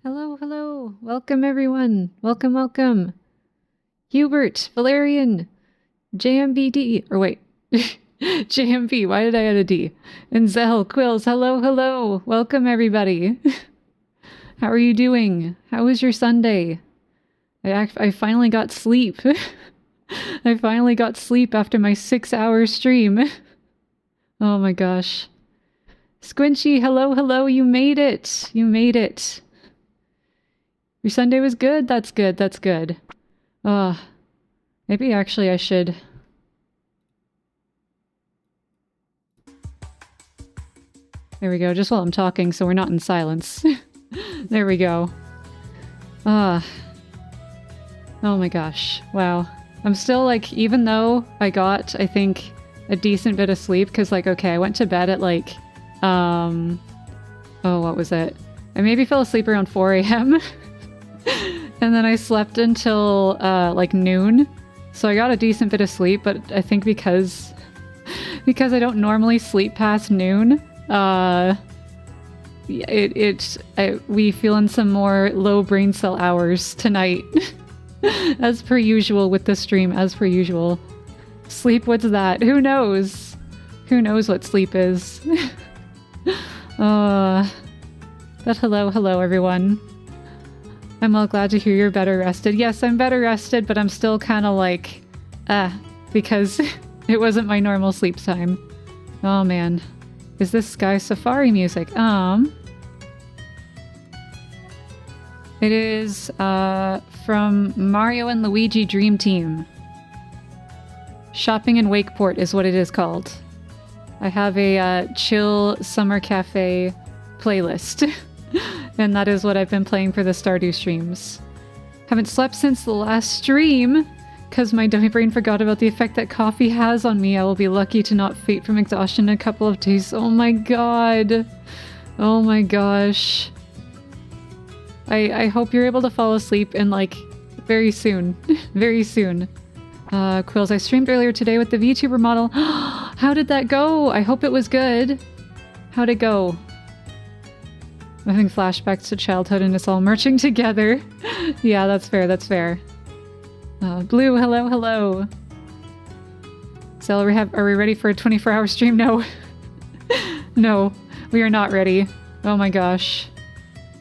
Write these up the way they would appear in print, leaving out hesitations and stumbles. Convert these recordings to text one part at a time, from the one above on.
Hello, hello. Welcome, everyone. Welcome, welcome. Hubert, Valerian, JMBD, or wait, JMB, why did I add a D? And Zell, Quills, hello, hello. Welcome, everybody. How are you doing? How was your Sunday? I finally got sleep. I finally got sleep after my 6-hour stream. Oh my gosh. Squinchy, hello, hello. You made it. You made it. Your Sunday was good? That's good, that's good. Maybe actually I should... There we go, just while I'm talking so we're not in silence. There we go. Oh my gosh, wow. I'm still like, even though I got, I think, a decent bit of sleep, because like, okay, I went to bed at like, oh, what was it? I maybe fell asleep around 4 a.m. And then I slept until like noon. So I got a decent bit of sleep, but I think because I don't normally sleep past noon, we feeling some more low brain cell hours tonight. As per usual with the stream, as per usual. Sleep, what's that? Who knows? Who knows what sleep is? But hello everyone. I'm all glad to hear you're better rested. Yes, I'm better rested, but I'm still kind of like, because it wasn't my normal sleep time. Oh man. Is this Sky Safari music? It is from Mario and Luigi Dream Team. Shopping in Wakeport is what it is called. I have a chill summer cafe playlist. And that is what I've been playing for the Stardew streams. Haven't slept since the last stream, because my dummy brain forgot about the effect that coffee has on me. I will be lucky to not faint from exhaustion in a couple of days. Oh my god. Oh my gosh. I hope you're able to fall asleep in like very soon. Very soon. Quills, I streamed earlier today with the VTuber model. How did that go? I hope it was good. How'd it go? Having flashbacks to childhood and it's all merging together. Yeah, that's fair, that's fair. Blue, hello. So are we ready for a 24-hour stream? No. No, we are not ready. Oh my gosh.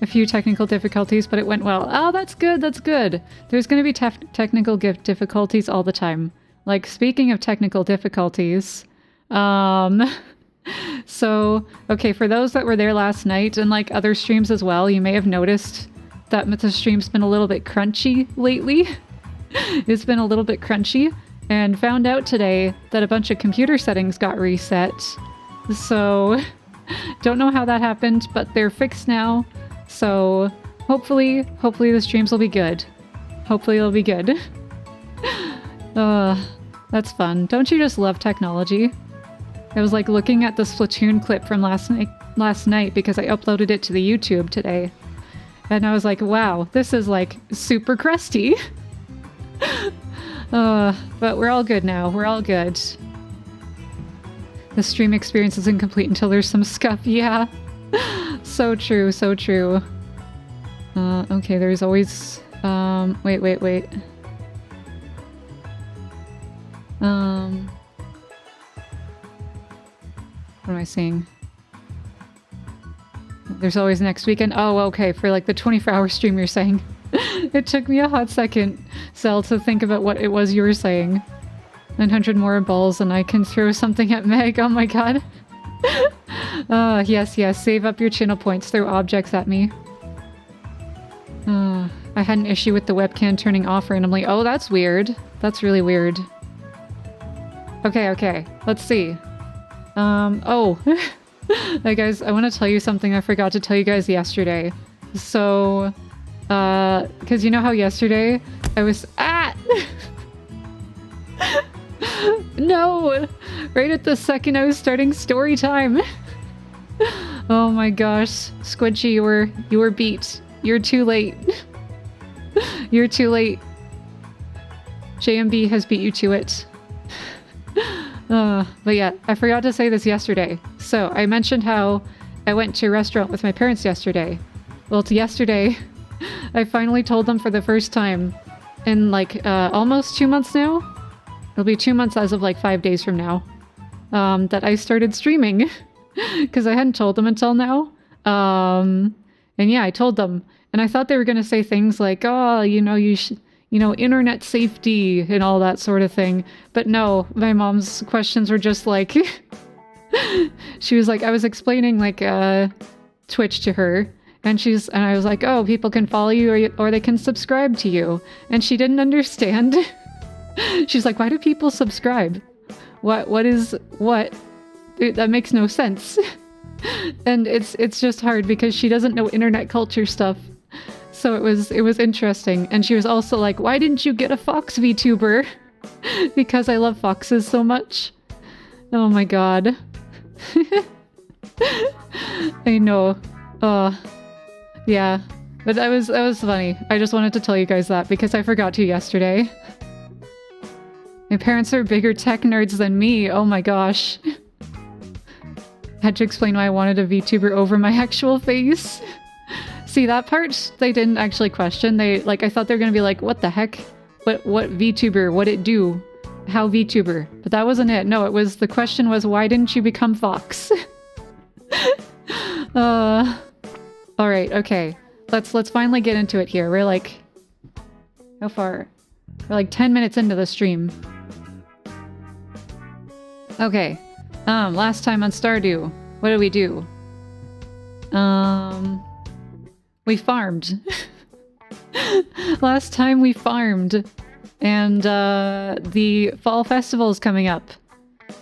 A few technical difficulties, but it went well. Oh, that's good, that's good. There's going to be technical difficulties all the time. Like, speaking of technical difficulties, so, okay, for those that were there last night and like other streams as well, you may have noticed that the stream's been a little bit crunchy lately. It's been a little bit crunchy, and found out today that a bunch of computer settings got reset. So, don't know how that happened, but they're fixed now. So, hopefully the streams will be good. Hopefully it'll be good. That's fun. Don't you just love technology? I was like looking at the Splatoon clip from last night because I uploaded it to the YouTube today. And I was like, wow, this is like super crusty. But we're all good now. We're all good. The stream experience isn't complete until there's some scuff. Yeah. So true, so true. Okay, there's always... wait. What am I saying? There's always next weekend. Oh, okay, for like the 24-hour stream you're saying. It took me a hot second, Cell, to think about what it was you were saying. 900 more balls and I can throw something at Meg. Oh my god. Yes, save up your channel points, throw objects at me. I had an issue with the webcam turning off randomly. Oh, that's weird. That's really weird. Okay, let's see. Oh. Hey guys, I want to tell you something I forgot to tell you guys yesterday. So, because you know how yesterday I was... No! Right at the second I was starting story time. Oh my gosh. Squidgy, you were beat. You're too late. You're too late. JMB has beat you to it. But yeah, I forgot to say this yesterday. So, I mentioned how I went to a restaurant with my parents yesterday. Well, yesterday, I finally told them for the first time in like almost 2 months now. It'll be 2 months as of like 5 days from now. That I started streaming. Because I hadn't told them until now. And yeah, I told them. And I thought they were going to say things like, oh, you know, you should... You know, internet safety and all that sort of thing. But no, my mom's questions were just like... She was like, I was explaining like Twitch to her. And I was like, oh, people can follow you or they can subscribe to you. And she didn't understand. She's like, why do people subscribe? What? That makes no sense. And it's just hard because she doesn't know internet culture stuff. So it was interesting. And she was also like, why didn't you get a fox VTuber? Because I love foxes so much. Oh my god. I know. Yeah. But that was funny. I just wanted to tell you guys that because I forgot to yesterday. My parents are bigger tech nerds than me. Oh my gosh. Had to explain why I wanted a VTuber over my actual face. See, that part they didn't actually question. They like I thought they were gonna be like, what the heck? What VTuber? What'd it do? How VTuber? But that wasn't it. No, it was the question was why didn't you become Fox? Alright, okay. Let's finally get into it here. We're like how far? We're like 10 minutes into the stream. Okay. Last time on Stardew, what did we do? We farmed. Last time we farmed. And, the fall festival is coming up.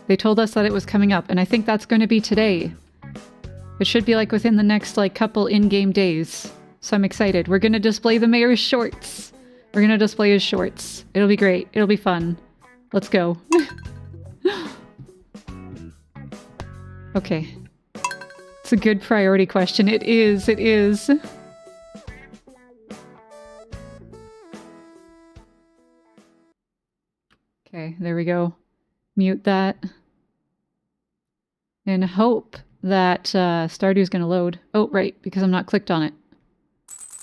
They told us that it was coming up, and I think that's going to be today. It should be, like, within the next, like, couple in-game days. So I'm excited. We're gonna display the mayor's shorts. We're gonna display his shorts. It'll be great. It'll be fun. Let's go. Okay. It's a good priority question. It is. It is. Okay, there we go. Mute that. And hope that Stardew's gonna load. Oh, right, because I'm not clicked on it.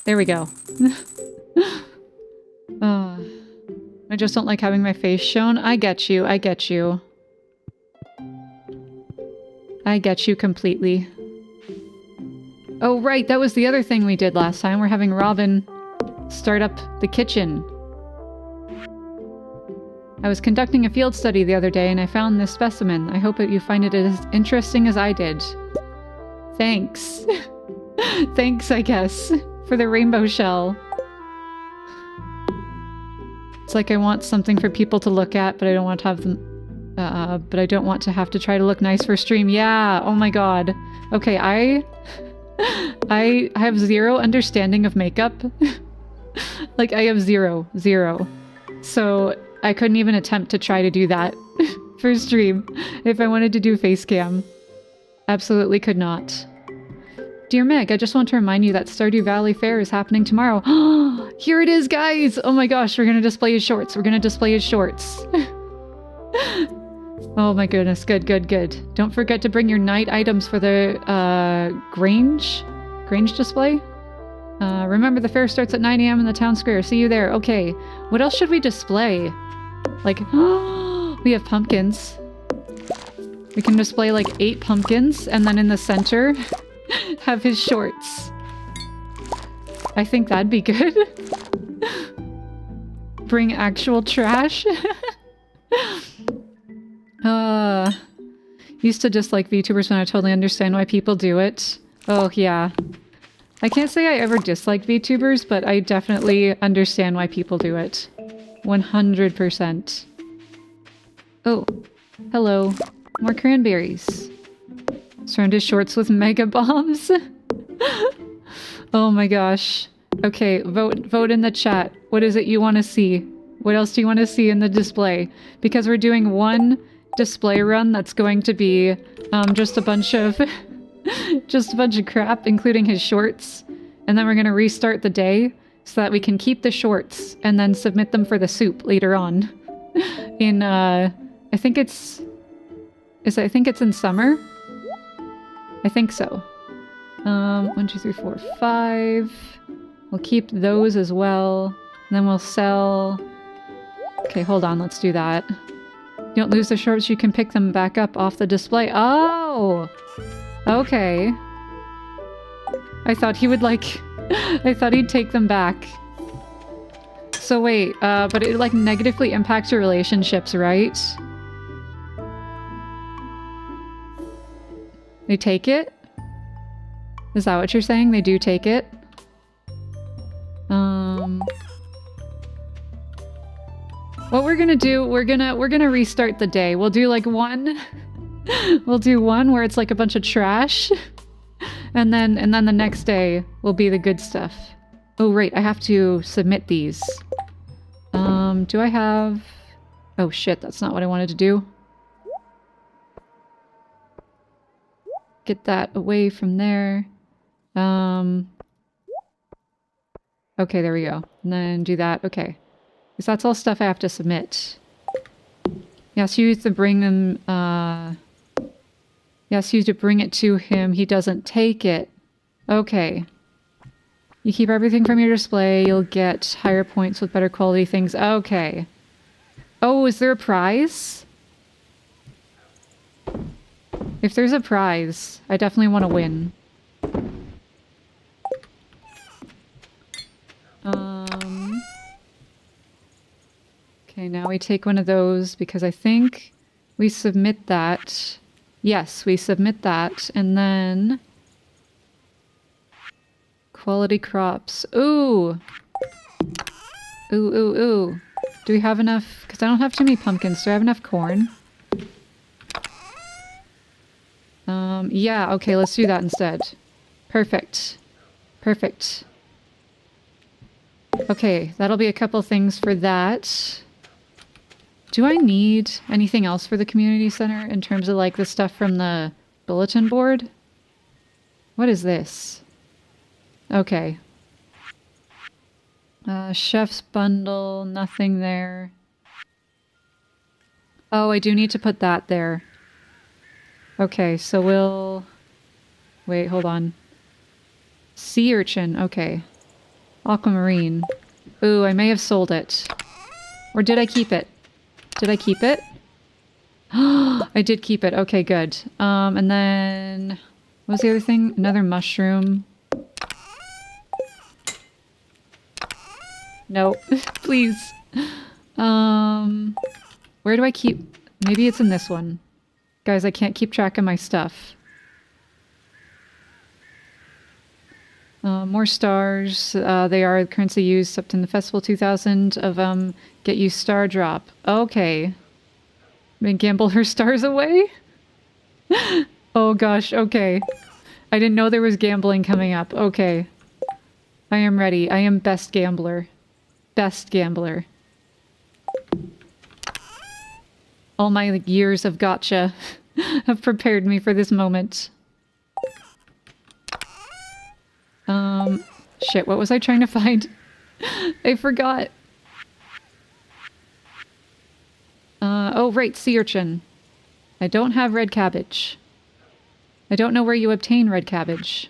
There we go. I just don't like having my face shown. I get you. I get you. I get you completely. Oh, right, that was the other thing we did last time. We're having Robin start up the kitchen. I was conducting a field study the other day and I found this specimen. I hope that you find it as interesting as I did. Thanks. Thanks, I guess, for the rainbow shell. It's like I want something for people to look at, but I don't want to have them... but I don't want to have to try to look nice for stream. Yeah, oh my god. Okay, I have zero understanding of makeup. Like, I have zero. So... I couldn't even attempt to try to do that for stream if I wanted to do face cam. Absolutely could not. Dear Meg, I just want to remind you that Stardew Valley Fair is happening tomorrow. Here it is, guys! Oh my gosh, we're gonna display his shorts. We're gonna display his shorts. Oh my goodness, good. Don't forget to bring your night items for the Grange display. Remember the fair starts at 9 AM in the town square. See you there. Okay, what else should we display? Like, we have pumpkins. We can display like 8 pumpkins and then in the center have his shorts. I think that'd be good. Bring actual trash. Used to dislike VTubers when I totally understand why people do it. Oh yeah. I can't say I ever disliked VTubers, but I definitely understand why people do it. 100%. Oh, hello. More cranberries. Surround his shorts with mega bombs. Oh my gosh. Okay, vote in the chat. What is it you want to see? What else do you want to see in the display? Because we're doing one display run that's going to be just a bunch of crap, including his shorts. And then we're going to restart the day so that we can keep the shorts and then submit them for the soup later on. In, I think it's in summer? I think so. 1, 2, 3, 4, 5. We'll keep those as well. And then we'll sell... Okay, hold on, let's do that. You don't lose the shorts, you can pick them back up off the display. Oh! Okay. I thought he would like... I thought he'd take them back. So wait, but it like negatively impacts your relationships, right? They take it? Is that what you're saying? They do take it? What we're gonna do, we're gonna restart the day. We'll do like one... We'll do one where it's like a bunch of trash. And then the next day will be the good stuff. Oh right, I have to submit these. Do I have... Oh shit, that's not what I wanted to do. Get that away from there. Okay, there we go. And then do that. Okay. Because that's all stuff I have to submit. Yes, you used to bring them, yes, you used to bring it to him. He doesn't take it. Okay. You keep everything from your display. You'll get higher points with better quality things. Okay. Oh, is there a prize? If there's a prize, I definitely want to win. Okay, now we take one of those because I think we submit that. Yes, we submit that, and then quality crops. Ooh! Ooh, ooh, ooh. Do we have enough? Because I don't have too many pumpkins. Do I have enough corn? Yeah, okay, let's do that instead. Perfect. Perfect. Okay, that'll be a couple things for that. Do I need anything else for the community center in terms of like the stuff from the bulletin board? What is this? Okay. Chef's bundle, nothing there. Oh, I do need to put that there. Okay, so we'll... Wait, hold on. Sea urchin, okay. Aquamarine. Ooh, I may have sold it. Or did I keep it? Did I keep it? I did keep it. Okay, good. And then... What was the other thing? Another mushroom. No, please. Where do I keep... Maybe it's in this one. Guys, I can't keep track of my stuff. More stars. They are currency used up in the Festival 2000 of Get You Star Drop. Okay. And gamble her stars away? Oh gosh, okay. I didn't know there was gambling coming up. Okay. I am ready. I am best gambler. Best gambler. All my years of gotcha have prepared me for this moment. Shit, what was I trying to find? I forgot. Oh, right, sea urchin. I don't have red cabbage. I don't know where you obtain red cabbage.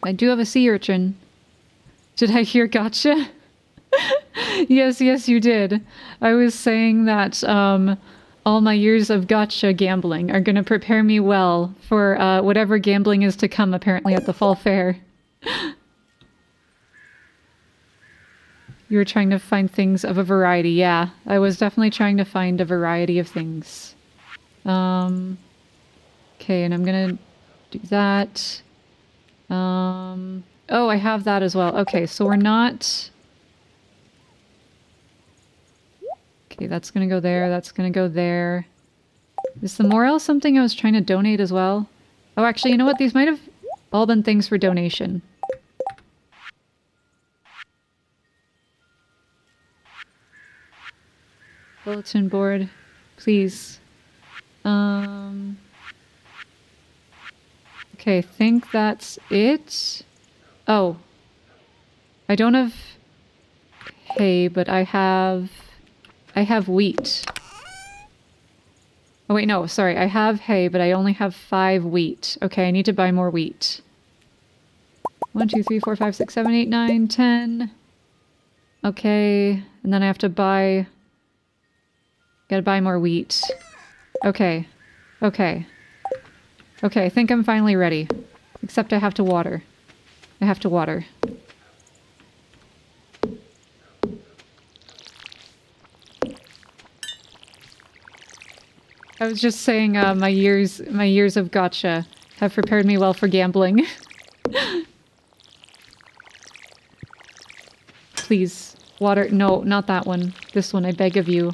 I do have a sea urchin. Did I hear gotcha? Yes, yes, you did. I was saying that all my years of gotcha gambling are going to prepare me well for whatever gambling is to come, apparently, at the fall fair. You were trying to find things of a variety. Yeah, I was definitely trying to find a variety of things. Okay, and I'm going to do that. Oh, I have that as well. Okay, so we're not... Okay, that's gonna go there, that's gonna go there. Is the morel something I was trying to donate as well? Oh, actually, you know what? These might have all been things for donation. Bulletin board, please. Okay, I think that's it. Oh. I don't have hay, but I have wheat. Oh wait, no, sorry. I have hay, but I only have 5 wheat. Okay, I need to buy more wheat. 1, 2, 3, 4, 5, 6, 7, 8, 9, 10. Okay, and then I have to buy... Gotta buy more wheat. Okay. Okay. Okay, I think I'm finally ready. Except I have to water. I have to water. I was just saying my years of gotcha have prepared me well for gambling. Please, water. No, not that one. This one, I beg of you.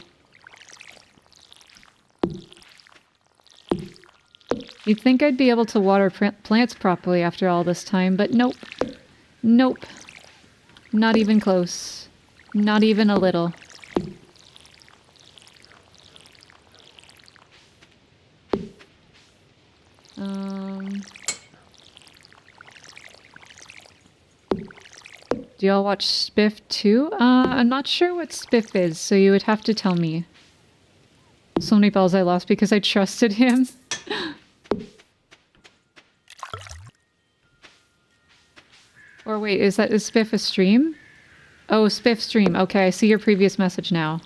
You'd think I'd be able to water plants properly after all this time, but nope. Nope. Not even close. Not even a little. Do y'all watch Spiff too? I'm not sure what Spiff is, so you would have to tell me. So many balls I lost because I trusted him. Or wait, is Spiff a stream? Oh, Spiff stream. Okay, I see your previous message now.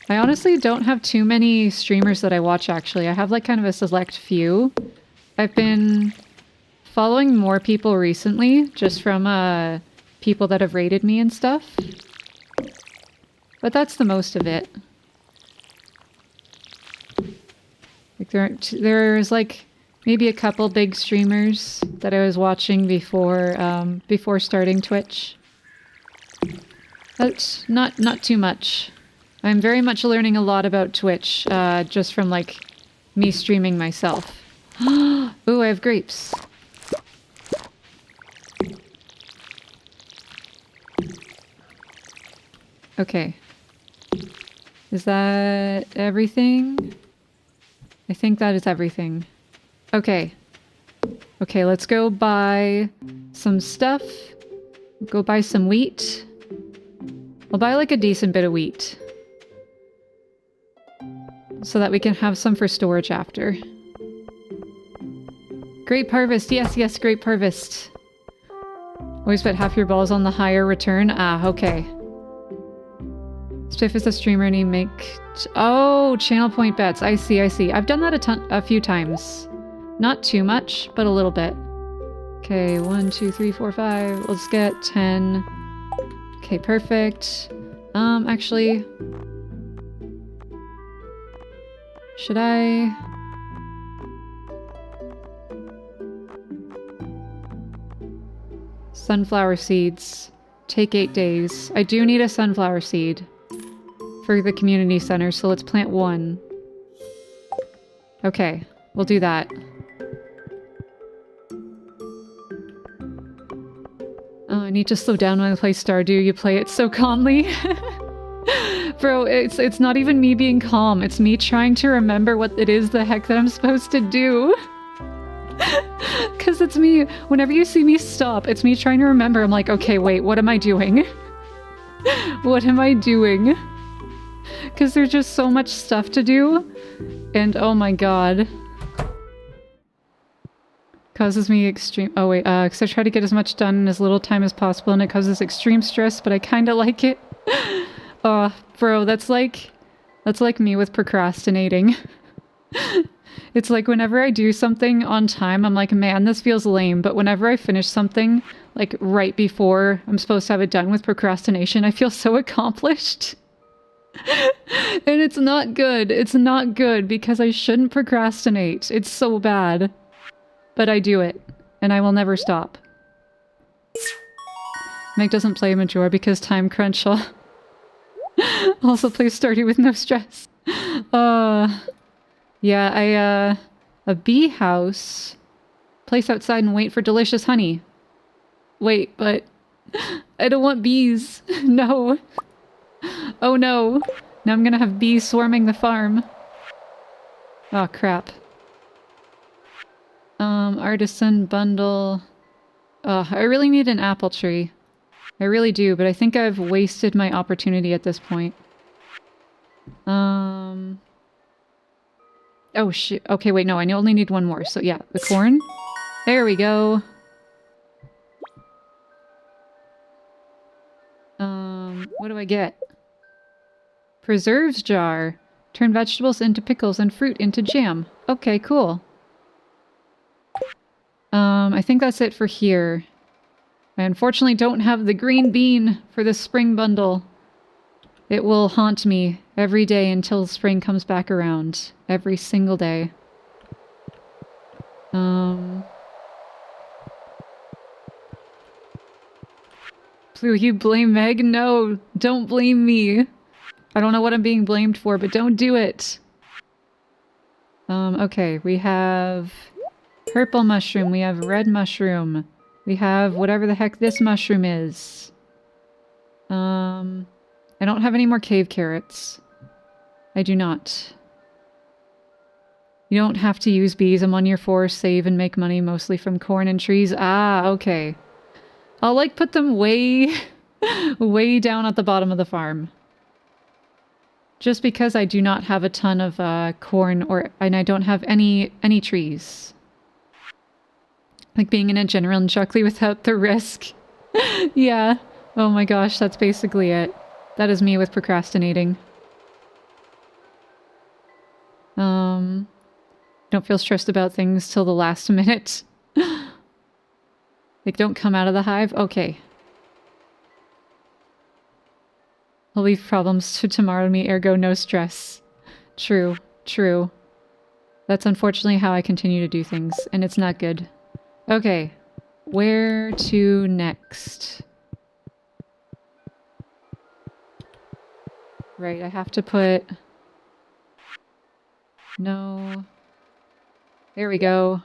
I honestly don't have too many streamers that I watch, actually. I have like kind of a select few. I've been following more people recently, just from people that have rated me and stuff. But that's the most of it. Like there's like maybe a couple big streamers that I was watching before starting Twitch. That's not too much. I'm very much learning a lot about Twitch, just from like me streaming myself. Ooh, I have grapes. Okay. Is that everything? I think that is everything. Okay. Okay, let's go buy some stuff. Go buy some wheat. I'll buy like a decent bit of wheat. So that we can have some for storage after. Grape harvest. Yes, yes, grape harvest. Always bet half your balls on the higher return. Ah, okay. Stiff is a streamer and he oh, channel point bets. I see, I see. I've done that a few times. Not too much, but a little bit. Okay, 1, 2, 3, 4, 5. Let's get 10. Okay, perfect. Actually... should I... Sunflower seeds. Take 8 days. I do need a sunflower seed for the community center, so let's plant 1. Okay, we'll do that. Oh, I need to slow down when I play Stardew. You play it so calmly. Bro, it's not even me being calm. It's me trying to remember what it is the heck that I'm supposed to do. Because it's me. Whenever you see me stop, it's me trying to remember. I'm like, okay, wait, what am I doing? What am I doing? Because there's just so much stuff to do. And oh my god. Causes me extreme... oh wait, because I try to get as much done in as little time as possible and it causes extreme stress, but I kind of like it. Oh, bro, that's like me with procrastinating. It's like whenever I do something on time, I'm like, man, this feels lame. But whenever I finish something, like right before I'm supposed to have it done with procrastination, I feel so accomplished. And it's not good. It's not good because I shouldn't procrastinate. It's so bad. But I do it. And I will never stop. Meg doesn't play Majora because time crunch. Also play Stardew with no stress. Yeah, a bee house. Place outside and wait for delicious honey. Wait, but I don't want bees. No. Oh no. Now I'm gonna have bees swarming the farm. Oh crap. Artisan bundle. I really need an apple tree. I really do, but I think I've wasted my opportunity at this point. Oh shit. Okay, wait, no, I only need 1 more. So yeah, the corn. There we go. What do I get? Preserves jar. Turn vegetables into pickles and fruit into jam. Okay, cool. I think that's it for here. I unfortunately don't have the green bean for the spring bundle. It will haunt me every day until spring comes back around. Every single day. Blue, you blame Meg? No, don't blame me. I don't know what I'm being blamed for, but don't do it. Okay, we have purple mushroom, we have red mushroom, we have whatever the heck this mushroom is. I don't have any more cave carrots. I do not. You don't have to use bees. I'm on your forest, save and make money mostly from corn and trees. Ah, okay. I'll like put them way, way down at the bottom of the farm. Just because I do not have a ton of corn and I don't have any trees. Like being in a general Chuckley without the risk. Yeah. Oh my gosh, that's basically it. That is me with procrastinating. Don't feel stressed about things till the last minute. Like, don't come out of the hive? Okay. I'll leave problems to tomorrow me, ergo no stress. True. True. That's unfortunately how I continue to do things, and it's not good. Okay. Where to next? Right, I have to put... No. There we go.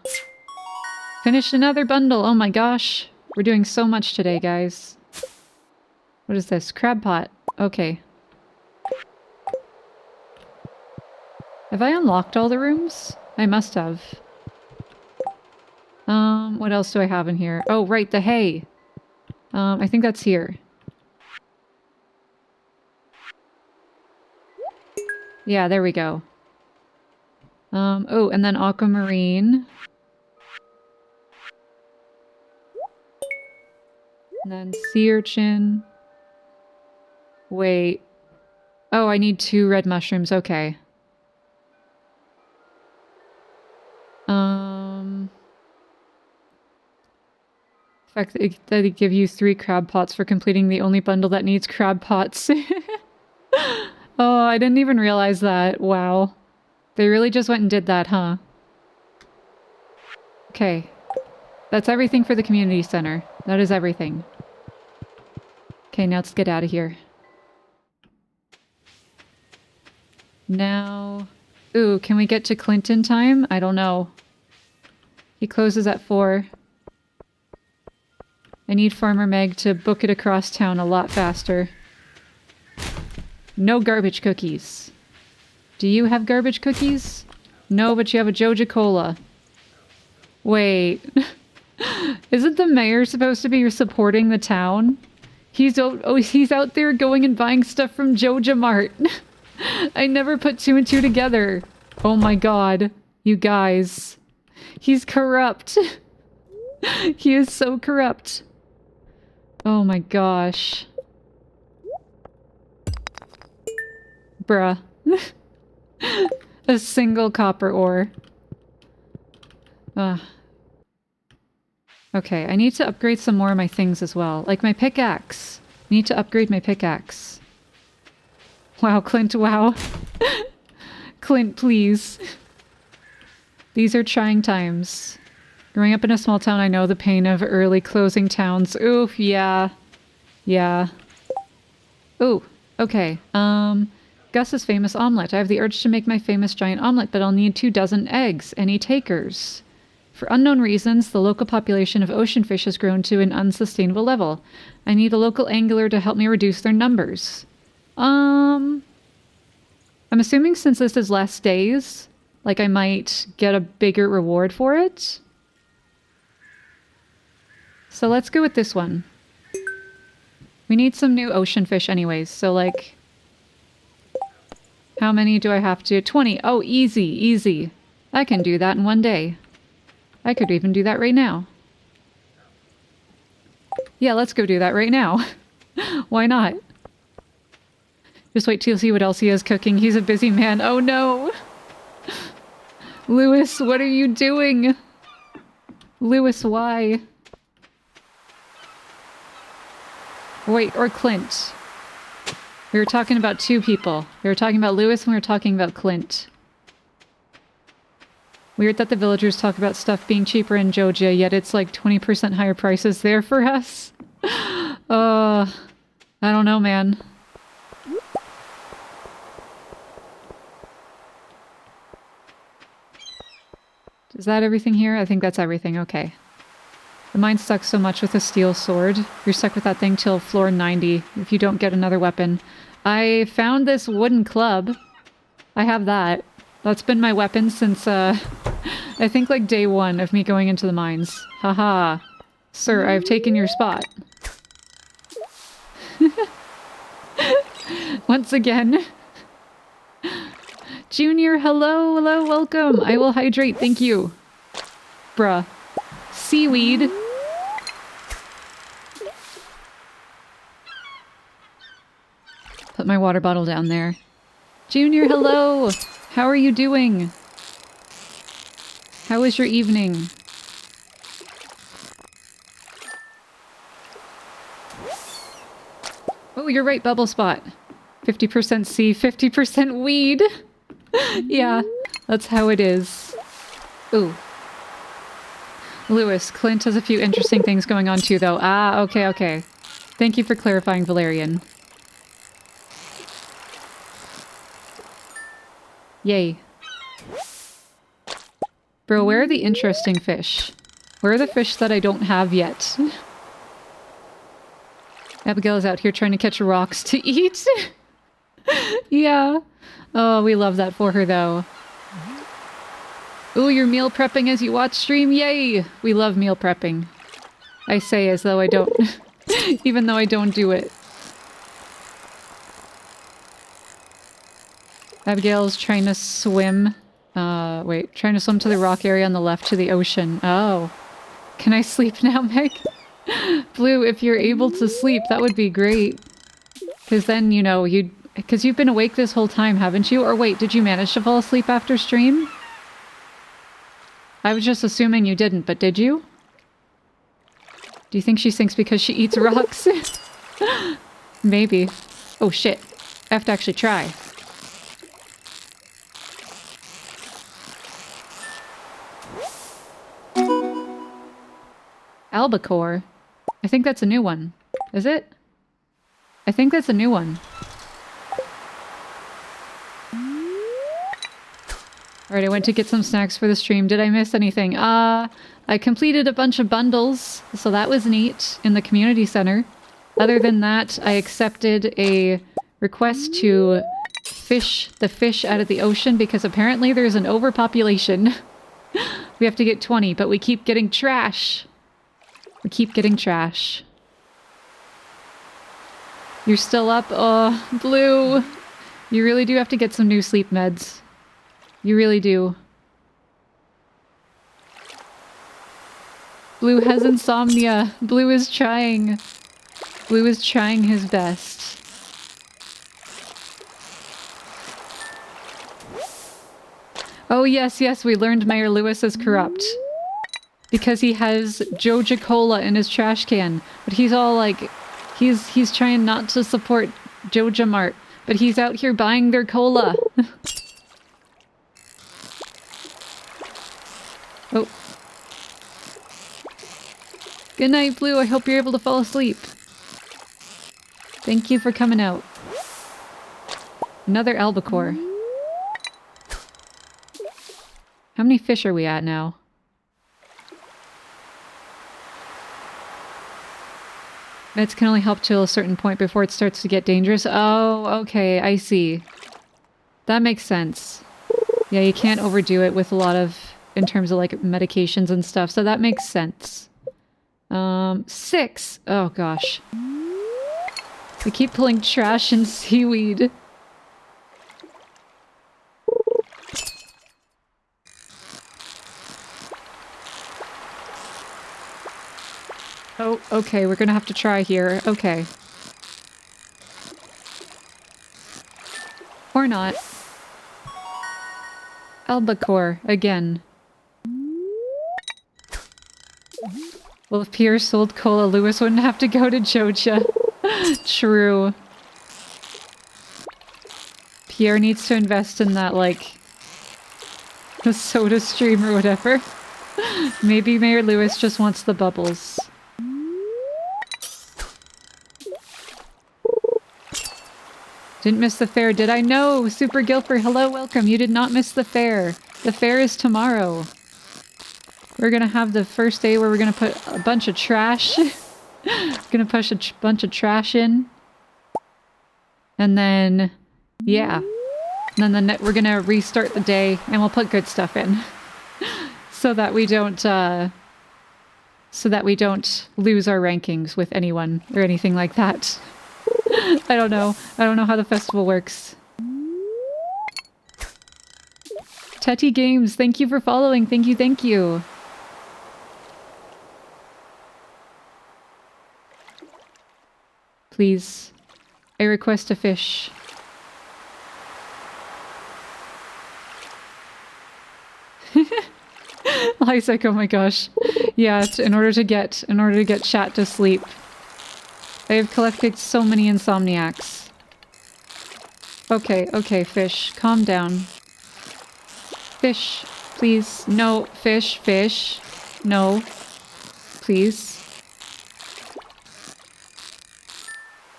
Finished another bundle. Oh my gosh. We're doing so much today, guys. What is this? Crab pot. Okay. Have I unlocked all the rooms? I must have. What else do I have in here? Oh, right, the hay. I think that's here. Yeah, there we go. Oh, and then aquamarine. And then sea urchin. Wait. Oh, I need 2 red mushrooms. Okay. The fact that they give you 3 crab pots for completing the only bundle that needs crab pots. Oh, I didn't even realize that. Wow. They really just went and did that, huh? Okay. That's everything for the community center. That is everything. Okay, now let's get out of here. Now... Ooh, can we get to Clinton time? I don't know. He closes at 4. I need Farmer Meg to book it across town a lot faster. No garbage cookies. Do you have garbage cookies? No, but you have a Joja Cola. Wait. Isn't the mayor supposed to be supporting the town? He's out there going and buying stuff from Joja Mart. I never put 2 and 2 together. Oh my god. You guys. He's corrupt. He is so corrupt. Oh my gosh. Bruh. A single copper ore. Okay, I need to upgrade some more of my things as well. Like my pickaxe. I need to upgrade my pickaxe. Wow, Clint, wow. Clint, please. These are trying times. Growing up in a small town, I know the pain of early closing towns. Oof, yeah. Yeah. Ooh, okay. Gus's famous omelet. I have the urge to make my famous giant omelet, but I'll need 24 eggs. Any takers? For unknown reasons, the local population of ocean fish has grown to an unsustainable level. I need a local angler to help me reduce their numbers. I'm assuming since this is less days, like I might get a bigger reward for it. So let's go with this one. We need some new ocean fish anyways, so like... How many do I have to? 20. Oh, easy, easy. I can do that in 1 day. I could even do that right now. Yeah, let's go do that right now. Why not? Just wait till you see what else he is cooking. He's a busy man. Oh no! Lewis, what are you doing? Lewis, why? Wait, or Clint. We were talking about 2 people. We were talking about Lewis and we were talking about Clint. Weird that the villagers talk about stuff being cheaper in Joja, yet it's like 20% higher prices there for us. I don't know, man. Is that everything here? I think that's everything. Okay. The mine sucks so much with a steel sword. You're stuck with that thing till floor 90 if you don't get another weapon. I found this wooden club. I have that. That's been my weapon since, I think like day 1 of me going into the mines. Haha. Sir, I've taken your spot. Once again. Junior, hello, hello, welcome. I will hydrate, thank you. Bruh. Seaweed. Put my water bottle down there. Junior, hello! How are you doing? How was your evening? Oh, you're right, bubble spot. 50% sea, 50% weed. Yeah, that's how it is. Ooh. Lewis, Clint has a few interesting things going on too, though. Ah, okay, okay. Thank you for clarifying, Valerian. Yay. Bro, where are the interesting fish? Where are the fish that I don't have yet? Abigail is out here trying to catch rocks to eat. Yeah. Oh, we love that for her, though. Ooh, you're meal prepping as you watch stream? Yay! We love meal prepping. I say as though I don't... even though I don't do it. Abigail's trying to swim. Wait. Trying to swim to the rock area on the left to the ocean. Oh. Can I sleep now, Meg? Blue, if you're able to sleep, that would be great. Because then, you know, you'd... Because you've been awake this whole time, haven't you? Or wait, did you manage to fall asleep after stream? I was just assuming you didn't, but did you? Do you think she sinks because she eats rocks? Maybe. Oh shit. I have to actually try. Albacore? I think that's a new one. Is it? I think that's a new one. Alright, I went to get some snacks for the stream. Did I miss anything? I completed a bunch of bundles, so that was neat, in the community center. Other than that, I accepted a request to fish the fish out of the ocean because apparently there's an overpopulation. We have to get 20, but we keep getting trash. We keep getting trash. You're still up? Oh, Blue! You really do have to get some new sleep meds. You really do. Blue has insomnia. Blue is trying. Blue is trying his best. Oh yes, yes, we learned Mayor Lewis is corrupt. Because he has Joja Cola in his trash can. But he's all like... He's trying not to support Joja Mart. But he's out here buying their cola. Oh. Good night, Blue. I hope you're able to fall asleep. Thank you for coming out. Another albacore. How many fish are we at now? Meds can only help till a certain point before it starts to get dangerous. Oh, okay. I see. That makes sense. Yeah, you can't overdo it with a lot of... in terms of, like, medications and stuff, so that makes sense. 6! Oh, gosh. We keep pulling trash and seaweed. Oh, okay, we're gonna have to try here. Okay. Or not. Albacore, again. Well, if Pierre sold cola, Lewis wouldn't have to go to Joja. True. Pierre needs to invest in that, like, the soda stream or whatever. Maybe Mayor Lewis just wants the bubbles. Didn't miss the fair, did I? No! Super Gilfer, hello, welcome. You did not miss the fair. The fair is tomorrow. We're gonna have the first day where we're gonna put a bunch of trash. Gonna push a bunch of trash in. And then, yeah. And then we're gonna restart the day and we'll put good stuff in. So that we don't, so that we don't lose our rankings with anyone or anything like that. I don't know. I don't know how the festival works. Tetty Games, thank you for following. Thank you, thank you. Please, I request a fish. Isaac, oh my gosh. Yeah, in order to get chat to sleep. I have collected so many insomniacs. Okay, okay, fish. Calm down. Fish, please. No, fish, fish. No. Please.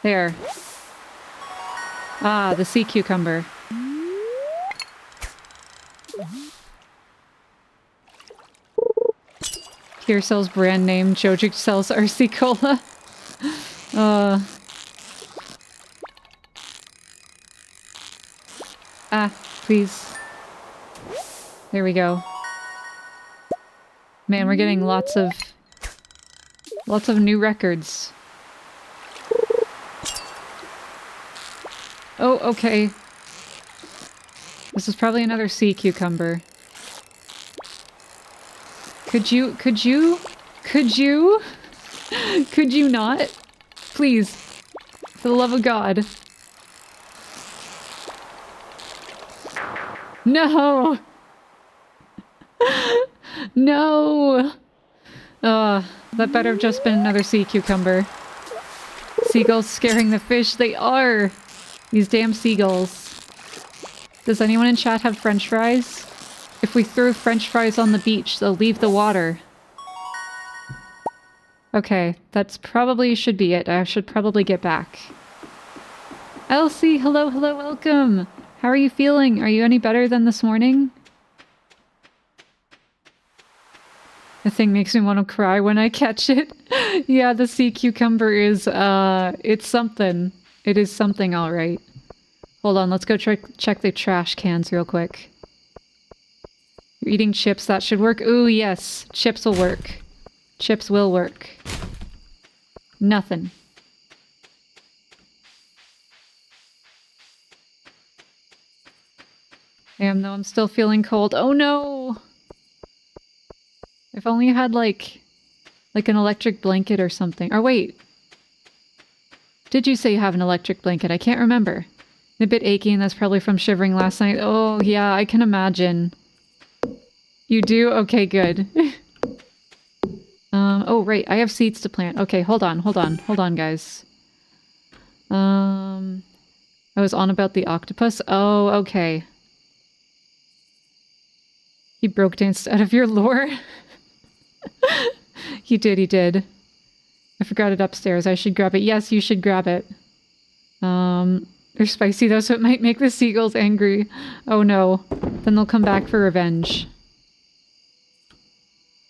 There. Ah, the sea cucumber. Here sells brand name, Jojic sells RC Cola. Please. There we go. Man, we're getting lots of new records. Oh, okay. This is probably another sea cucumber. Could you not? Please. For the love of God. No! No! That better have just been another sea cucumber. Seagulls scaring the fish. They are! These damn seagulls. Does anyone in chat have French fries? If we throw French fries on the beach, they'll leave the water. Okay, that's probably should be it. I should probably get back. Elsie, hello, hello, welcome! How are you feeling? Are you any better than this morning? The thing makes me want to cry when I catch it. Yeah, the sea cucumber is, it's something. It is something, alright. Hold on, let's go check the trash cans real quick. You're eating chips, that should work. Ooh, yes. Chips will work. Chips will work. Nothing. Damn, though, I'm still feeling cold. Oh no! If only you had, like an electric blanket or something. Or wait. Did you say you have an electric blanket? I can't remember. A bit achy, and that's probably from shivering last night. Oh, yeah, I can imagine. You do? Okay, good. Oh, right, I have seeds to plant. Okay, hold on, guys. I was on about the octopus. Oh, okay. He broke danced out of your lore. He did. I forgot it upstairs. I should grab it. Yes, you should grab it. They're spicy though, so it might make the seagulls angry. Oh no. Then they'll come back for revenge.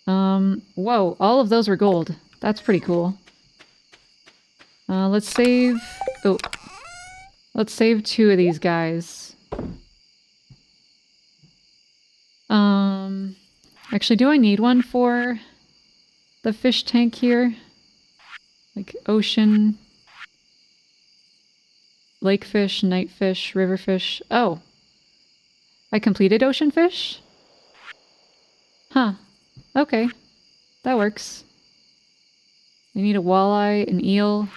Whoa, all of those were gold. That's pretty cool. Let's save... Oh. Let's save 2 of these guys. Actually, do I need one for the fish tank here? Like ocean... Lake fish, night fish, river fish. Oh. I completed ocean fish? Huh. Okay. That works. I need a walleye, an eel.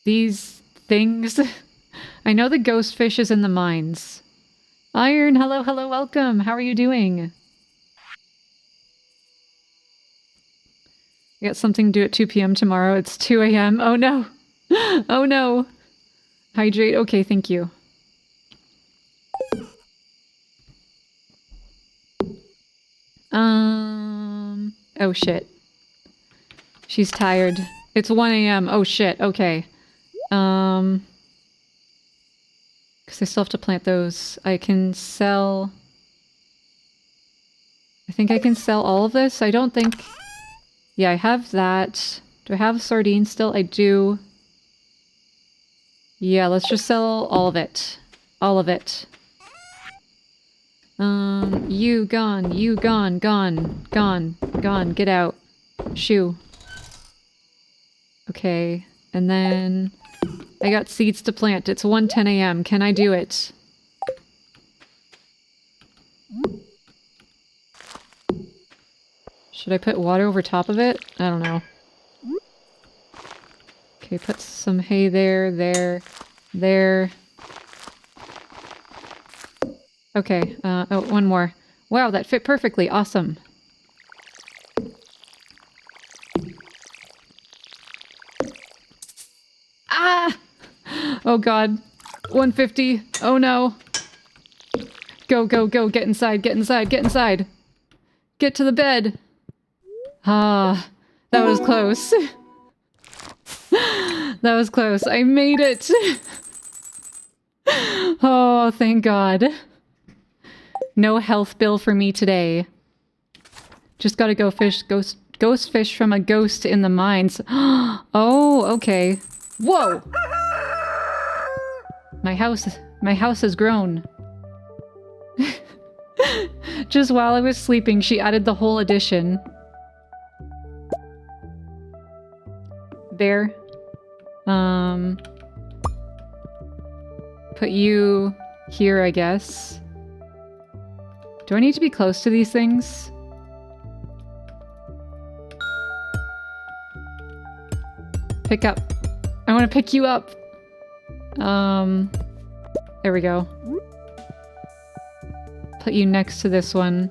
These things. I know the ghost fish is in the mines. Iron, hello, hello, welcome. How are you doing? I got something to do at 2 p.m. tomorrow. It's 2 a.m. Oh no. Oh no. Hydrate. Okay, thank you. Oh shit. She's tired. It's 1 a.m. Oh shit. Okay. Because I still have to plant those. I can sell... I think I can sell all of this. I don't think... Yeah, I have that. Do I have sardines still? I do. Yeah, let's just sell all of it. All of it. You gone, gone, get out. Shoo. Okay, and then I got seeds to plant. It's 1:10 a.m. Can I do it? Should I put water over top of it? I don't know. Okay, put some hay there, there. Okay, oh, one more. Wow, that fit perfectly. Awesome. Ah! Oh god. 150. Oh no. Go, go, go. Get inside, get inside, get inside. Get to the bed. Ah, that was close. That was close. I made it. Oh, thank God. No health bill for me today. Just gotta go fish, ghost fish from a ghost in the mines. Oh, okay. Whoa! My house has grown. Just while I was sleeping, she added the whole addition. Bear. Put you here, I guess. Do I need to be close to these things? Pick up. I want to pick you up. There we go. Put you next to this one.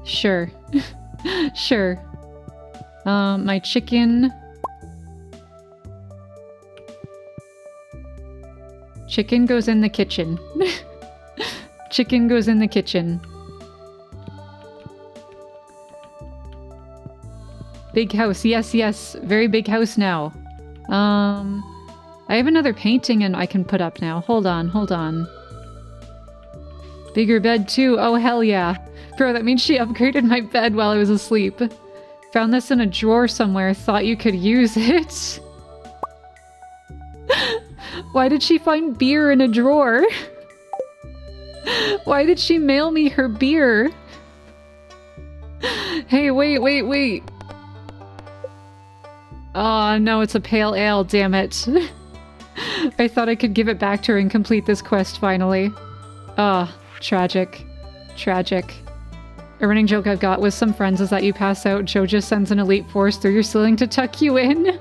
Sure. Sure. My chicken. Chicken goes in the kitchen. Chicken goes in the kitchen. Big house. Yes, yes. Very big house now. I have another painting and I can put up now. Hold on, hold on. Bigger bed too. Oh, hell yeah. Bro, that means she upgraded my bed while I was asleep. Found this in a drawer somewhere. Thought you could use it. Why did she find beer in a drawer? Why did she mail me her beer? Hey, wait, wait, wait. Oh, no, it's a pale ale, damn it. I thought I could give it back to her and complete this quest finally. Ah, tragic. Tragic. A running joke I've got with some friends is that you pass out, Joe just sends an elite force through your ceiling to tuck you in.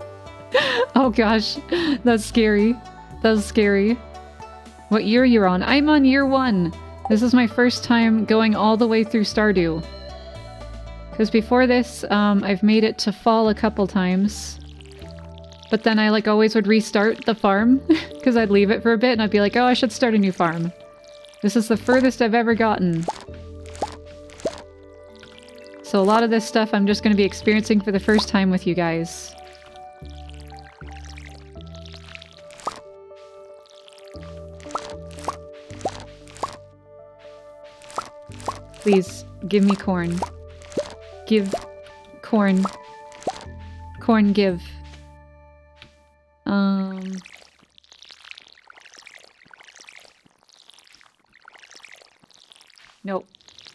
Oh gosh, that's scary. That's scary. What year you're on? I'm on year 1. This is my first time going all the way through Stardew. Because before this, I've made it to fall a couple times. But then I always would restart the farm. Because I'd leave it for a bit and I'd be like, oh, I should start a new farm. This is the furthest I've ever gotten. So a lot of this stuff I'm just going to be experiencing for the first time with you guys. Please, give me corn. Give corn. Corn give. Nope.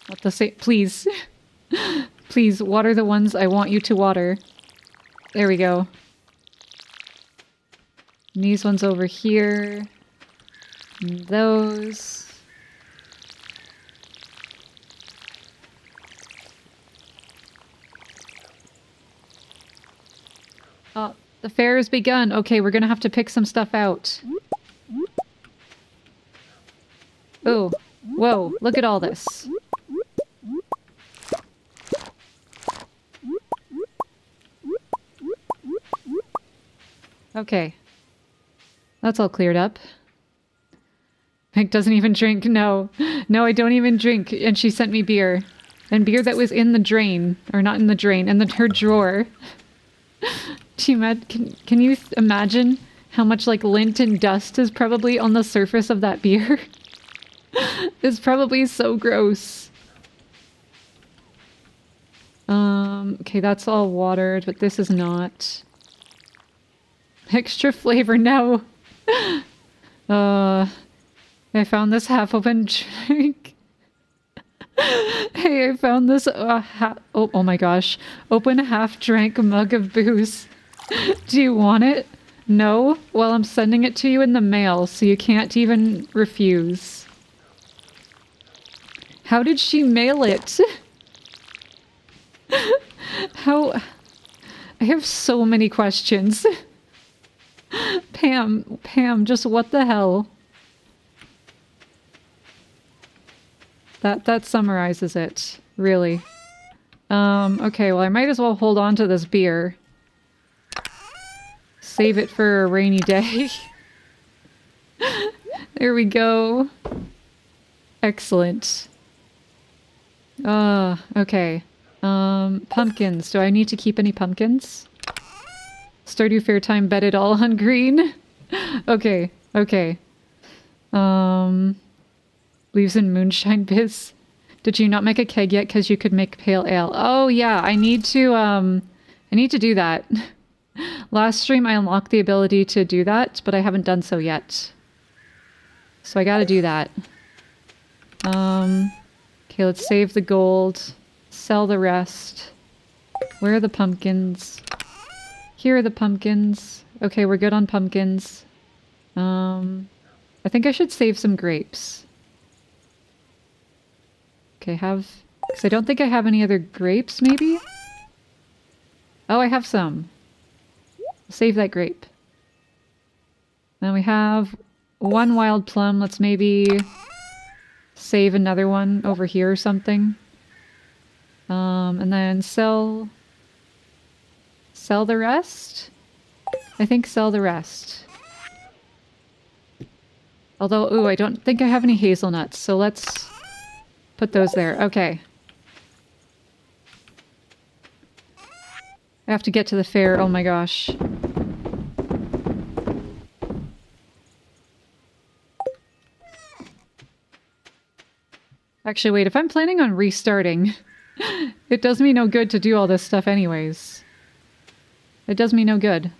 Not the same. Please. Please, water the ones I want you to water. There we go. And these ones over here. And those. Oh, the fair has begun. Okay, we're gonna have to pick some stuff out. Oh, whoa, look at all this. Okay. That's all cleared up. Meg doesn't even drink. No. No, I don't even drink. And she sent me beer. And beer that was in the drain. Or not in the drain, in her drawer. Can you imagine how much lint and dust is probably on the surface of that beer? It's probably so gross. Okay, that's all watered, but this is not. Extra flavor, no. I found this half-open drink. Hey, I found this oh my gosh. Open half-drank mug of booze. Do you want it? No? Well, I'm sending it to you in the mail, so you can't even refuse. How did she mail it? How... I have so many questions. Pam, just what the hell? That summarizes it, really. Okay, well I might as well hold on to this beer. Save it for a rainy day. There we go. Excellent. Okay. Pumpkins. Do I need to keep any pumpkins? Stardew Fair time bet it all on green. Okay, okay. Leaves in moonshine biz. Did you not make a keg yet? Because you could make pale ale. Oh yeah, I need to do that. Last stream I unlocked the ability to do that, but I haven't done so yet. So I gotta do that. Okay, let's save the gold. Sell the rest. Where are the pumpkins? Here are the pumpkins. Okay, we're good on pumpkins. I think I should save some grapes. Okay, because I don't think I have any other grapes, maybe? Oh, I have some. Save that grape. Then we have one wild plum. Let's maybe save another one over here or something. And then sell the rest? I think sell the rest. Although, ooh, I don't think I have any hazelnuts, so let's put those there. Okay. I have to get to the fair. Oh my gosh. Actually, wait, if I'm planning on restarting, it does me no good to do all this stuff anyways. It does me no good.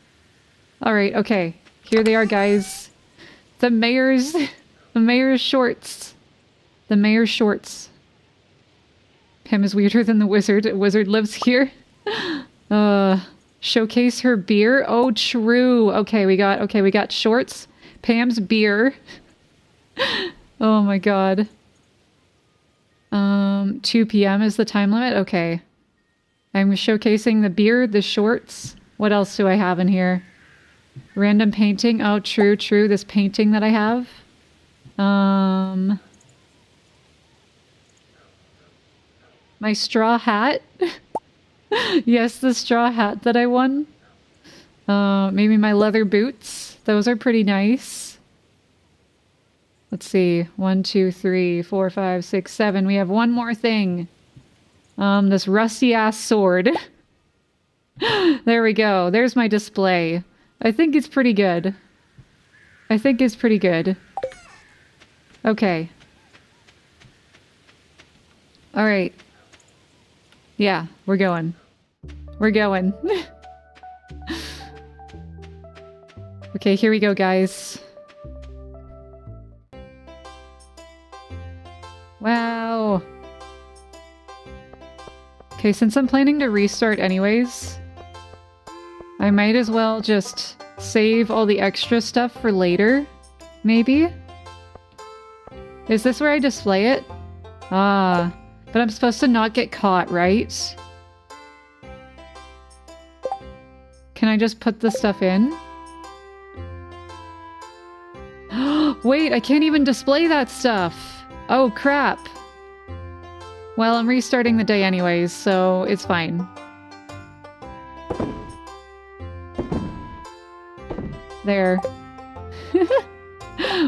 Alright, okay. Here they are, guys. The mayor's shorts. The mayor's shorts. Pam is weirder than the wizard. A wizard lives here. Showcase her beer. Oh, true. Okay, we got shorts. Pam's beer. Oh my god. 2 p.m. is the time limit? Okay. I'm showcasing the beer, the shorts. What else do I have in here? Random painting. Oh, true. This painting that I have. My straw hat. Yes, the straw hat that I won. Maybe my leather boots. Those are pretty nice. Let's see. 1, 2, 3, 4, 5, 6, 7. We have one more thing. This rusty-ass sword. There we go. There's my display. I think it's pretty good. Okay. Alright. Yeah, we're going. Okay, here we go, guys. Wow. Okay, since I'm planning to restart anyways, I might as well just save all the extra stuff for later, maybe? Is this where I display it? Ah, but I'm supposed to not get caught, right? Can I just put the stuff in? Wait, I can't even display that stuff! Oh, crap. Well, I'm restarting the day anyways, so it's fine. There.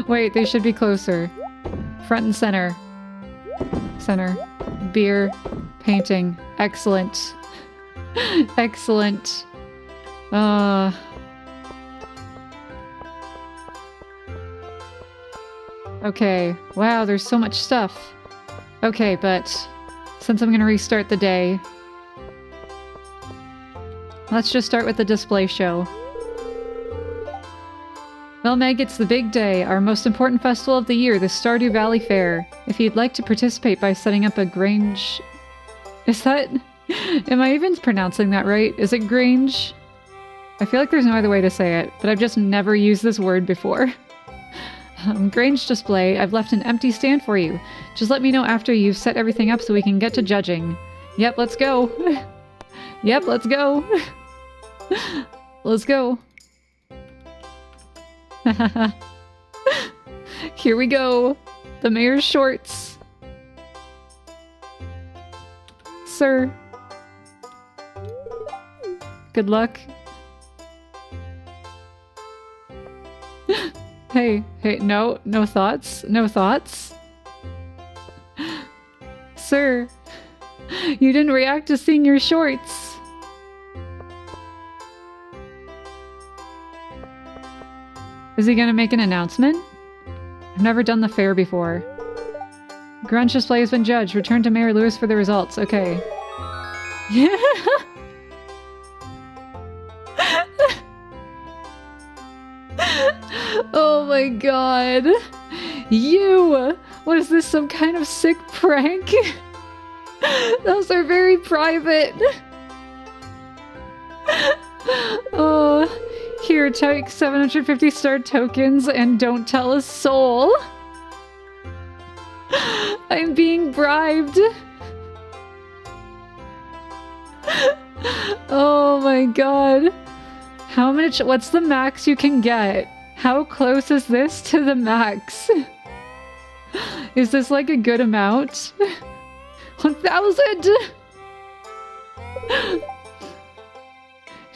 Wait, they should be closer. Front and center. Center. Beer. Painting. Excellent. Excellent. Okay. Wow, there's so much stuff. Okay, but since I'm gonna restart the day, let's just start with the display show. Well, Meg, it's the big day, our most important festival of the year, the Stardew Valley Fair. If you'd like to participate by setting up a Grange... Is that... Am I even pronouncing that right? Is it Grange? I feel like there's no other way to say it, but I've just never used this word before. Grange display, I've left an empty stand for you. Just let me know after you've set everything up so we can get to judging. Yep, let's go. Yep, let's go. Let's go. Here we go. The mayor's shorts. Sir. Good luck. Hey, no thoughts? No thoughts? Sir, you didn't react to seeing your shorts. Is he gonna make an announcement? I've never done the fair before. Grunge display has been judged. Return to Mayor Lewis for the results. Okay. Yeah. Oh my god. You! What is this, some kind of sick prank? Those are very private. Oh, here, take 750 star tokens and don't tell a soul. I'm being bribed. Oh my god. How much? What's the max you can get? How close is this to the max? Is this like a good amount? 1,000!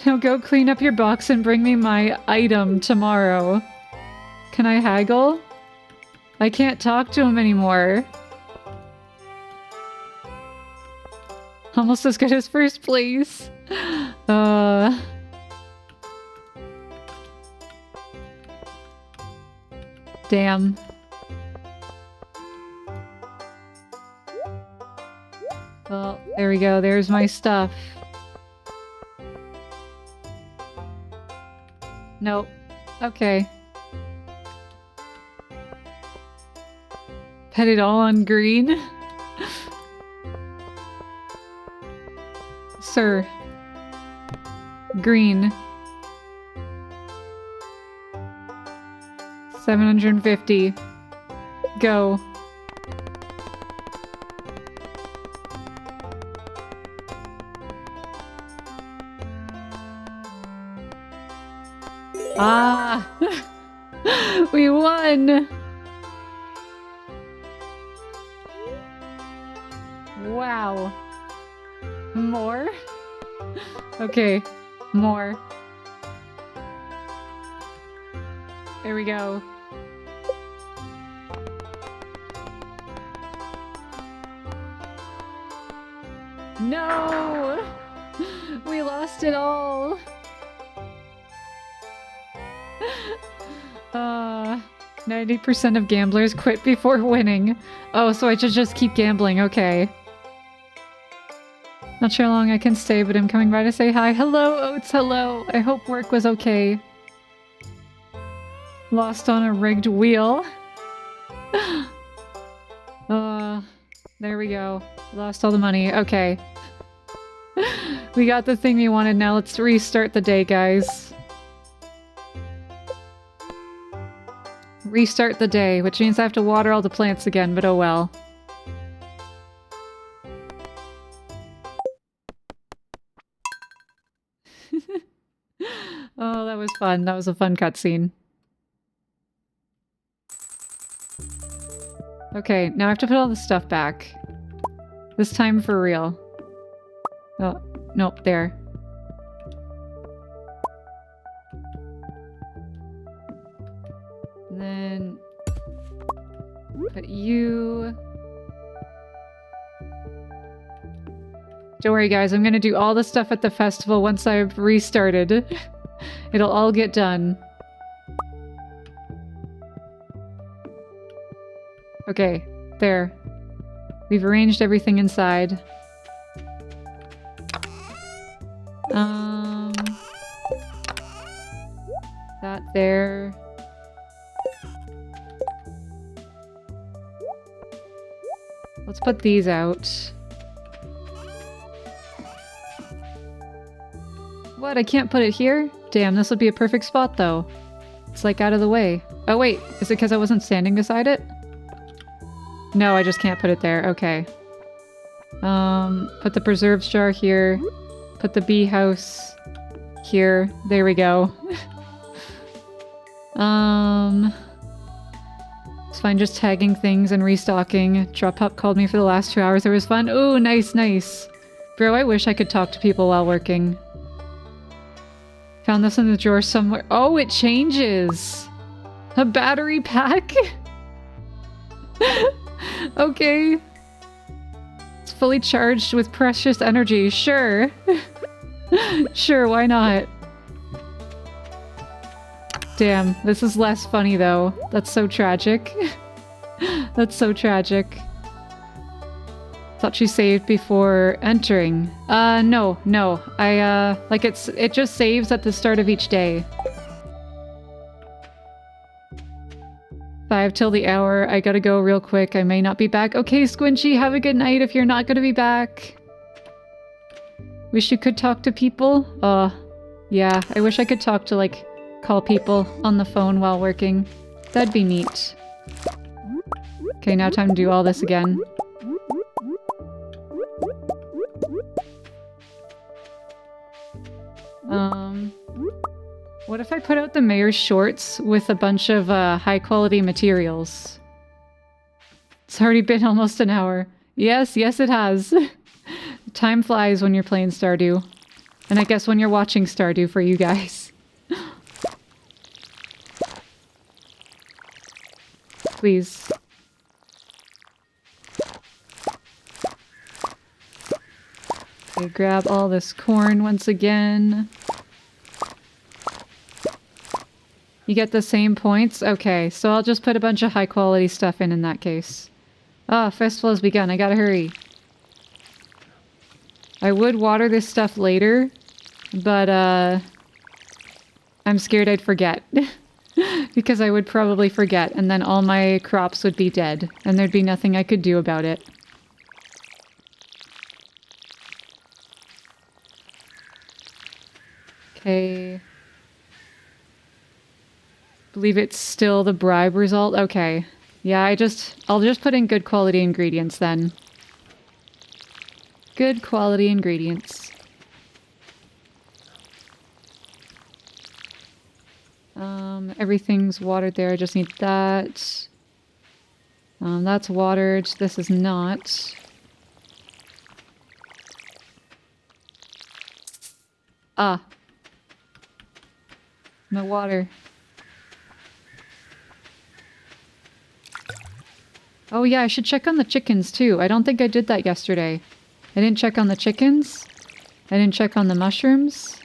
Now go clean up your box and bring me my item tomorrow. Can I haggle? I can't talk to him anymore. Almost as good as first place. Damn. Well, there we go. There's my stuff. Nope. Okay. Put it all on green. Sir. Green. 750. Go. Ah! We won! Wow. More? Okay. More. There we go. No! We lost it all! 90% of gamblers quit before winning. Oh, so I should just keep gambling, okay. Not sure how long I can stay, but I'm coming by to say hi. Hello, Oats, hello! I hope work was okay. Lost on a rigged wheel. There we go. Lost all the money. Okay. We got the thing we wanted, now let's restart the day, guys. Restart the day, which means I have to water all the plants again, but oh well. Oh, that was fun. That was a fun cutscene. Okay, now I have to put all the stuff back. This time for real. Oh, nope, there. And then put you... Don't worry guys, I'm gonna do all the stuff at the festival once I've restarted. It'll all get done. Okay, there. We've arranged everything inside. That there. Let's put these out. What? I can't put it here? Damn, this would be a perfect spot though. It's like out of the way. Oh wait, is it because I wasn't standing beside it? No, I just can't put it there. Okay. Put the preserves jar here. Put the bee house here. There we go. It's fine just tagging things and restocking. Drop Pup called me for the last 2 hours. It was fun. Oh, nice, nice. Bro, I wish I could talk to people while working. Found this in the drawer somewhere. Oh, it changes! A battery pack? Okay. It's fully charged with precious energy. Sure. Sure, why not? Damn, this is less funny though. That's so tragic. That's so tragic. Thought she saved before entering. No. Like it just saves at the start of each day. 5 till the hour. I gotta go real quick. I may not be back. Okay, Squinchy, have a good night if you're not gonna be back. Wish you could talk to people. Yeah, I wish I could talk to, like, call people on the phone while working. That'd be neat. Okay, now time to do all this again. What if I put out the mayor's shorts with a bunch of high-quality materials? It's already been almost an hour. Yes, it has. Time flies when you're playing Stardew. And I guess when you're watching Stardew for you guys. Please. Okay, grab all this corn once again. You get the same points? Okay, so I'll just put a bunch of high quality stuff in that case. Ah, festival has begun. I gotta hurry. I would water this stuff later, but I'm scared I'd forget. Because I would probably forget, and then all my crops would be dead, and there'd be nothing I could do about it. Okay. Believe it's still the bribe result? Okay. Yeah, I'll just put in good quality ingredients then. Good quality ingredients. Everything's watered there. I just need that. That's watered. This is not. Ah. No water. Oh yeah, I should check on the chickens too. I don't think I did that yesterday. I didn't check on the chickens. I didn't check on the mushrooms.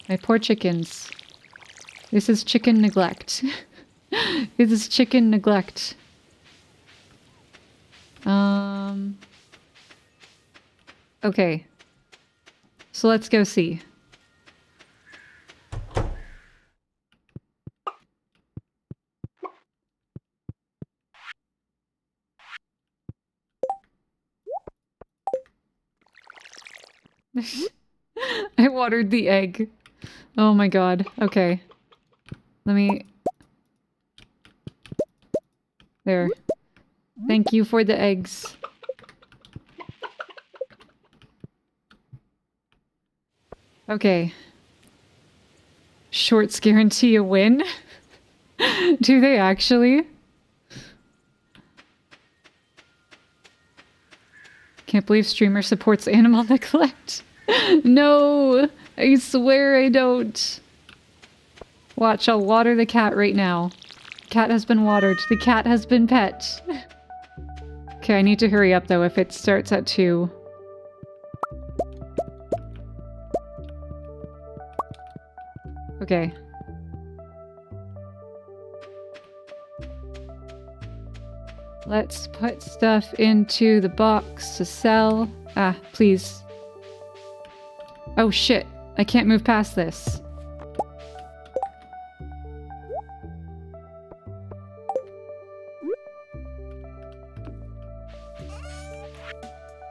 My poor chickens. This is chicken neglect. This is chicken neglect. Okay. So let's go see. I watered the egg. Oh my god. Okay. Let me... There. Thank you for the eggs. Okay. Shorts guarantee a win? Do they actually? Can't believe streamer supports animal neglect. No! I swear I don't. Watch, I'll water the cat right now. Cat has been watered. The cat has been pet. Okay, I need to hurry up though if it starts at 2. Okay. Let's put stuff into the box to sell. Ah, please. Oh shit, I can't move past this.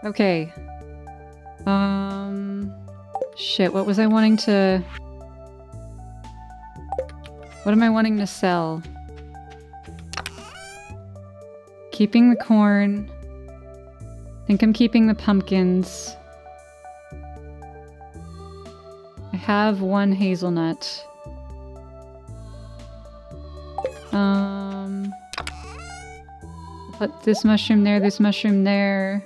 Okay. Shit, what was I wanting to... What am I wanting to sell? Keeping the corn. I think I'm keeping the pumpkins. I have one hazelnut. Put this mushroom there, this mushroom there.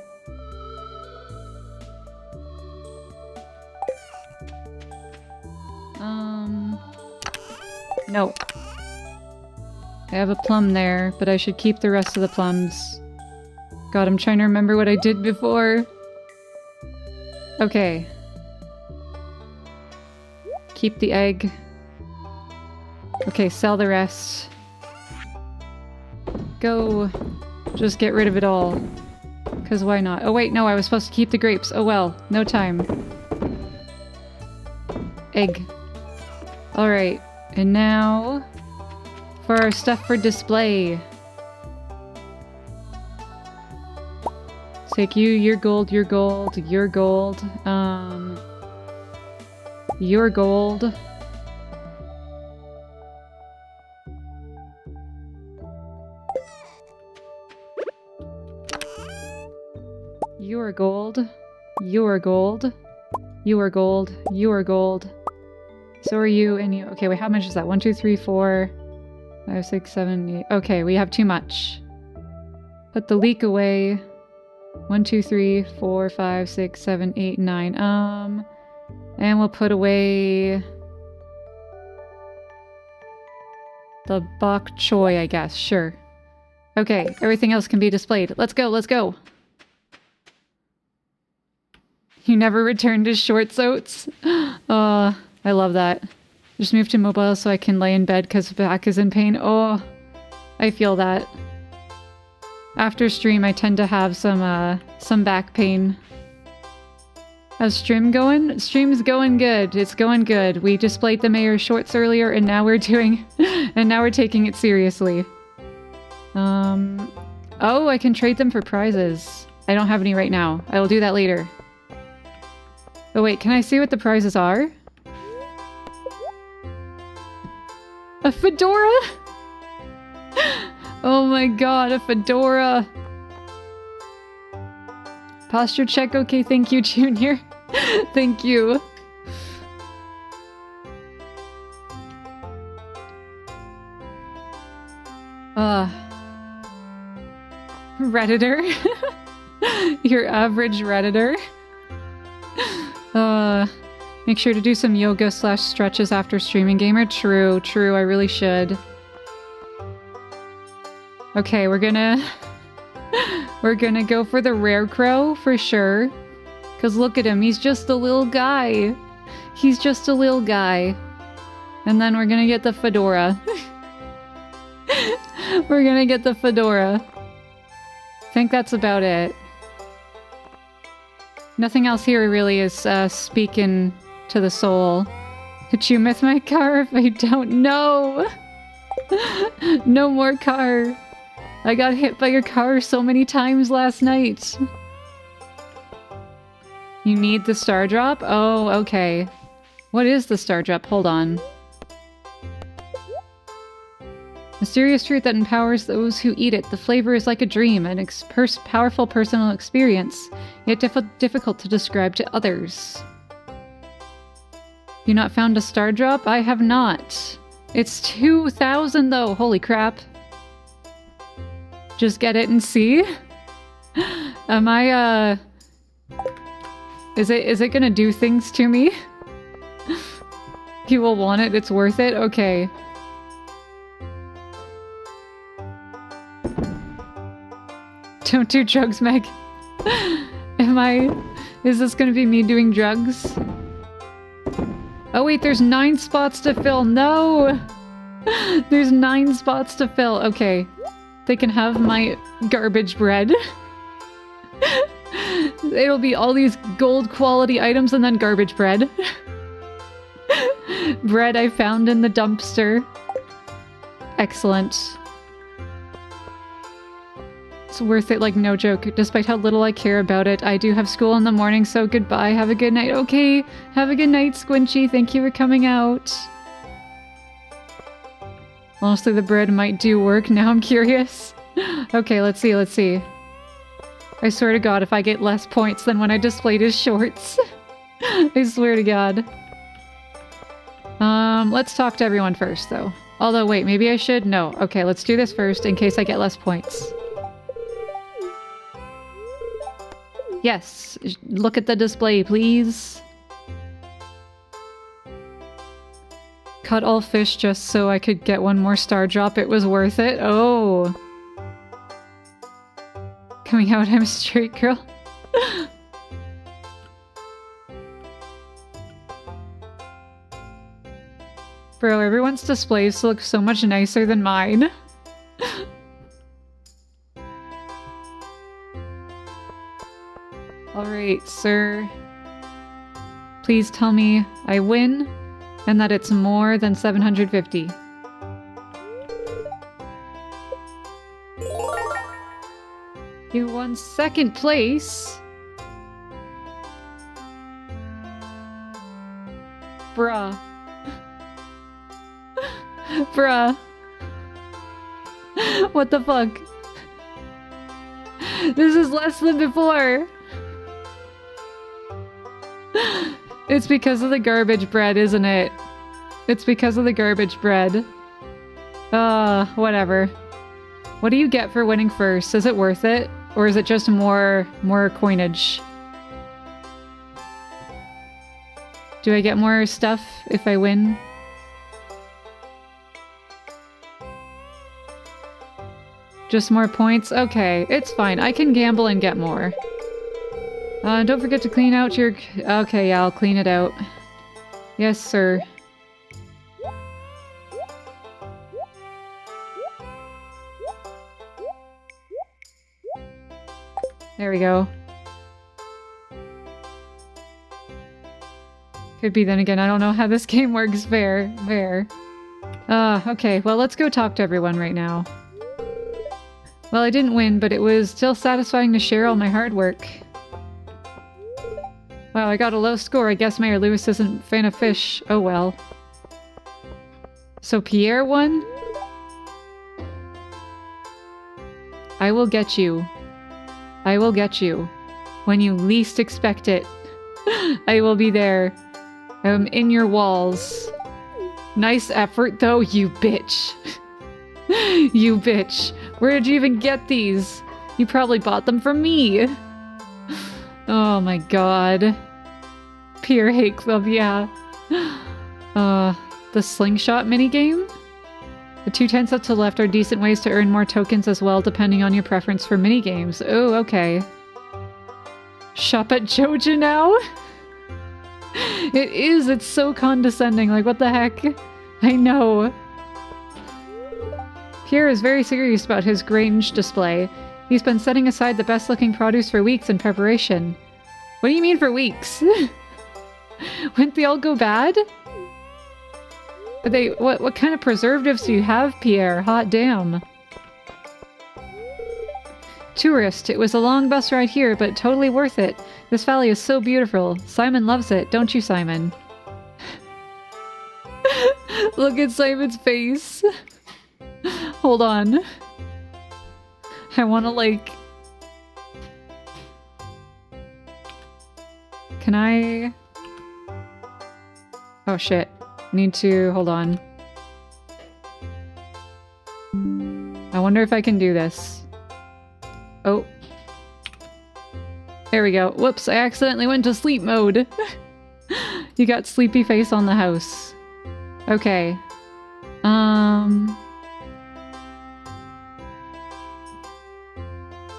No. I have a plum there, but I should keep the rest of the plums. God, I'm trying to remember what I did before. Okay. Keep the egg. Okay, sell the rest. Go. Just get rid of it all. Because why not? Oh wait, no, I was supposed to keep the grapes. Oh well, no time. Egg. Alright, and now for our stuff for display. Take you, your gold, your gold, your gold. Your gold. Your gold. Your gold. You are gold. You are gold. So are you and you. Okay, wait, how much is that? 1, 2, 3, 4, 5, 6, 7, 8. Okay, we have too much. Put the leek away. 1, 2, 3, 4, 5, 6, 7, 8, 9. And we'll put away the bok choy, I guess. Sure. Okay, everything else can be displayed. Let's go, let's go. You never returned to shorts oats? I love that. Just moved to mobile so I can lay in bed because back is in pain. Oh, I feel that. After stream, I tend to have some back pain. How's stream going? Stream's going good. It's going good. We displayed the mayor's shorts earlier, and now we're doing, and now we're taking it seriously. Oh, I can trade them for prizes. I don't have any right now. I will do that later. Oh wait, can I see what the prizes are? A fedora? Oh my god, a fedora! Posture check, okay, thank you, Junior. Thank you. Redditor. Your average Redditor. Make sure to do some yoga / stretches after streaming, gamer. True, true, I really should. Okay, we're gonna go for the rare crow for sure. Cause look at him, he's just a little guy. He's just a little guy. And then we're gonna get the fedora. We're gonna get the fedora. I think that's about it. Nothing else here really is speaking to the soul. Could you myth my car if I don't know? No more car. I got hit by your car so many times last night. You need the star drop? Oh, okay. What is the star drop? Hold on. Mysterious fruit that empowers those who eat it. The flavor is like a dream, an powerful personal experience, yet difficult to describe to others. You not found a star drop? I have not. It's 2,000 though. Holy crap. Just get it and see? Am I, Is it gonna do things to me? You will want it, it's worth it? Okay. Don't do drugs, Meg. Is this gonna be me doing drugs? Oh wait, there's 9 spots to fill. No! There's 9 spots to fill. Okay. They can have my garbage bread. It'll be all these gold quality items and then garbage bread. Bread I found in the dumpster. Excellent. It's worth it, like, no joke. Despite how little I care about it, I do have school in the morning, so goodbye. Have a good night. Okay, have a good night, Squinchy. Thank you for coming out. Honestly, the bread might do work. Now I'm curious. Okay, let's see, let's see. I swear to God, if I get less points than when I displayed his shorts. I swear to God. Let's talk to everyone first, though. Although, wait, maybe I should? No. Okay, let's do this first in case I get less points. Yes, look at the display, please. Cut all fish just so I could get one more star drop. It was worth it. Oh. Coming out, I'm a straight girl. Bro, everyone's displays look so much nicer than mine. Alright, sir. Please tell me I win and that it's more than 750. You won second place? Bruh. Bruh. What the fuck? This is less than before. It's because of the garbage bread, isn't it? It's because of the garbage bread. Whatever. What do you get for winning first? Is it worth it? Or is it just more coinage? Do I get more stuff if I win? Just more points? Okay, it's fine. I can gamble and get more. Don't forget to clean out your... Okay, yeah, I'll clean it out. Yes, sir. There we go. Could be then again, I don't know how this game works. Fair. Okay, well, let's go talk to everyone right now. Well, I didn't win, but it was still satisfying to share all my hard work. Wow, I got a low score. I guess Mayor Lewis isn't a fan of fish. Oh well. So Pierre won? I will get you. I will get you. When you least expect it. I will be there. I'm in your walls. Nice effort though, you bitch. You bitch. Where did you even get these? You probably bought them from me. Oh my god. Pure hate club, yeah. The slingshot minigame? The 2 tents up to the left are decent ways to earn more tokens as well, depending on your preference for minigames. Oh, okay. Shop at Joja now? It is, it's so condescending, like what the heck? I know. Pierre is very serious about his Grange display. He's been setting aside the best looking produce for weeks in preparation. What do you mean for weeks? Wouldn't they all go bad? Are they, what kind of preservatives do you have, Pierre? Hot damn. Tourist, it was a long bus ride here, but totally worth it. This valley is so beautiful. Simon loves it, don't you, Simon? Look at Simon's face. Hold on. I want to, like... Can I... Oh shit. Need to... Hold on. I wonder if I can do this. Oh. There we go. Whoops, I accidentally went to sleep mode. You got sleepy face on the house. Okay. I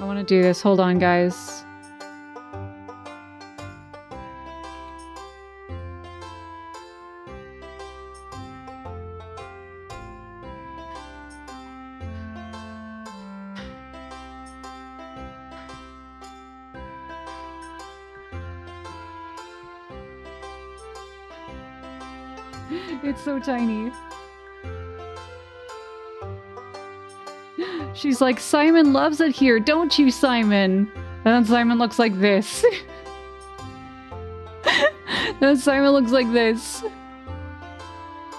want to do this. Hold on, guys. It's so tiny. She's like, Simon loves it here, don't you, Simon? And then Simon looks like this. Then Simon looks like this.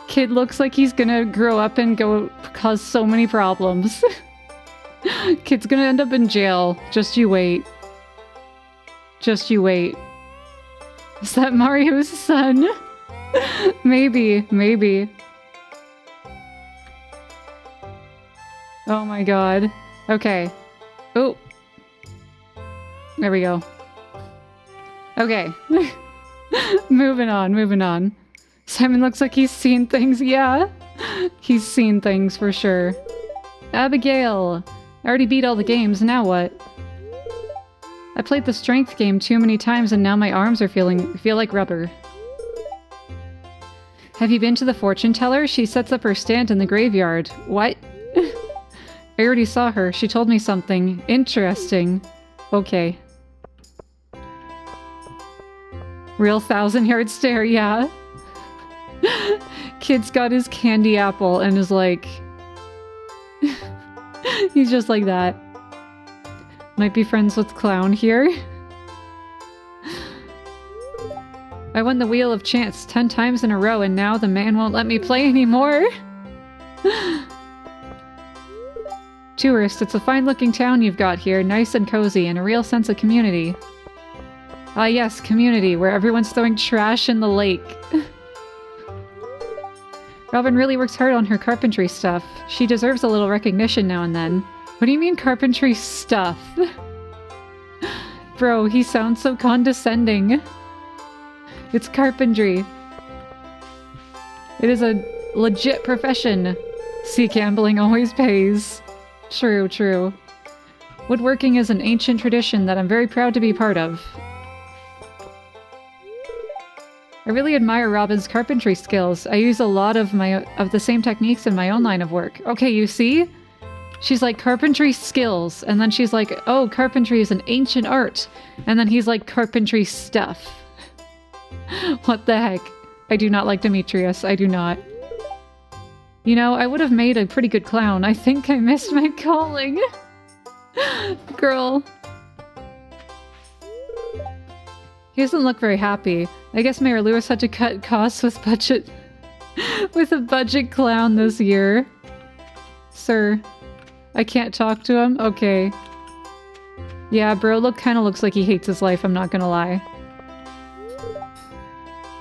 Kid looks like he's gonna grow up and go cause so many problems. Kid's gonna end up in jail. Just you wait. Just you wait. Is that Mario's son? Maybe, maybe. Oh my god. Okay. Oh. There we go. Okay. Moving on, moving on. Simon looks like he's seen things. Yeah. He's seen things for sure. Abigail. I already beat all the games. Now what? I played the strength game too many times and now my arms are feel like rubber. Have you been to the fortune teller? She sets up her stand in the graveyard. What? I already saw her. She told me something. Interesting. Okay. Real 1,000-yard stare, yeah. Kid's got his candy apple and is like... He's just like that. Might be friends with Clown here. I won the Wheel of Chance 10 times in a row and now the man won't let me play anymore. Tourist, it's a fine-looking town you've got here, nice and cozy, and a real sense of community. Ah yes, community, where everyone's throwing trash in the lake. Robin really works hard on her carpentry stuff. She deserves a little recognition now and then. What do you mean carpentry stuff? Bro, he sounds so condescending. It's carpentry. It is a legit profession. Sea gambling always pays. True, true. Woodworking is an ancient tradition that I'm very proud to be part of. I really admire Robin's carpentry skills. I use a lot of the same techniques in my own line of work. Okay, you see? She's like, carpentry skills. And then she's like, oh, carpentry is an ancient art. And then he's like, carpentry stuff. What the heck? I do not like Demetrius. I do not. You know, I would have made a pretty good clown. I think I missed my calling. Girl. He doesn't look very happy. I guess Mayor Lewis had to cut costs with a budget clown this year. Sir, I can't talk to him? Okay. Yeah, bro kinda looks like he hates his life, I'm not gonna lie.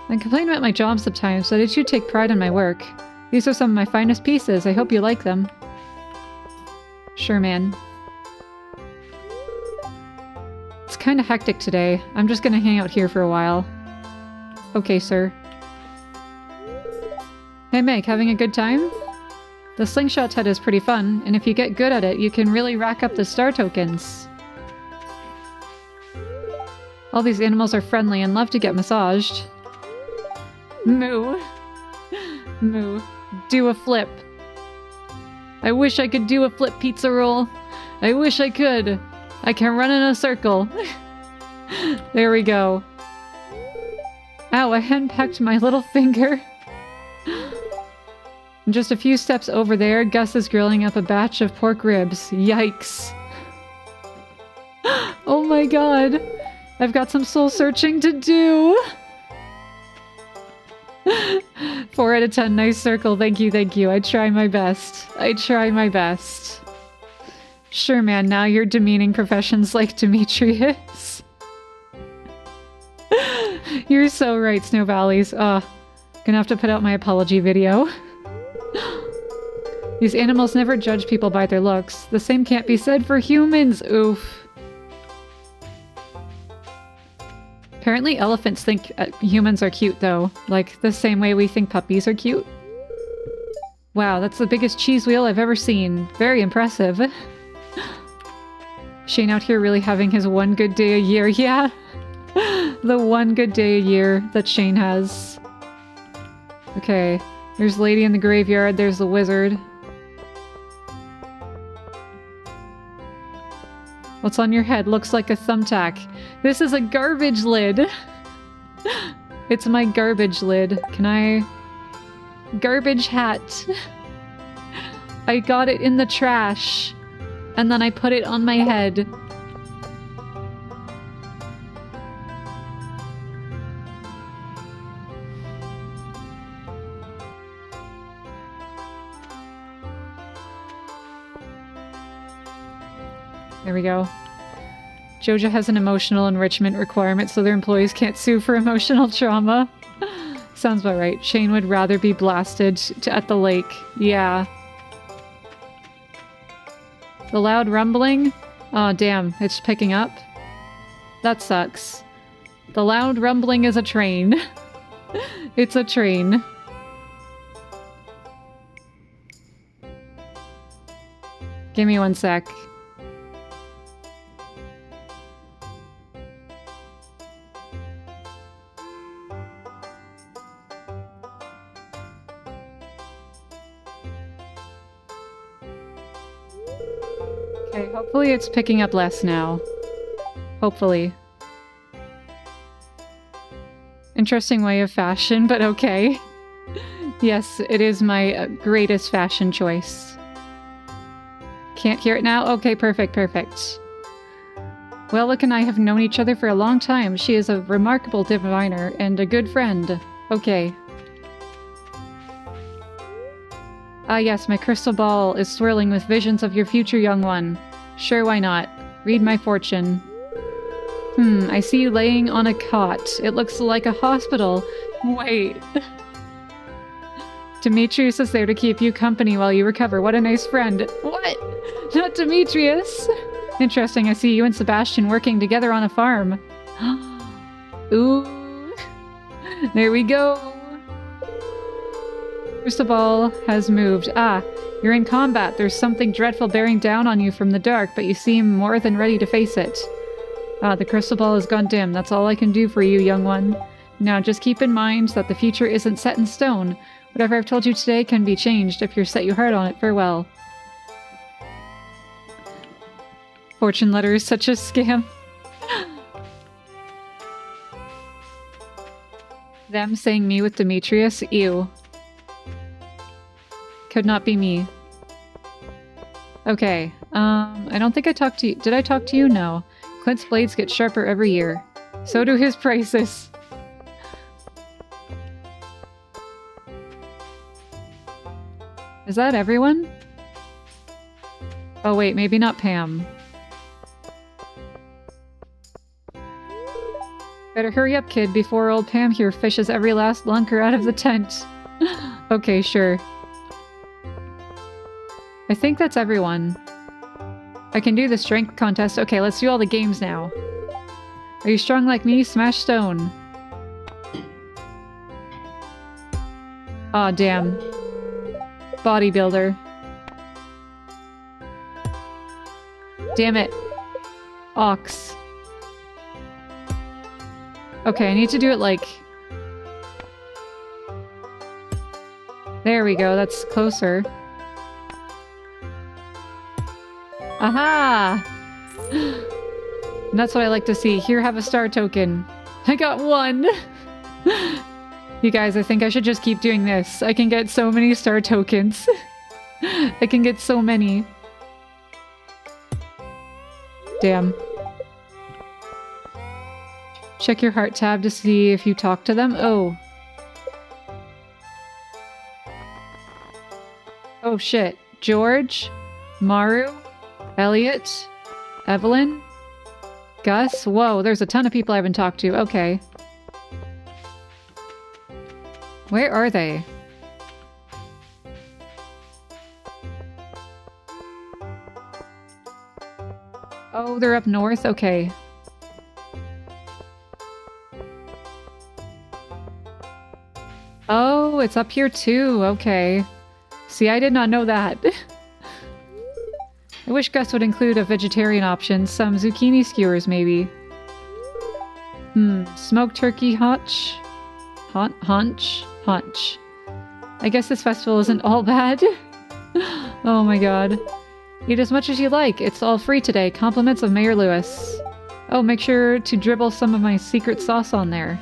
I complain about my job sometimes, but I do take pride in my work. These are some of my finest pieces. I hope you like them. Sure, man. It's kinda hectic today. I'm just gonna hang out here for a while. Okay, sir. Hey, Meg, having a good time? The slingshot head is pretty fun, and if you get good at it, you can really rack up the star tokens. All these animals are friendly and love to get massaged. Moo. Moo. Do a flip. I wish I could do a flip pizza roll. I wish I could. I can run in a circle. There we go. Ow, I henpecked my little finger. Just a few steps over there, Gus is grilling up a batch of pork ribs. Yikes. Oh my god. I've got some soul searching to do. 4 out of 10, nice circle. Thank you, thank you. I try my best. I try my best. Sure, man, now you're demeaning professions like Demetrius. You're so right, Snow Valleys. Gonna have to put out my apology video. These animals never judge people by their looks. The same can't be said for humans. Oof. Apparently elephants think humans are cute, though. Like, the same way we think puppies are cute. Wow, that's the biggest cheese wheel I've ever seen. Very impressive. Shane out here really having his one good day a year. Yeah. The one good day a year that Shane has. Okay. There's Lady in the graveyard. There's the wizard. What's on your head? Looks like a thumbtack. This is a garbage lid. It's my garbage lid. Can I... Garbage hat. I got it in the trash. and then I put it on my head. There we go. Joja has an emotional enrichment requirement so their employees can't sue for emotional trauma. Sounds about right. Shane would rather be blasted at the lake. Yeah. The loud rumbling? Oh, damn. It's picking up? That sucks. The loud rumbling is a train. It's a train. Give me 1 sec. Okay, hopefully it's picking up less now. Hopefully. Interesting way of fashion, but okay. Yes, it is my greatest fashion choice. Can't hear it now? Okay, perfect, perfect. Well, Look and I have known each other for a long time. She is a remarkable diviner and a good friend. Okay. Ah yes, my crystal ball is swirling with visions of your future young one. Sure, why not? Read my fortune. I see you laying on a cot. It looks like a hospital. Wait. Demetrius is there to keep you company while you recover. What a nice friend. What? Not Demetrius. Interesting, I see you and Sebastian working together on a farm. Ooh. There we go. Crystal ball has moved. Ah, you're in combat. There's something dreadful bearing down on you from the dark, but you seem more than ready to face it. Ah, the crystal ball has gone dim. That's all I can do for you, young one. Now, just keep in mind that the future isn't set in stone. Whatever I've told you today can be changed if you're set your heart on it. Farewell. Fortune letter is such a scam. Them saying me with Demetrius? Ew. Could not be me. Okay, I don't think I talked to you. Did I talk to you? No. Clint's blades get sharper every year. So do his prices. Is that everyone? Oh wait, maybe not Pam. Better hurry up, kid, before old Pam here fishes every last lunker out of the tent. Okay, sure. I think that's everyone. I can do the strength contest. Okay, let's do all the games now. Are you strong like me? Smash stone. Aw, damn. Bodybuilder. Damn it. Ox. Okay, I need to do it like... There we go, that's closer. Aha! That's what I like to see. Here, have a star token. I got 1! You guys, I think I should just keep doing this. I can get so many star tokens. I can get so many. Damn. Check your heart tab to see if you talk to them. Oh. Oh shit. George? Maru? Elliot? Evelyn? Gus? Whoa, there's a ton of people I haven't talked to. Okay. Where are they? Oh, they're up north? Okay. Oh, it's up here too. Okay. See, I did not know that. I wish Gus would include a vegetarian option. Some zucchini skewers, maybe. Smoked turkey haunch? Haunch? I guess this festival isn't all bad. Oh my god. Eat as much as you like. It's all free today. Compliments of Mayor Lewis. Oh, make sure to dribble some of my secret sauce on there.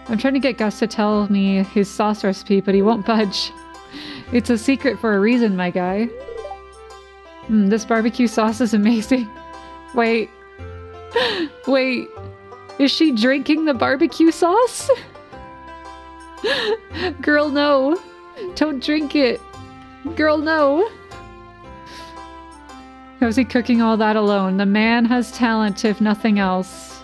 I'm trying to get Gus to tell me his sauce recipe, but he won't budge. It's a secret for a reason, my guy. This barbecue sauce is amazing. Wait. Wait. Is she drinking the barbecue sauce? Girl, no. Don't drink it. Girl, no. How's he cooking all that alone? The man has talent, if nothing else.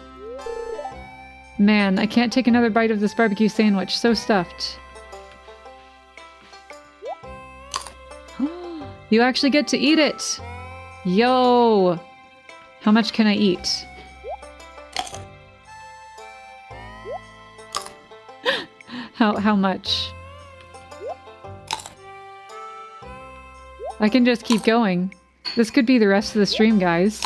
Man, I can't take another bite of this barbecue sandwich. So stuffed. You actually get to eat it! Yo! How much can I eat? How much? I can just keep going. This could be the rest of the stream, guys.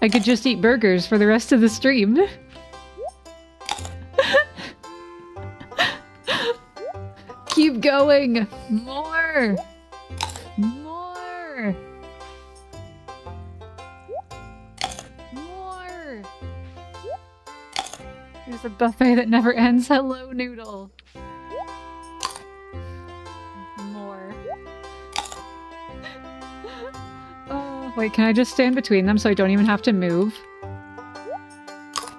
I could just eat burgers for the rest of the stream. Keep going! More! More! More! There's a buffet that never ends. Hello, Noodle. More. Oh, wait, can I just stand between them so I don't even have to move?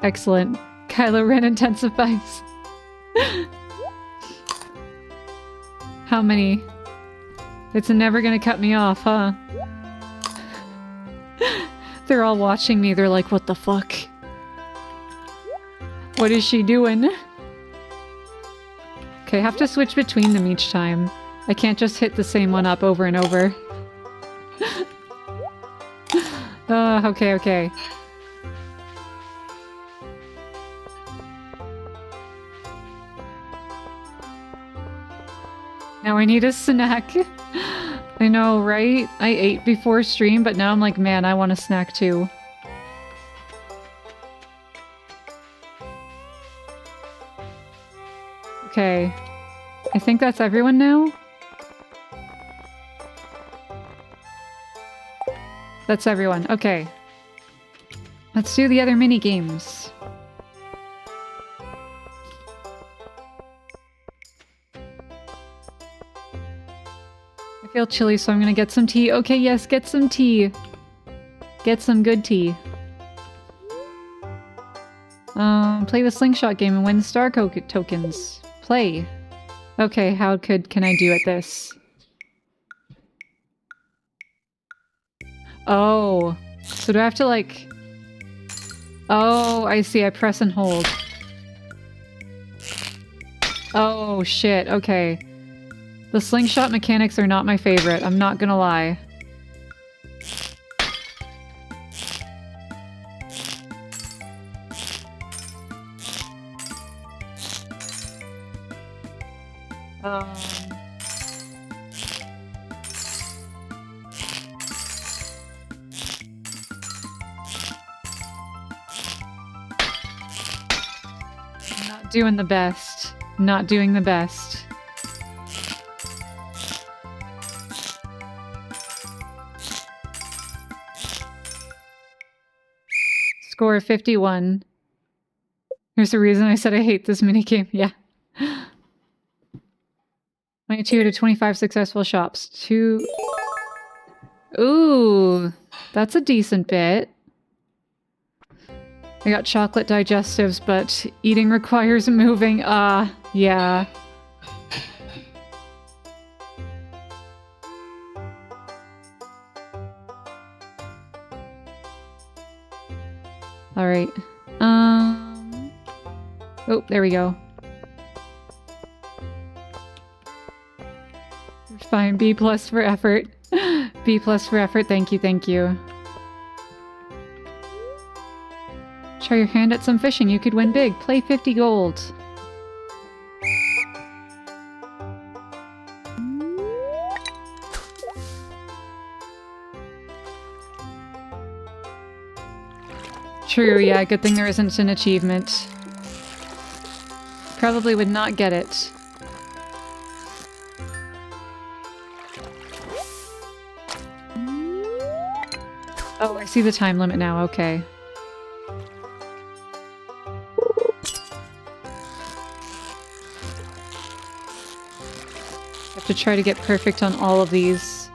Excellent. Kylo Ren intensifies. How many? It's never gonna cut me off, huh? They're all watching me. They're like, what the fuck? What is she doing? Okay, I have to switch between them each time. I can't just hit the same one up over and over. Okay, okay. Now I need a snack. I know, right? I ate before stream, but now I'm like, man, I want a snack too. Okay. I think that's everyone now? That's everyone. Okay. Let's do the other mini games. I feel chilly, so I'm gonna get some tea. Okay, yes, get some tea. Get some good tea. Play the slingshot game and win the star tokens. Play. Okay, how can I do at this? Oh. So do I have to like... Oh, I see. I press and hold. Oh, shit. Okay. The slingshot mechanics are not my favorite. I'm not gonna lie. Not doing the best. Not doing the best. Score 51. Here's the reason I said I hate this minigame. Yeah. 22 out of 25 successful shops. 2... Ooh, that's a decent bit. I got chocolate digestives, but eating requires moving. Yeah. Alright. Oh, there we go. Fine, B+ for effort. B+ for effort, thank you, thank you. Try your hand at some fishing, you could win big. Play 50 gold. True, yeah, good thing there isn't an achievement. Probably would not get it. Oh, I see the time limit now, okay. I have to try to get perfect on all of these.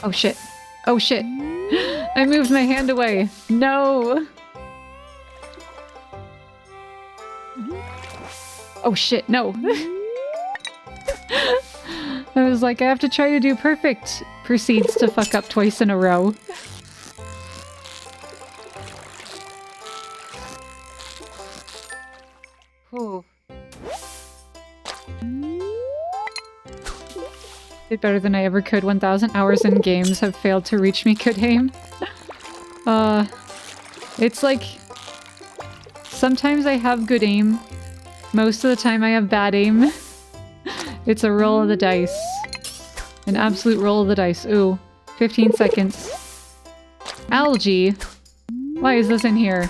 Oh shit. Oh shit. I moved my hand away. No. Oh shit, no. I was like, I have to try to do perfect. Proceeds to fuck up twice in a row. Ooh. Did better than I ever could. 1,000 hours in games have failed to reach me good aim. It's like... Sometimes I have good aim. Most of the time I have bad aim. It's a roll of the dice. An absolute roll of the dice. Ooh. 15 seconds. Algae? Why is this in here?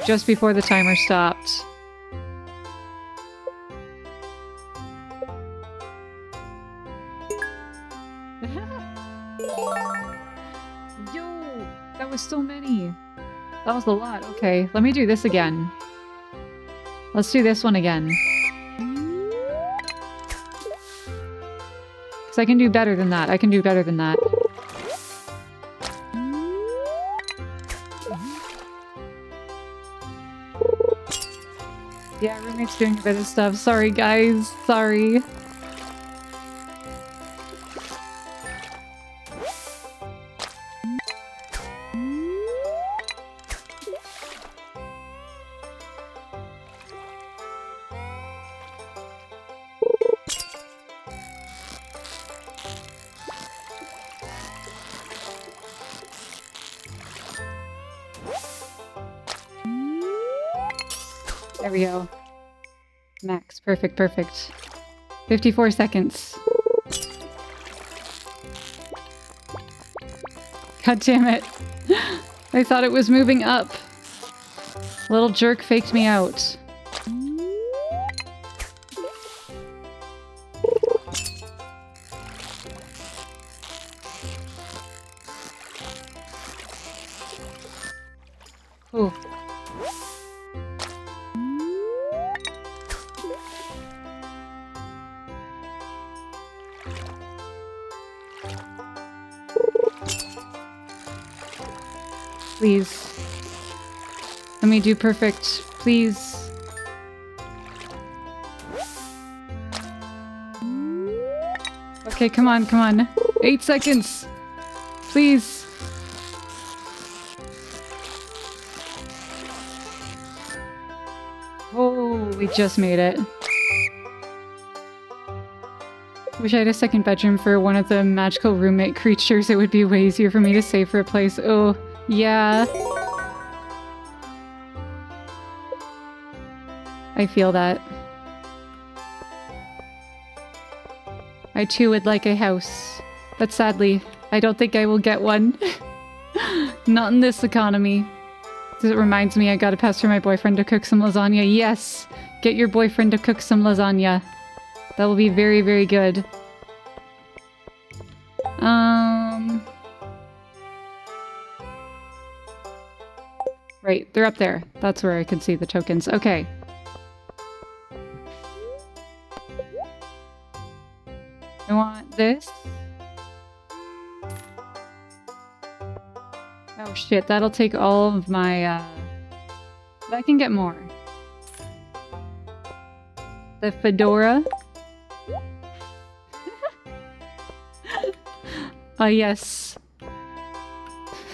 Just before the timer stopped. Yo! That was so many! That was a lot. Okay, let me do this again. Let's do this one again. Because I can do better than that. I can do better than that. Yeah, roommate's doing a bit of stuff. Sorry, guys. Sorry. There we go. Max. Perfect, perfect. 54 seconds. God damn it. I thought it was moving up. Little jerk faked me out. Ooh. Please. Let me do perfect. Please. Okay, come on, come on. 8 seconds. Please. Oh, we just made it. Wish I had a second bedroom for one of the magical roommate creatures. It would be way easier for me to save for a place. Oh. Yeah. I feel that. I too would like a house, but sadly, I don't think I will get one. Not in this economy. It reminds me I gotta pester my boyfriend to cook some lasagna. Yes! Get your boyfriend to cook some lasagna. That will be very, very good. Right, they're up there. That's where I can see the tokens. Okay. I want this. Oh shit, that'll take all of my, but I can get more. The fedora. Yes.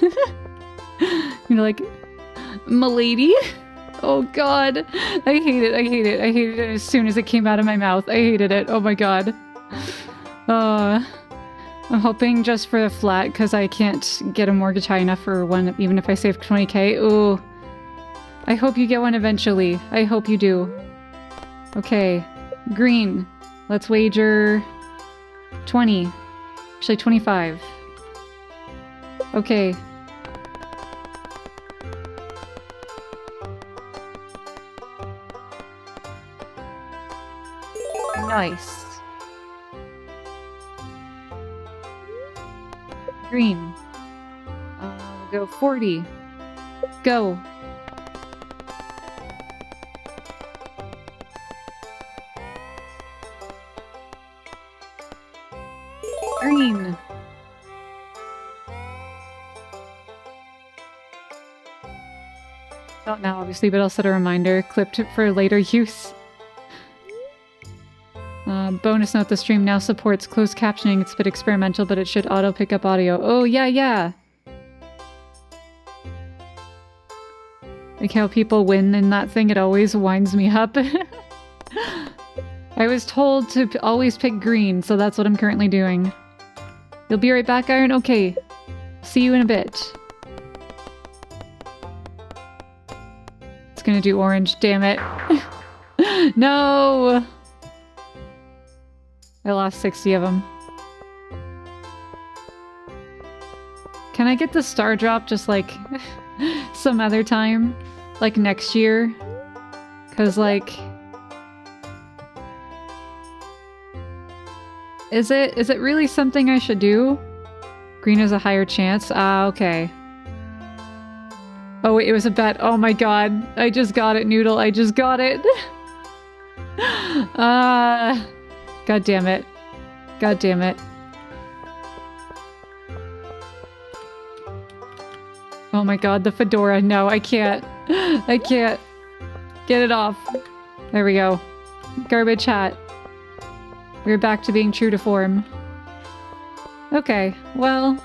You're like, m'lady? Oh god. I hate it, I hate it. I hated it as soon as it came out of my mouth. I hated it. Oh my god. I'm hoping just for a flat, because I can't get a mortgage high enough for one, even if I save 20k. Ooh. I hope you get one eventually. I hope you do. Okay. Green. Let's wager 20. Actually, 25. Okay. Nice. Green. We'll go 40. Go. Green. Not now, obviously, but I'll set a reminder. Clipped for later use. Bonus note, the stream now supports closed captioning. It's a bit experimental, but it should auto pick up audio. Oh, yeah, yeah! Like how people win in that thing, it always winds me up. I was told to always pick green, so that's what I'm currently doing. You'll be right back, Iron? Okay. See you in a bit. It's gonna do orange, damn it. No! I lost 60 of them. Can I get the star drop just like some other time? Like next year? Cause like... Is it really something I should do? Green has a higher chance? Ah, okay. Oh wait, it was a bet. Oh my god. I just got it, Noodle. I just got it. God damn it. God damn it. Oh my god, the fedora. No, I can't. I can't. Get it off. There we go. Garbage hat. We're back to being true to form. Okay, well...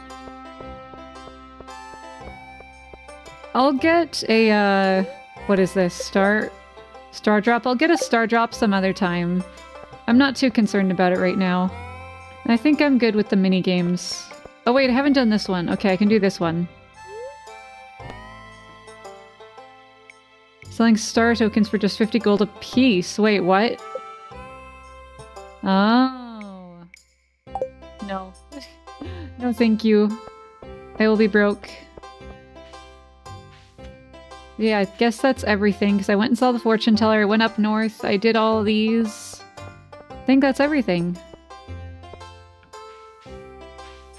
I'll get a, what is this? Star drop? I'll get a star drop some other time. I'm not too concerned about it right now. I think I'm good with the mini games. Oh wait, I haven't done this one. Okay, I can do this one. Selling star tokens for just 50 gold a piece. Wait, what? Oh. No. No, thank you. I will be broke. Yeah, I guess that's everything, because I went and saw the fortune teller, I went up north, I did all these. I think that's everything.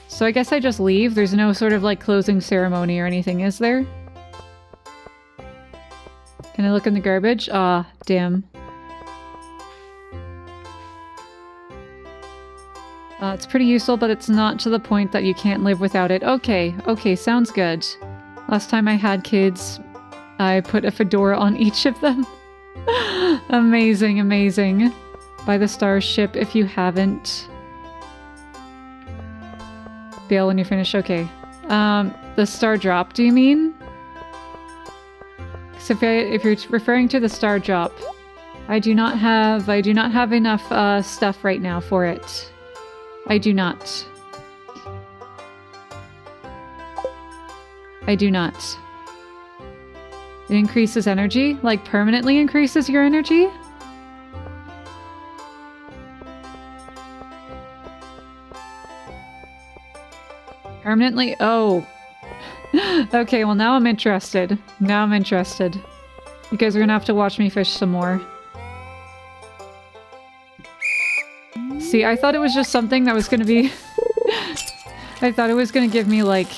So I guess I just leave? There's no sort of like closing ceremony or anything, is there? Can I look in the garbage? Ah, damn. It's pretty useful, but it's not to the point that you can't live without it. Okay, okay, sounds good. Last time I had kids, I put a fedora on each of them. Amazing, amazing. Buy the starship if you haven't. Bail when you finish. Okay. The star drop, do you mean? So if you're referring to the star drop, I do not have enough stuff right now for it. I do not. I do not. It increases energy? Like permanently increases your energy? Permanently? Oh. Okay, well now I'm interested. Now I'm interested. You guys are gonna have to watch me fish some more. See, I thought it was just something that was gonna be... I thought it was gonna give me, like,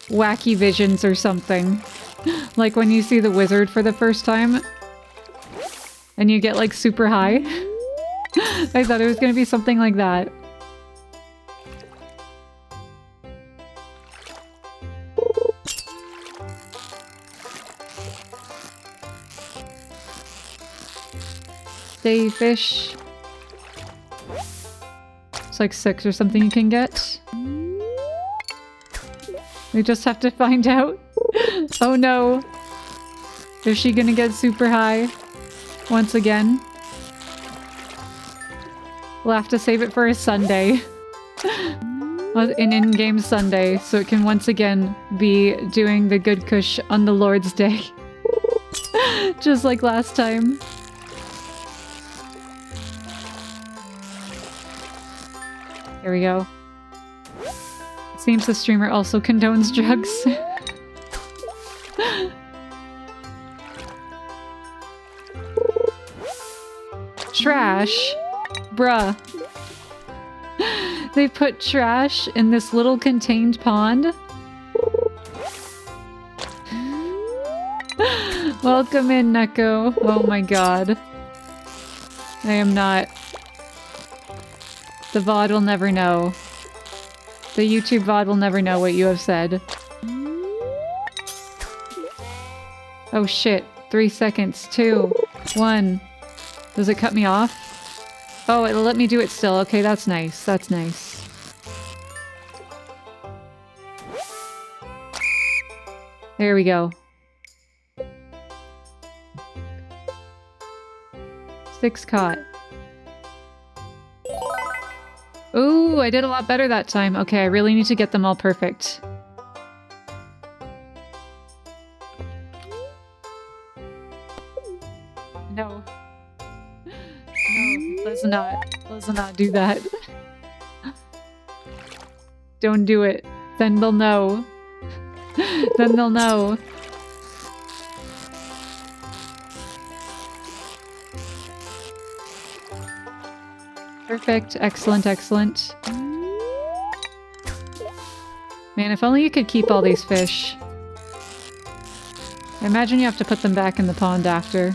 wacky visions or something. Like when you see the wizard for the first time. And you get, like, super high. I thought it was gonna be something like that. Stay fish. It's like 6 or something you can get. We just have to find out. Oh no. Is she gonna get super high? Once again? We'll have to save it for a Sunday. An in-game Sunday, so it can once again be doing the good kush on the Lord's Day. Just like last time. Here we go. It seems the streamer also condones drugs. Trash. Bruh. They put trash in this little contained pond. Welcome in, Neko. Oh my god. I am not. The VOD will never know. The YouTube VOD will never know what you have said. Oh shit. 3 seconds. 2. 1. Does it cut me off? Oh, it'll let me do it still. Okay, that's nice. That's nice. There we go. 6 caught. Ooh, I did a lot better that time. Okay, I really need to get them all perfect. No. No, let's not do that. Don't do it. Then they'll know. Then they'll know. Perfect. Excellent, excellent. Man, if only you could keep all these fish. I imagine you have to put them back in the pond after.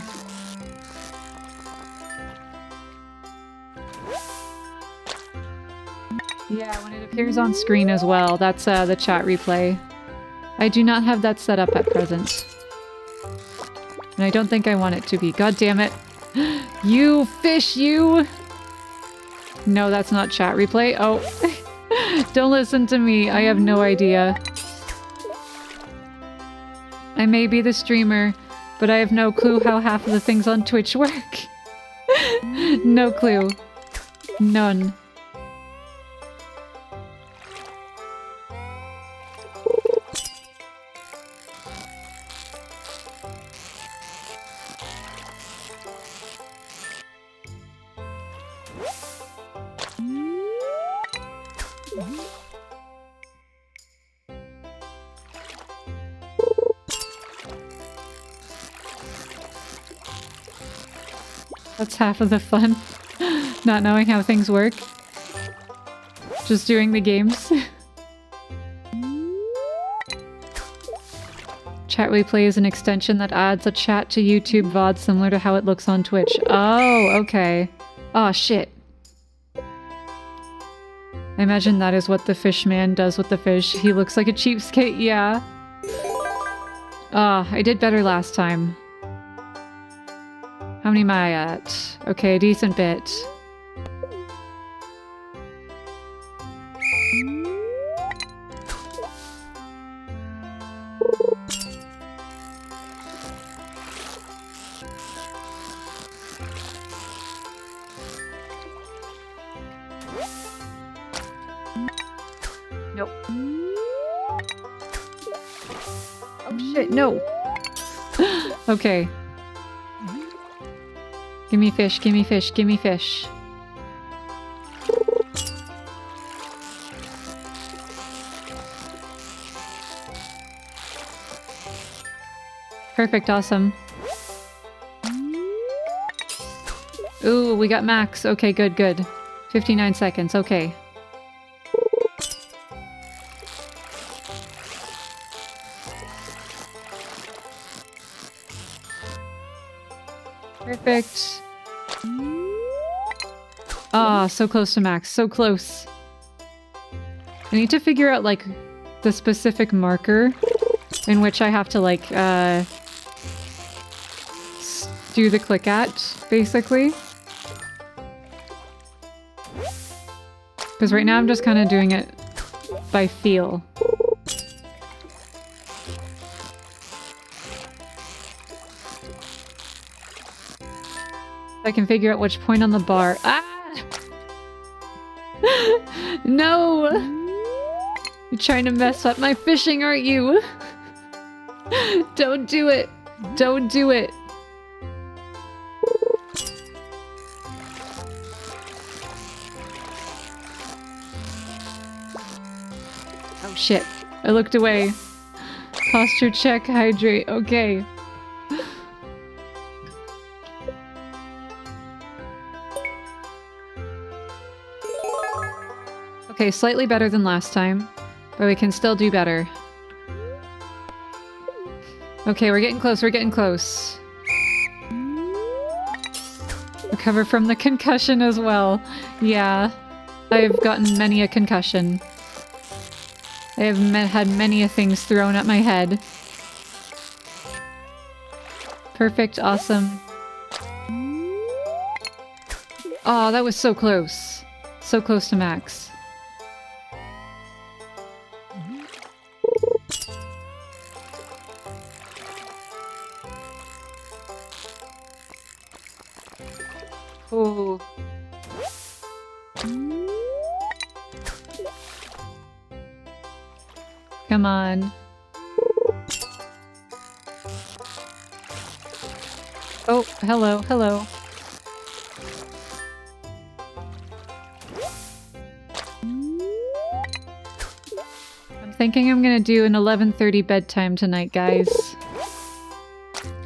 Yeah, when it appears on screen as well. That's the chat replay. I do not have that set up at present. And I don't think I want it to be. God damn it. You fish, you! No, that's not chat replay. Oh. Don't listen to me. I have no idea. I may be the streamer, but I have no clue how half of the things on Twitch work. No clue. None. That's half of the fun. Not knowing how things work. Just doing the games. Chat replay is an extension that adds a chat to YouTube VOD similar to how it looks on Twitch. Oh, okay. Oh, shit. I imagine that is what the fish man does with the fish. He looks like a cheapskate, yeah. Ah, I did better last time. How many am I at? Okay, a decent bit. Nope. Oh shit, no! Okay. Gimme fish, gimme fish, gimme fish. Perfect, awesome. Ooh, we got max. Okay, good, good. 59 seconds, okay. Perfect. Ah, so close to max. So close. I need to figure out, like, the specific marker in which I have to, like, do the click at, basically. Because right now I'm just kind of doing it by feel. I can figure out which point on the bar. Ah! No! You're trying to mess up my fishing, aren't you? Don't do it! Don't do it! Oh shit. I looked away. Posture check, hydrate. Okay. Okay, slightly better than last time, but we can still do better. Okay, we're getting close, we're getting close. Recover from the concussion as well. Yeah, I've gotten many a concussion. I have had many a things thrown at my head. Perfect, awesome. Oh, that was so close. So close to max. Oh. Come on. Oh, hello, hello. I'm thinking I'm gonna do an 11:30 bedtime tonight, guys.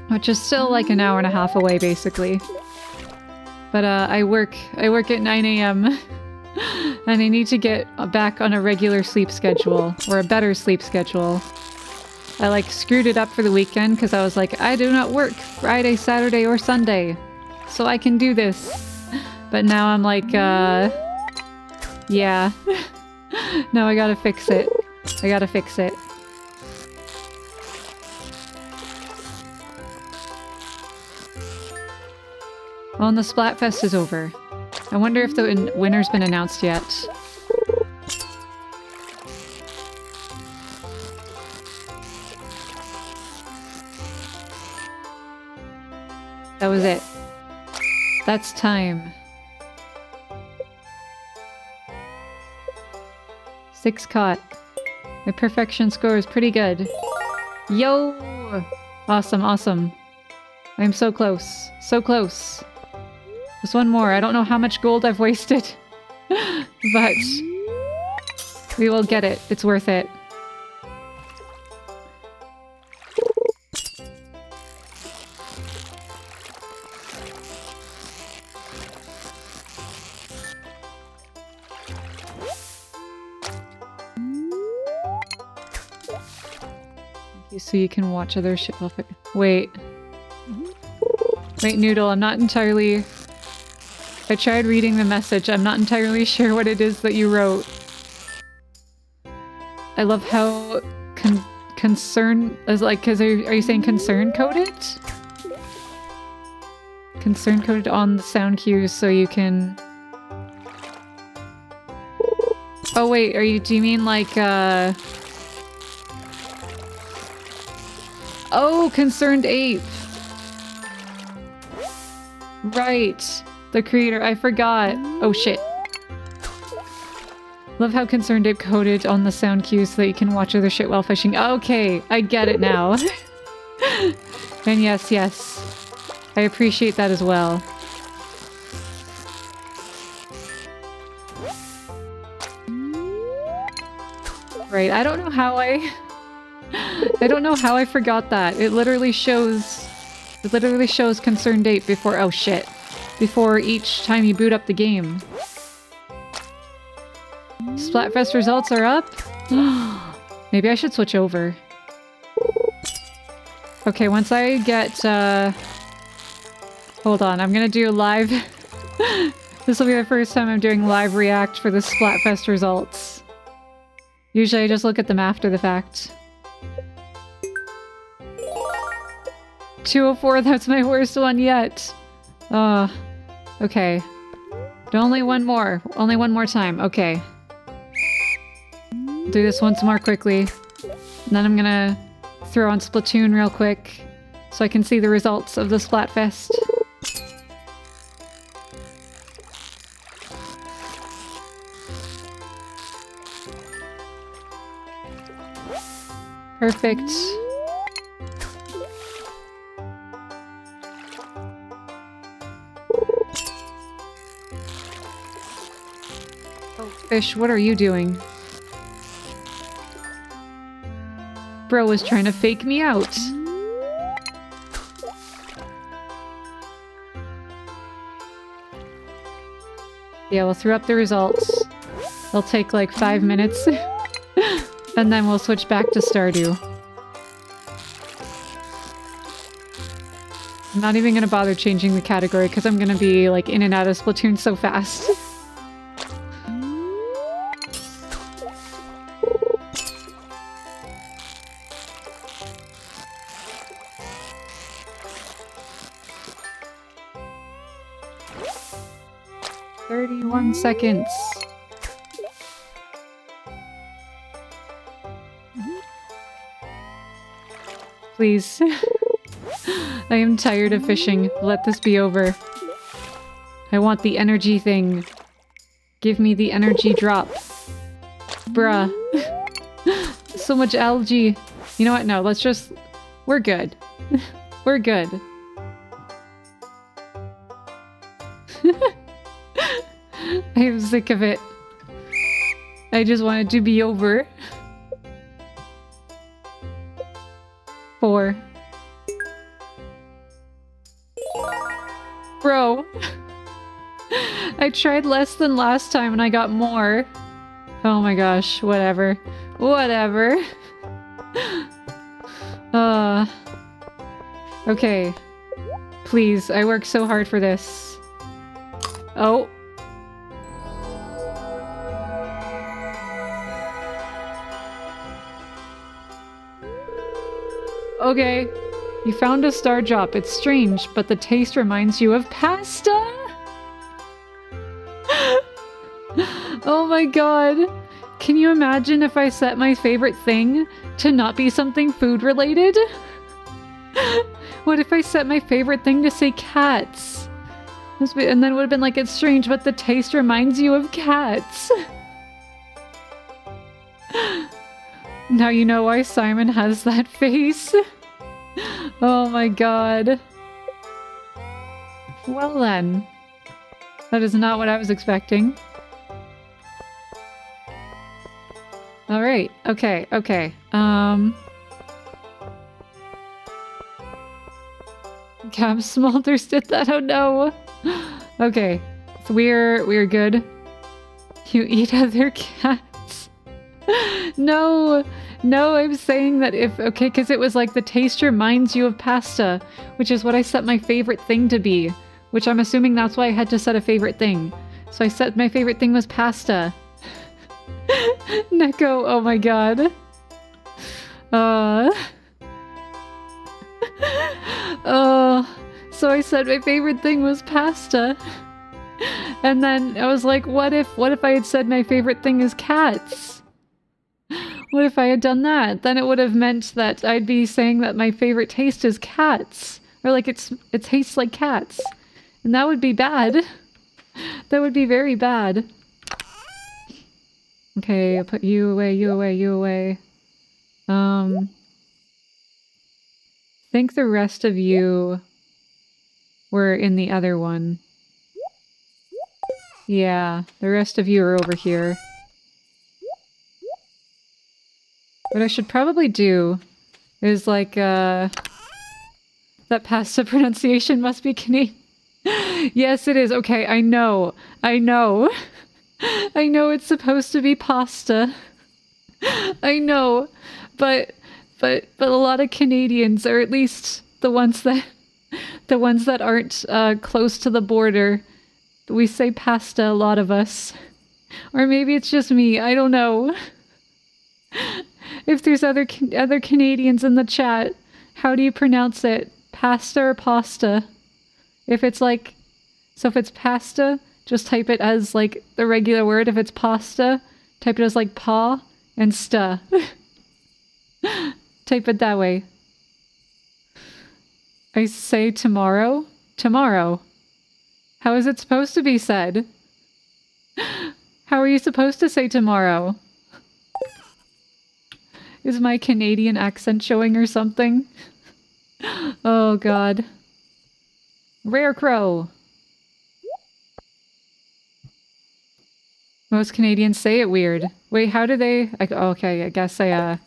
Which is still like an hour and a half away, basically. But I work at 9 AM. And I need to get back on a regular sleep schedule, or a better sleep schedule. I like screwed it up for the weekend because I was like, I do not work Friday, Saturday, or Sunday, so I can do this. But now I'm like, yeah. No, I gotta fix it. I gotta fix it. Oh, and the Splatfest is over. I wonder if the winner's been announced yet. That was it. That's time. 6 caught. My perfection score is pretty good. Yo! Awesome, awesome. I'm so close. So close. Just one more. I don't know how much gold I've wasted. But we will get it. It's worth it. So you can watch other shit. Wait. Wait, Noodle, I'm not entirely... I tried reading the message. I'm not entirely sure what it is that you wrote. I love how concern is like, cause are you saying concern coded? Concern coded on the sound cues so you can... Oh wait, do you mean like Oh, Concerned Ape! Right! The creator, I forgot! Oh shit. Love how Concerned Ape coded on the sound cues so that you can watch other shit while fishing. Okay, I get it now. And yes, yes. I appreciate that as well. Right, I don't know how I forgot that. It literally shows Concerned Ape before- oh shit. Before each time you boot up the game. Splatfest results are up? Maybe I should switch over. Okay, once I get, hold on, I'm gonna do a live... This will be the first time I'm doing live react for the Splatfest results. Usually I just look at them after the fact. 204, that's my worst one yet. Okay. Only one more time, okay. Do this once more quickly. And then I'm gonna throw on Splatoon real quick so I can see the results of the Splatfest. Perfect. Oh, Fish, what are you doing? Bro was trying to fake me out. Yeah, we'll throw up the results. It'll take like 5 minutes. And then we'll switch back to Stardew. I'm not even gonna bother changing the category because I'm gonna be like in and out of Splatoon so fast. Seconds. Please. I am tired of fishing. Let this be over. I want the energy thing. Give me the energy drop. Bruh. So much algae. You know what? No, let's just... We're good. We're good. I'm sick of it. I just want it to be over. 4. Bro. I tried less than last time and I got more. Oh my gosh, whatever. Whatever. Okay. Please, I worked so hard for this. Oh. Okay. You found a star drop. It's strange, but the taste reminds you of pasta? Oh my god. Can you imagine if I set my favorite thing to not be something food related? What if I set my favorite thing to say cats? And then it would have been like, it's strange, but the taste reminds you of cats. Now you know why Simon has that face. Oh my god. Well then. That is not what I was expecting. Alright, okay, okay. Cab Smulders did that, oh no! Okay, so we're good. You eat other cats. No! No, I'm saying that if... Okay, because it was like the taste reminds you of pasta, which is what I set my favorite thing to be. Which I'm assuming that's why I had to set a favorite thing. So I set my favorite thing was pasta. Neko, oh my god. So I said my favorite thing was pasta. And then I was like, what if I had said my favorite thing is cats? What if I had done that? Then it would have meant that I'd be saying that my favorite taste is cats. Or like it tastes like cats. And that would be bad. That would be very bad. Okay, I'll put you away, you away, you away. I think the rest of you were in the other one. Yeah, the rest of you are over here. What I should probably do is like, that pasta pronunciation must be Canadian. Yes, it is. Okay, I know. I know. I know it's supposed to be pasta. I know. But a lot of Canadians, or at least the ones that aren't close to the border, we say pasta, a lot of us. Or maybe it's just me, I don't know. If there's other Canadians in the chat, how do you pronounce it? Pasta or pasta? If it's like, so if it's pasta, just type it as like the regular word. If it's pasta, type it as like pa and sta. Type it that way. I say tomorrow? Tomorrow. How is it supposed to be said? How are you supposed to say tomorrow? Is my Canadian accent showing or something? Oh god. Rare crow. Most Canadians say it weird. Wait, how do they... okay, I guess I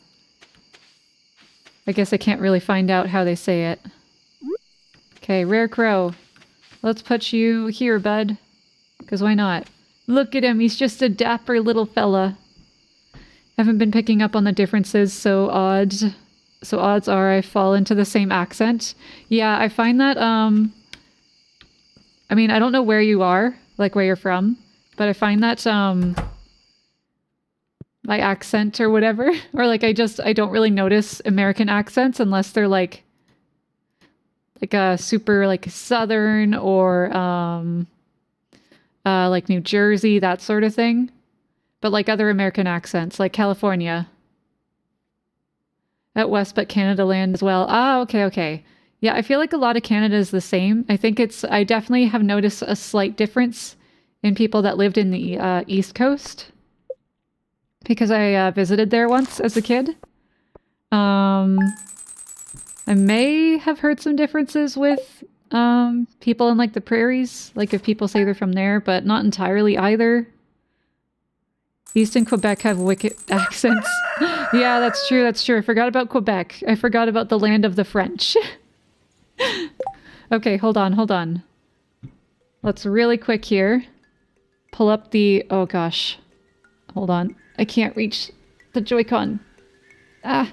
can't really find out how they say it. Okay, rare crow. Let's put you here, bud. Because why not? Look at him, he's just a dapper little fella. Haven't been picking up on the differences, so odds are I fall into the same accent. Yeah, I find that, I mean, I don't know where you are, like where you're from, but I find that, my accent or whatever, or like I don't really notice American accents unless they're like a super like Southern or, like New Jersey, that sort of thing. But like other American accents, like California. At West, but Canada land as well. Ah, okay, okay. Yeah, I feel like a lot of Canada is the same. I definitely have noticed a slight difference in people that lived in the East Coast. Because I visited there once as a kid. I may have heard some differences with people in like the prairies, like if people say they're from there, but not entirely either. East and Quebec have wicked accents. Yeah, that's true, that's true. I forgot about Quebec. I forgot about the land of the French. Okay, hold on, hold on. Let's really quick here. Pull up the... Oh gosh. Hold on. I can't reach the Joy-Con. Ah!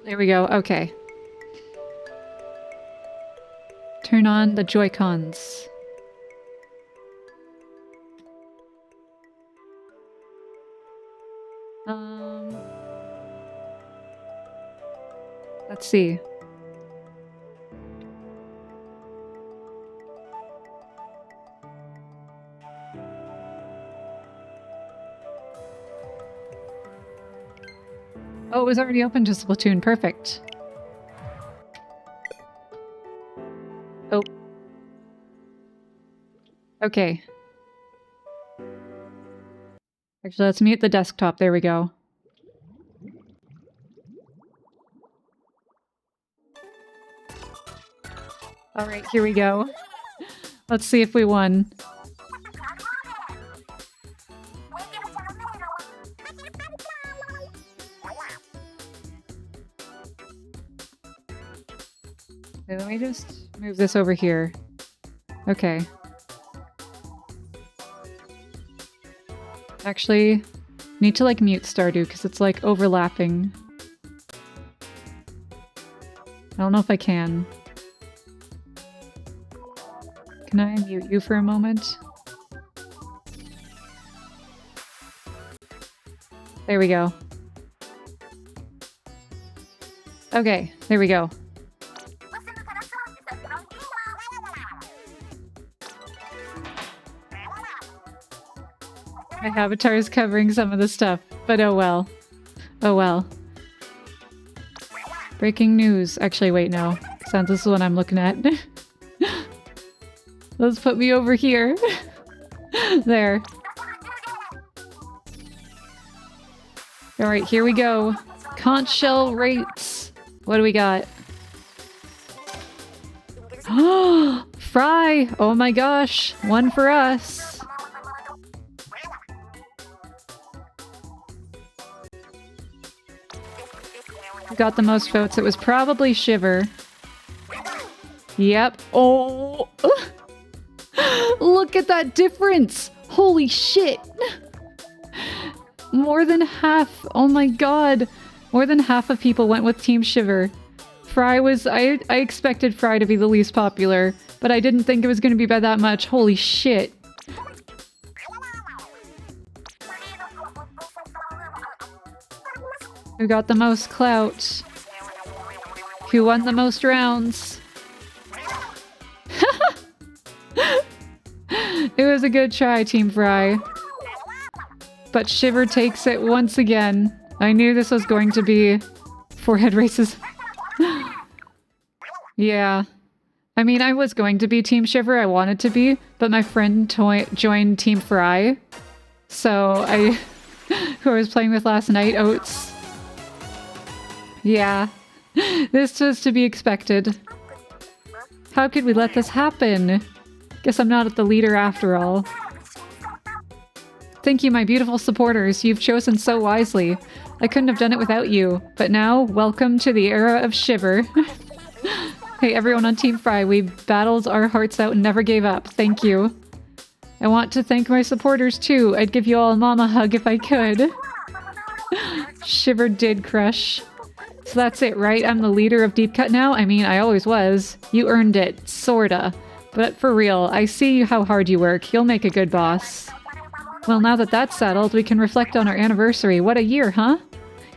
There we go. Okay. Turn on the Joy-Cons. Let's see. Oh, it was already open to Splatoon. Perfect. Oh. Okay. Actually, let's mute the desktop. There we go. Alright, here we go. Let's see if we won. Okay, let me just move this over here. Okay. Actually, need to like mute Stardew because it's like overlapping. I don't know if I can. Can I mute you for a moment? There we go. Okay, there we go. My avatar is covering some of the stuff, but oh well. Oh well. Breaking news. Actually, wait, no. Sounds this is what I'm looking at. Let's put me over here. There. Alright, here we go. Conch shell rates. What do we got? Oh, Fry! Oh my gosh. One for us. Who got the most votes? It was probably Shiver. Yep. Oh! Look at that difference! Holy shit! More than half. Oh my god. More than half of people went with Team Shiver. Fry was... I expected Fry to be the least popular, but I didn't think it was going to be by that much. Holy shit. Who got the most clout? Who won the most rounds? It was a good try, Team Fry. But Shiver takes it once again. I knew this was going to be forehead races. Yeah. I mean, I was going to be Team Shiver. I wanted to be, but my friend joined Team Fry. So who I was playing with last night, Oats. Yeah. This was to be expected. How could we let this happen? Guess I'm not at the leader after all. Thank you, my beautiful supporters. You've chosen so wisely. I couldn't have done it without you. But now, welcome to the era of Shiver. Hey, everyone on Team Fry, we battled our hearts out and never gave up. Thank you. I want to thank my supporters too. I'd give you all a mama hug if I could. Shiver did crush. So that's it, right? I'm the leader of Deep Cut now? I mean, I always was. You earned it. Sorta. But for real, I see how hard you work. You'll make a good boss. Well, now that that's settled, we can reflect on our anniversary. What a year, huh?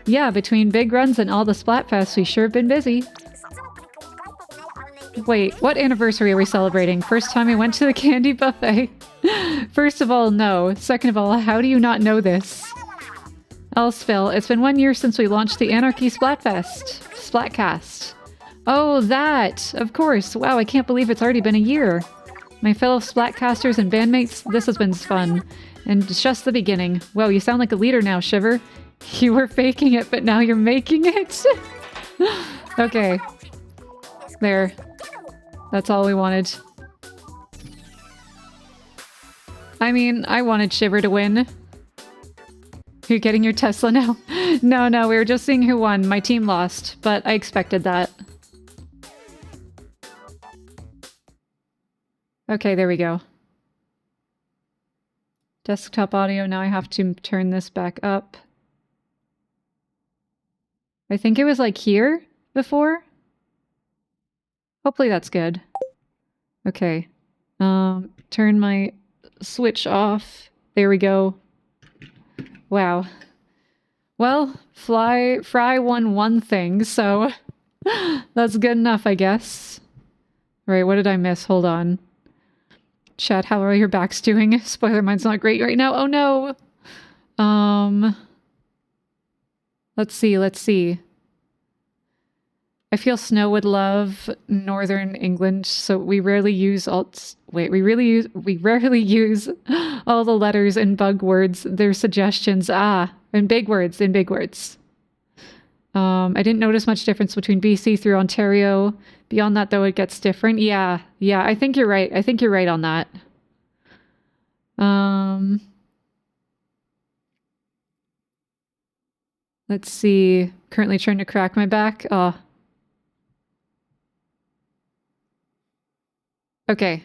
Yeah, between big runs and all the Splatfests, we sure have been busy. Wait, what anniversary are we celebrating? First time I went to the candy buffet? First of all, no. Second of all, how do you not know this? Elsphill, it's been 1 year since we launched the Anarchy Splatfest. Splatcast. Oh, that! Of course. Wow, I can't believe it's already been a year. My fellow Splatcasters and bandmates, this has been fun. And it's just the beginning. Whoa, you sound like a leader now, Shiver. You were faking it, but now you're making it. Okay. There. That's all we wanted. I mean, I wanted Shiver to win. You're getting your Tesla now? No, we were just seeing who won. My team lost, but I expected that. Okay, there we go. Desktop audio, now I have to turn this back up. I think it was like here before? Hopefully that's good. Okay. Turn my switch off. There we go. Wow. Well, Fry won one thing, so that's good enough, I guess. Right, what did I miss? Hold on. Chat, how are your backs doing? Spoiler, mine's not great right now. Oh no! Let's see. I feel Snow would love Northern England, so we rarely use we rarely use all the letters in bug words. Their suggestions. In big words. I didn't notice much difference between BC through Ontario. Beyond that, though, it gets different. Yeah, I think you're right. I think you're right on that. Let's see. Currently trying to crack my back. Okay.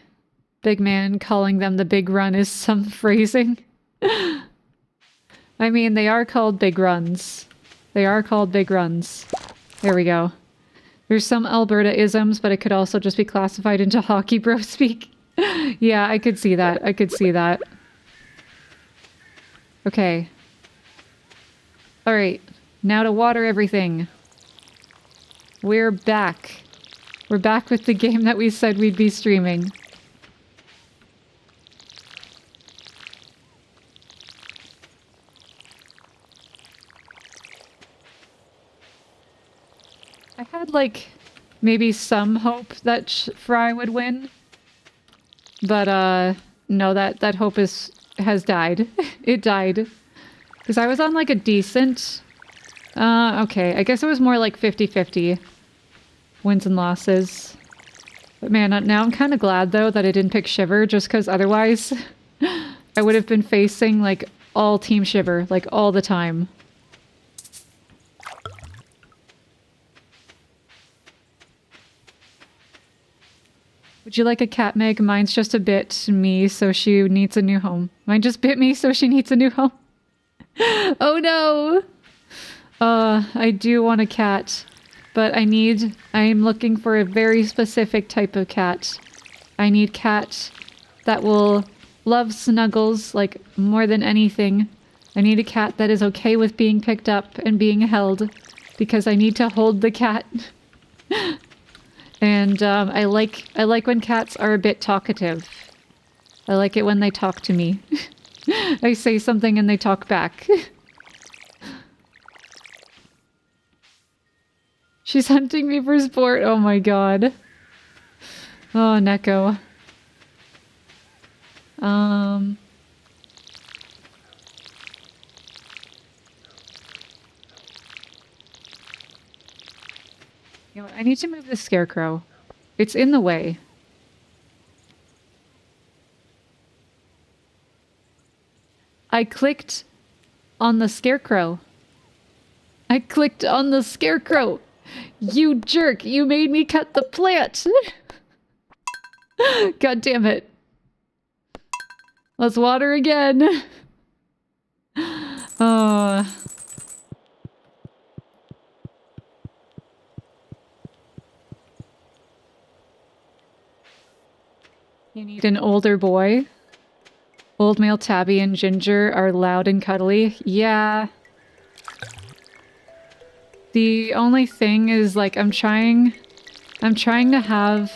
Big man calling them the big run is some phrasing. I mean, they are called big runs. There we go. There's some Alberta isms, but it could also just be classified into hockey bro speak. Yeah, I could see that. Okay. Alright. Now to water everything. We're back. We're back with the game that we said we'd be streaming. I had, like, maybe some hope that Fry would win. But, no, that hope has died. It died. Because I was on, like, a decent... okay, I guess it was more like 50-50. Wins and losses. But man, now I'm kind of glad, though, that I didn't pick Shiver, just because otherwise I would have been facing, like, all Team Shiver, like, all the time. Would you like a cat, Meg? Mine's just a bit me, so she needs a new home. Mine just bit me, so she needs a new home. Oh no! I do want a cat, but I'm looking for a very specific type of cat. I need cat that will love snuggles, like, more than anything. I need a cat that is okay with being picked up and being held, because I need to hold the cat. And I like when cats are a bit talkative. I like it when they talk to me. I say something and they talk back. She's hunting me for sport. Oh my god. Oh, Neko. You know what? I need to move the scarecrow. It's in the way. I clicked on the scarecrow. I clicked on the scarecrow. You jerk, you made me cut the plant. God damn it. Let's water again. Oh. You need an older boy. Old male Tabby and Ginger are loud and cuddly. Yeah. The only thing is, like, I'm trying to have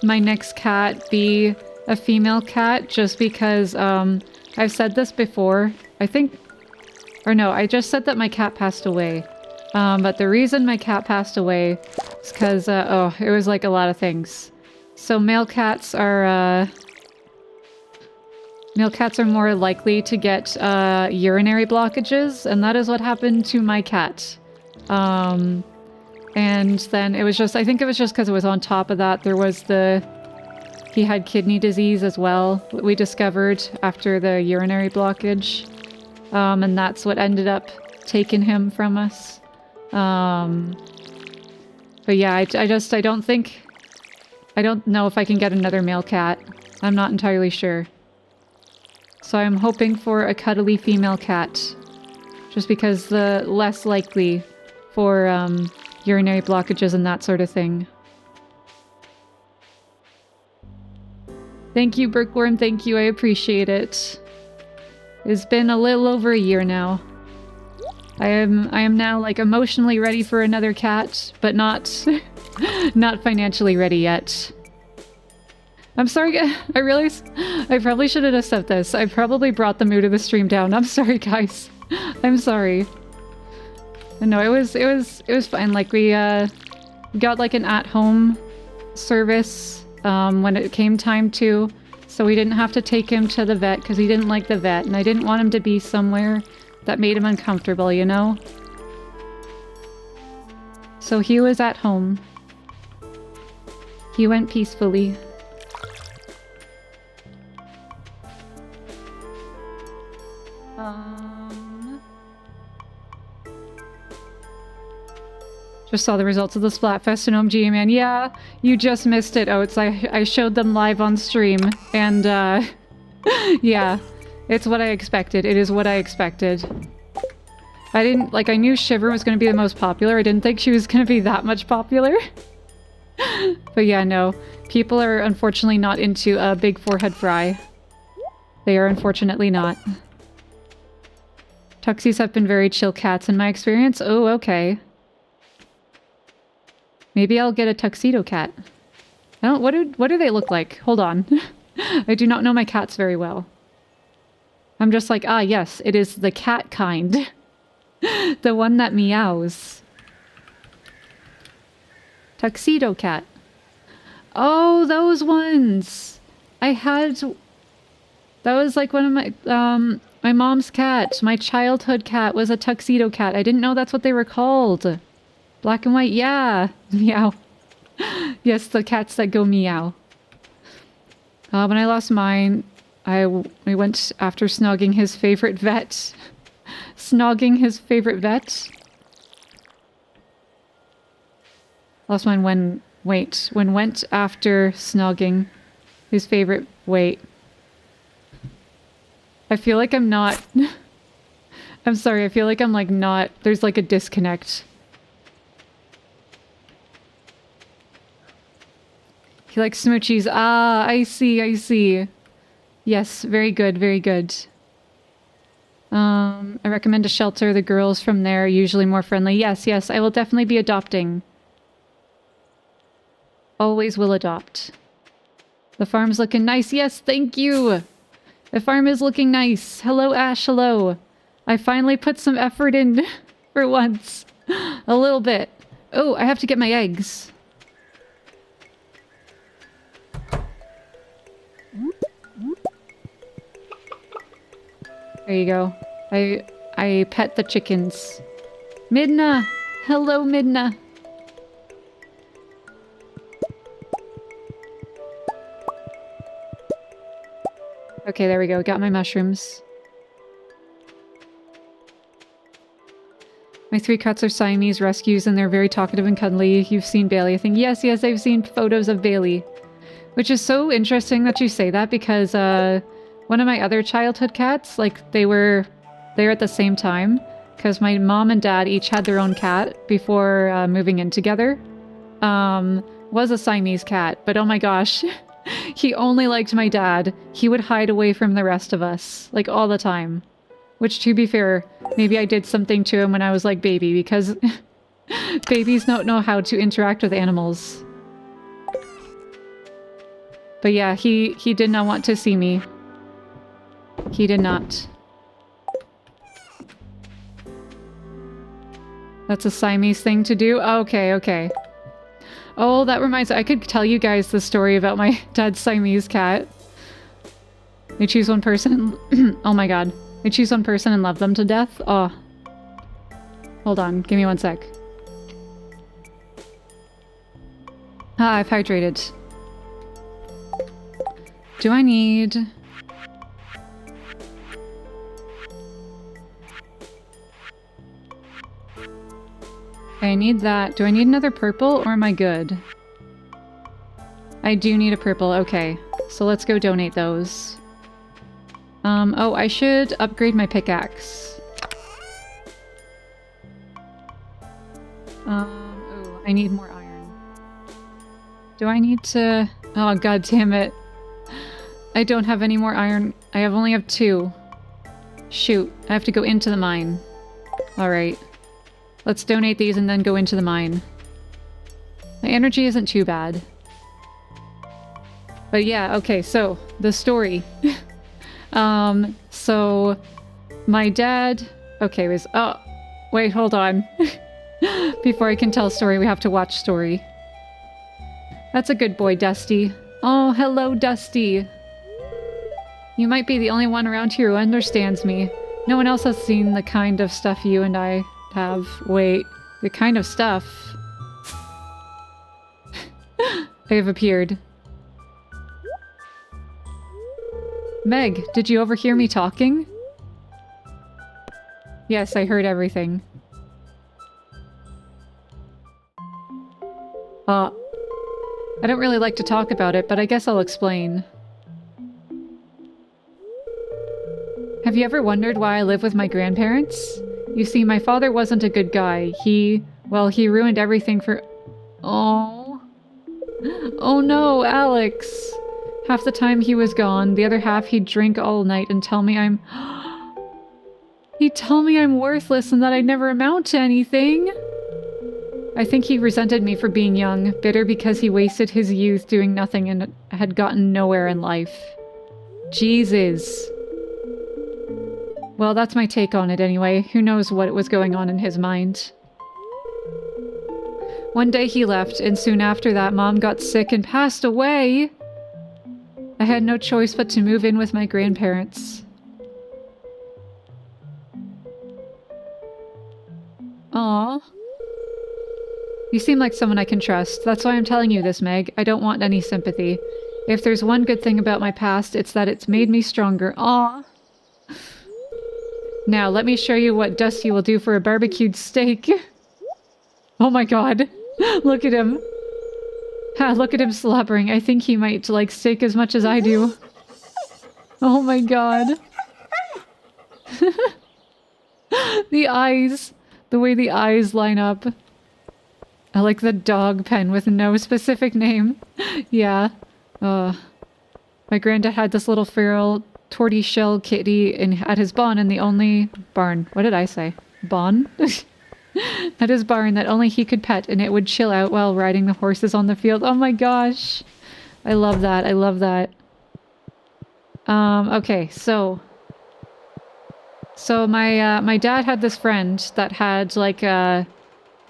my next cat be a female cat just because, I've said this before. I think, or no, I just said that my cat passed away. But the reason my cat passed away is because, oh, it was like a lot of things. So male cats are more likely to get, urinary blockages, and that is what happened to my cat. And then it was just, I think it was just because it was on top of that, there was he had kidney disease as well, we discovered after the urinary blockage. And that's what ended up taking him from us. But yeah, I don't know if I can get another male cat. I'm not entirely sure. So I'm hoping for a cuddly female cat. Just because the less likely for urinary blockages and that sort of thing. Thank you, Brickworm. Thank you. I appreciate it. It's been a little over a year now. I am now, like, emotionally ready for another cat, but not not financially ready yet. I'm sorry, I realized I probably shouldn't have said this. I probably brought the mood of the stream down. I'm sorry, guys. I'm sorry. No, it was fine. Like, we got, like, an at-home service when it came time to, so we didn't have to take him to the vet because he didn't like the vet, and I didn't want him to be somewhere that made him uncomfortable, you know? So he was at home. He went peacefully. Just saw the results of the Splatfest in OMG, man. Yeah, you just missed it, Oats. I showed them live on stream, and, yeah. It's what I expected. It is what I expected. I didn't, like, I knew Shiver was gonna be the most popular. I didn't think she was gonna be that much popular. But yeah, no. People are unfortunately not into a big forehead fry. They are unfortunately not. Tuxies have been very chill cats in my experience. Oh, okay. Maybe I'll get a tuxedo cat. I don't, what do they look like? Hold on. I do not know my cats very well. I'm just like, ah, yes, it is the cat kind. The one that meows. Tuxedo cat. Oh, those ones! I had... That was like one of my mom's cats. My childhood cat was a tuxedo cat. I didn't know that's what they were called. Black and white, yeah. Meow. Yes, the cats that go meow. When I lost mine, I went after snogging his favorite vet. Snogging his favorite vet? Lost mine when went after snogging his favorite... Wait. I feel like I'm not... I'm sorry, I feel like I'm, like, not... There's, like, a disconnect. He likes smoochies. Ah, I see, I see. Yes, very good, very good. I recommend a shelter. The girls from there are usually more friendly. Yes, yes, I will definitely be adopting. Always will adopt. The farm's looking nice. Yes, thank you! The farm is looking nice. Hello, Ash, hello. I finally put some effort in for once. A little bit. Oh, I have to get my eggs. There you go. I pet the chickens. Midna! Hello, Midna! Okay, there we go. Got my mushrooms. My 3 cats are Siamese rescues and they're very talkative and cuddly. You've seen Bailey, I think. Yes, yes, I've seen photos of Bailey. Which is so interesting that you say that because one of my other childhood cats, like they were there at the same time because my mom and dad each had their own cat before moving in together. Was a Siamese cat, but oh my gosh, he only liked my dad. He would hide away from the rest of us, like all the time. Which, to be fair, maybe I did something to him when I was like baby because babies don't know how to interact with animals. But yeah, he did not want to see me. He did not. That's a Siamese thing to do? Okay, okay. Oh, that reminds me. I could tell you guys the story about my dad's Siamese cat. They choose one person. Oh my god. They choose one person and love them to death? Oh. Hold on. Give me one sec. Ah, I've hydrated. Do I need... I need that. Do I need another purple or am I good? I do need a purple. Okay. So let's go donate those. Oh, I should upgrade my pickaxe. Oh, I need more iron. Do I need to... Oh, god damn it. I don't have any more iron. I only have 2. Shoot. I have to go into the mine. Alright. Let's donate these and then go into the mine. My energy isn't too bad. But yeah, okay, so the story. So my dad... Okay, was... Oh, wait, hold on. Before I can tell story, we have to watch story. That's a good boy, Dusty. Oh, hello, Dusty. You might be the only one around here who understands me. No one else has seen the kind of stuff you and I have. Wait, the kind of stuff? I have appeared. Meg, did you overhear me talking? Yes, I heard everything. I don't really like to talk about it, but I guess I'll explain. Have you ever wondered why I live with my grandparents? You see, my father wasn't a good guy. Well, he ruined everything for... Oh. Oh no, Alex. Half the time he was gone, the other half he'd drink all night and tell me I'm... He'd tell me I'm worthless and that I'd never amount to anything. I think he resented me for being young, bitter because he wasted his youth doing nothing and had gotten nowhere in life. Jesus. Well, that's my take on it anyway. Who knows what was going on in his mind. One day he left, and soon after that Mom got sick and passed away. I had no choice but to move in with my grandparents. Aww. You seem like someone I can trust. That's why I'm telling you this, Meg. I don't want any sympathy. If there's one good thing about my past, it's that it's made me stronger. Aww. Now, let me show you what Dusty will do for a barbecued steak. Oh my god. Look at him. Ha, look at him slobbering. I think he might like steak as much as I do. Oh my god. The eyes. The way the eyes line up. I like the dog pen with no specific name. Yeah. My granddad had this little feral tortoiseshell kitty at his barn and the only... Barn. What did I say? Barn? At his barn that only he could pet and it would chill out while riding the horses on the field. Oh my gosh. I love that. I love that. Okay, so... So my dad had this friend that had like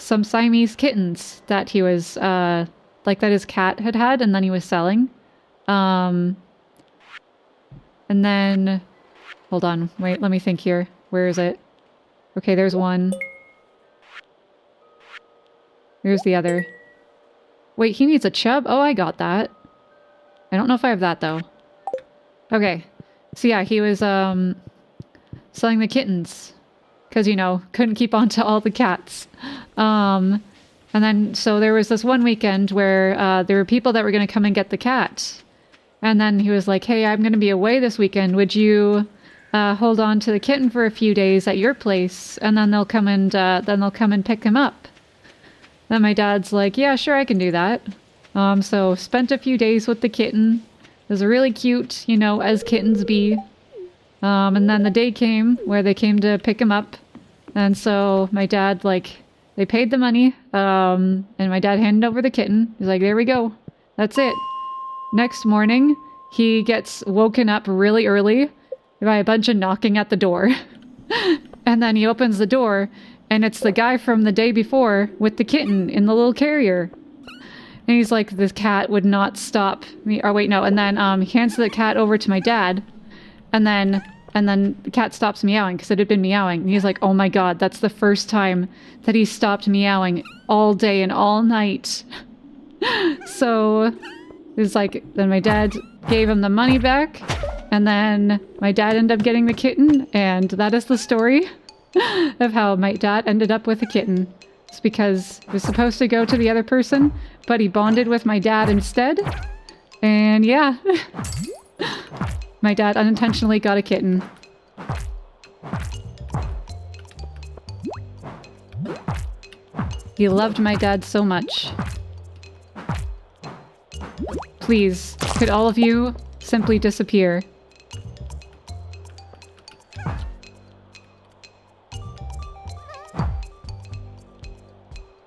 some Siamese kittens that he was like that his cat had and then he was selling. And then hold on, wait, let me think here. Where is it? Okay, there's one. Here's the other. Wait, he needs a chub? Oh, I got that. I don't know if I have that though. Okay. So yeah, he was selling the kittens. because, you know, couldn't keep on to all the cats. And then, so there was this one weekend where there were people that were going to come and get the cat. And then he was like, hey, I'm going to be away this weekend. Would you hold on to the kitten for a few days at your place? And then they'll come and pick him up. Then my dad's like, yeah, sure, I can do that. So spent a few days with the kitten. It was really cute, you know, as kittens be. And then the day came where they came to pick him up. And so my dad, like, they paid the money. And my dad handed over the kitten. He's like, there we go. That's it. Next morning, he gets woken up really early by a bunch of knocking at the door. And then he opens the door, and it's the guy from the day before with the kitten in the little carrier. And he's like, this cat would not stop me. Or wait, no. And then he hands the cat over to my dad. And then the cat stops meowing because it had been meowing. And he's like, oh my god, that's the first time that he stopped meowing all day and all night. So it was like, then my dad gave him the money back. And then my dad ended up getting the kitten. And that is the story of how my dad ended up with a kitten. It's because he was supposed to go to the other person, but he bonded with my dad instead. And yeah. My dad unintentionally got a kitten. He loved my dad so much. Please, could all of you simply disappear?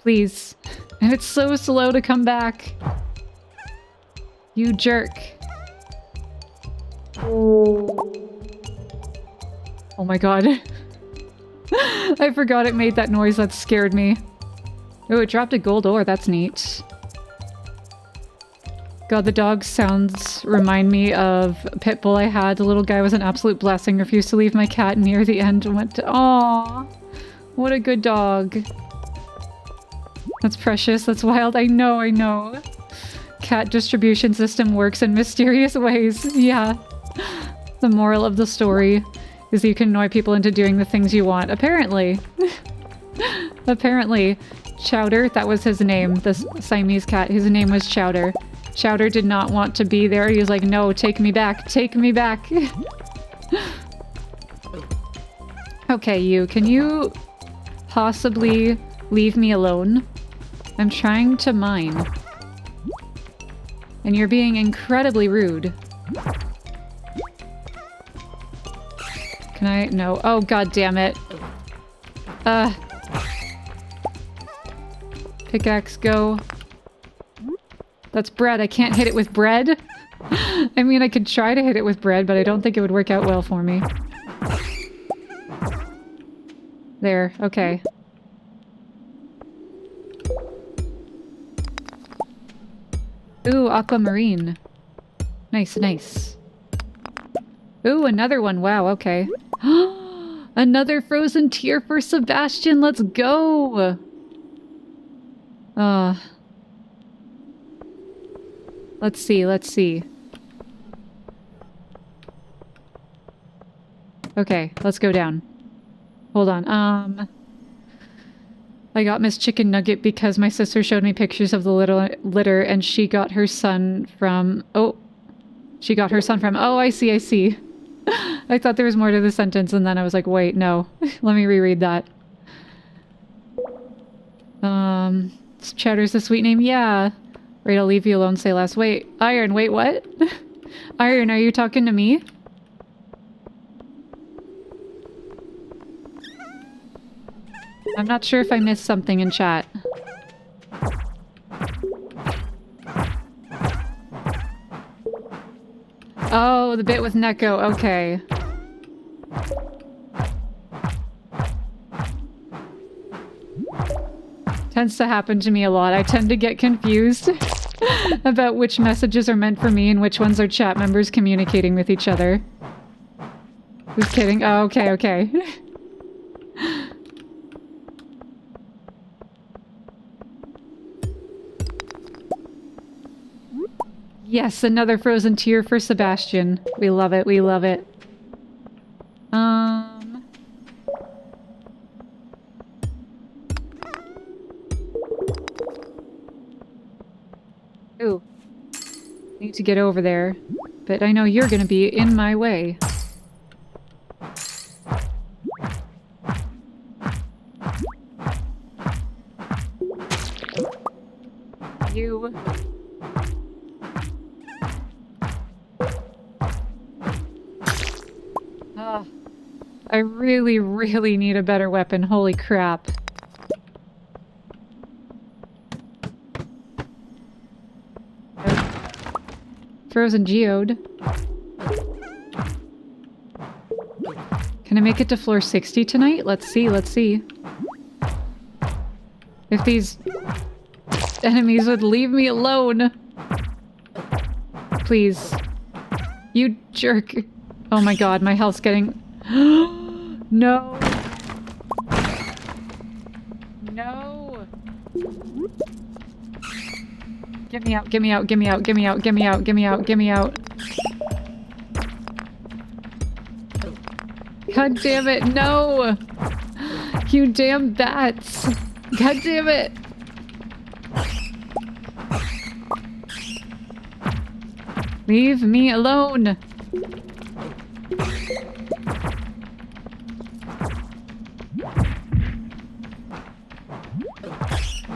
Please. And it's so slow to come back. You jerk. Oh my god. I forgot it made that noise. That scared me. Oh, it dropped a gold ore. That's neat. God, the dog sounds remind me of a pit bull I had. The little guy was an absolute blessing. Refused to leave my cat near the end and went to... Aww. What a good dog. That's precious. That's wild. I know, I know. Cat distribution system works in mysterious ways. Yeah. The moral of the story is you can annoy people into doing the things you want. Apparently. Apparently. Chowder, that was his name. The Siamese cat. His name was Chowder. Chowder did not want to be there. He was like, no, take me back. Take me back. Okay, you. Can you possibly leave me alone? I'm trying to mine. And you're being incredibly rude. Can I? No. Oh, god damn it. Pickaxe, go. That's bread. I can't hit it with bread. I mean, I could try to hit it with bread, but I don't think it would work out well for me. There. Okay. Ooh, aquamarine. Nice, nice. Ooh, another one. Wow, okay. Another frozen tear for Sebastian. Let's go. Let's see, let's see. Okay, let's go down. Hold on, I got Miss Chicken Nugget because my sister showed me pictures of the little litter and she got her son from... Oh. She got her son from... Oh, I see, I see. I thought there was more to the sentence and then I was like, wait, no. Let me reread that. Chowder's the sweet name? Yeah. Right, I'll leave you alone, say less. Wait, Iron, wait, what? Iron, are you talking to me? I'm not sure if I missed something in chat. Oh, the bit with Neko, okay. Tends to happen to me a lot. I tend to get confused about which messages are meant for me and which ones are chat members communicating with each other. Just kidding. Oh, okay, okay. Yes, another frozen tear for Sebastian. We love it, we love it. Ooh. Need to get over there. But I know you're gonna be in my way. You... Oh, I really, really need a better weapon. Holy crap. Frozen geode. Can I make it to floor 60 tonight? Let's see, let's see. If these enemies would leave me alone. Please. You jerk. Oh my god, my health's getting... No. No. Get me out, get me out, get me out, get me out, get me out, get me out, get me out. God damn it, no! You damn bats! God damn it! Leave me alone! Now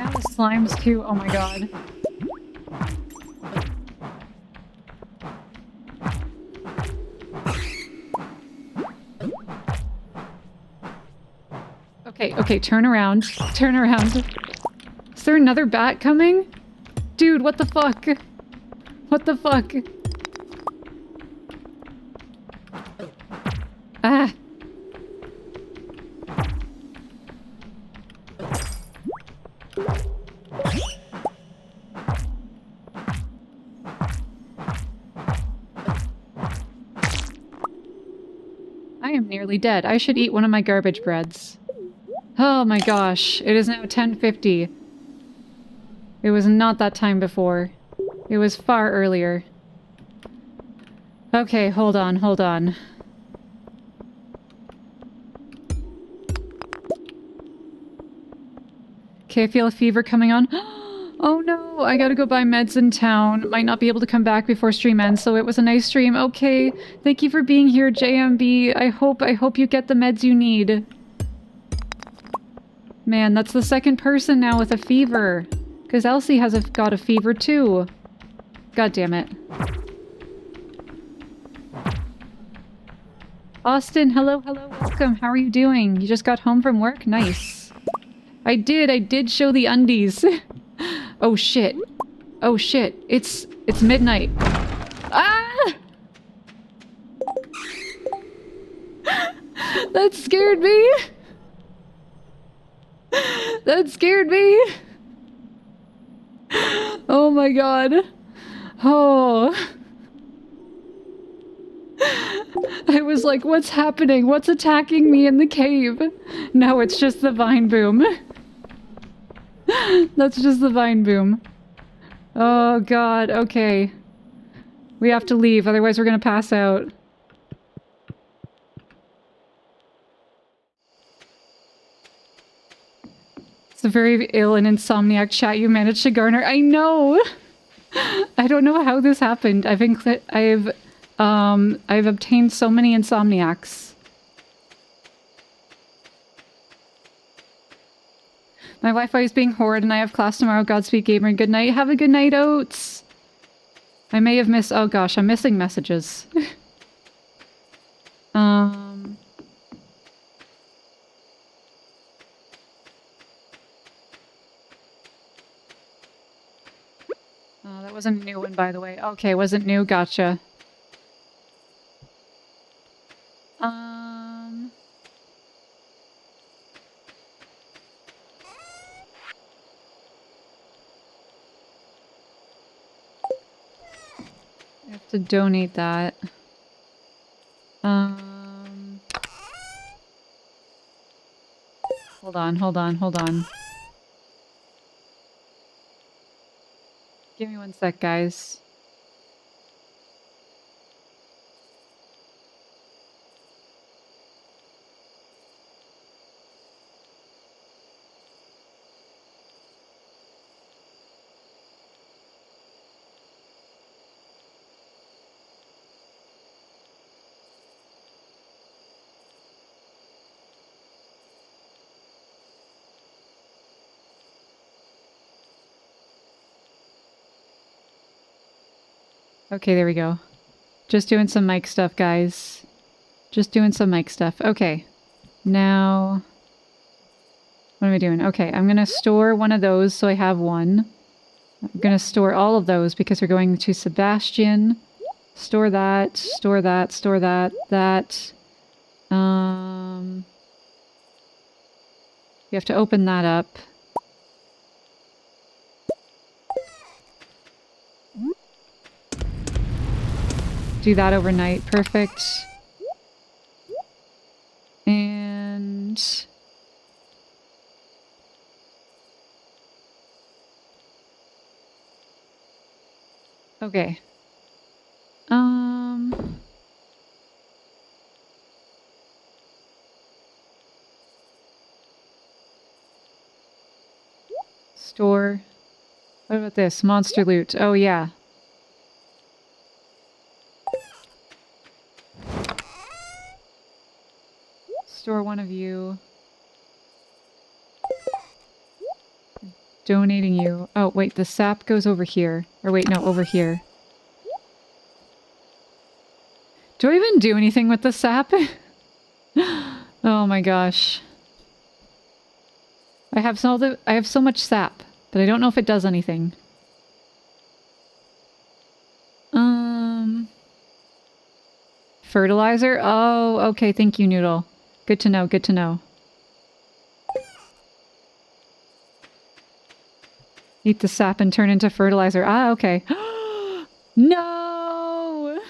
the slimes too, oh my god. Okay, okay, turn around. Turn around. Is there another bat coming? Dude, what the fuck? What the fuck? Ah! I am nearly dead. I should eat one of my garbage breads. Oh my gosh, it is now 10:50. It was not that time before. It was far earlier. Okay, hold on, hold on. Okay, I feel a fever coming on. Oh no, I gotta go buy meds in town. Might not be able to come back before stream ends, so it was a nice stream. Okay, thank you for being here, JMB. I hope you get the meds you need. Man, that's the second person now with a fever. Because Elsie has got a fever too. God damn it. Austin, hello, hello, welcome. How are you doing? You just got home from work? Nice. I did show the undies. Oh shit. Oh shit. It's midnight. Ah! That scared me. That scared me. Oh my god. Oh. I was like, what's happening? What's attacking me in the cave? No, it's just the vine boom. That's just the vine boom. Oh god, okay. We have to leave, otherwise we're gonna pass out. It's a very ill and insomniac chat you managed to garner. I know! I don't know how this happened. I've obtained so many insomniacs. My Wi-Fi is being horrid and I have class tomorrow. Godspeed gamer. Good night. Have a good night, Oats. I may have missed... Oh gosh, I'm missing messages. Oh, that wasn't a new one, by the way. Okay, wasn't new. Gotcha. I have to donate that. Hold on, hold on, hold on. Give me one sec, guys. Okay, there we go. Just doing some mic stuff, guys. Just doing some mic stuff. Okay. Now... what am I doing? Okay, I'm gonna store one of those so I have one. I'm gonna store all of those because we're going to Sebastian. Store that, store that, store that, that. You have to open that up. Do that overnight. Perfect. And... okay. Store. What about this? Monster loot. Oh, yeah. Store one of you. Donating you. Oh, wait, the sap goes over here. Or wait, no, over here. Do I even do anything with the sap? Oh my gosh. I have so much sap, but I don't know if it does anything. Fertilizer? Oh, okay, thank you, Noodle. Good to know, good to know. Eat the sap and turn into fertilizer. Ah, okay. No!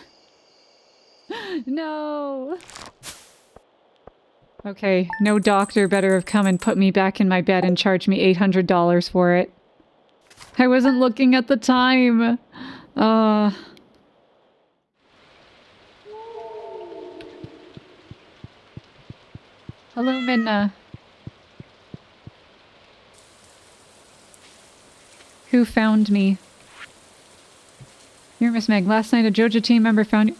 No! Okay, no doctor better have come and put me back in my bed and charged me $800 for it. I wasn't looking at the time. Hello, Minna. Who found me? Here, Miss Meg. Last night a Joja team member found you.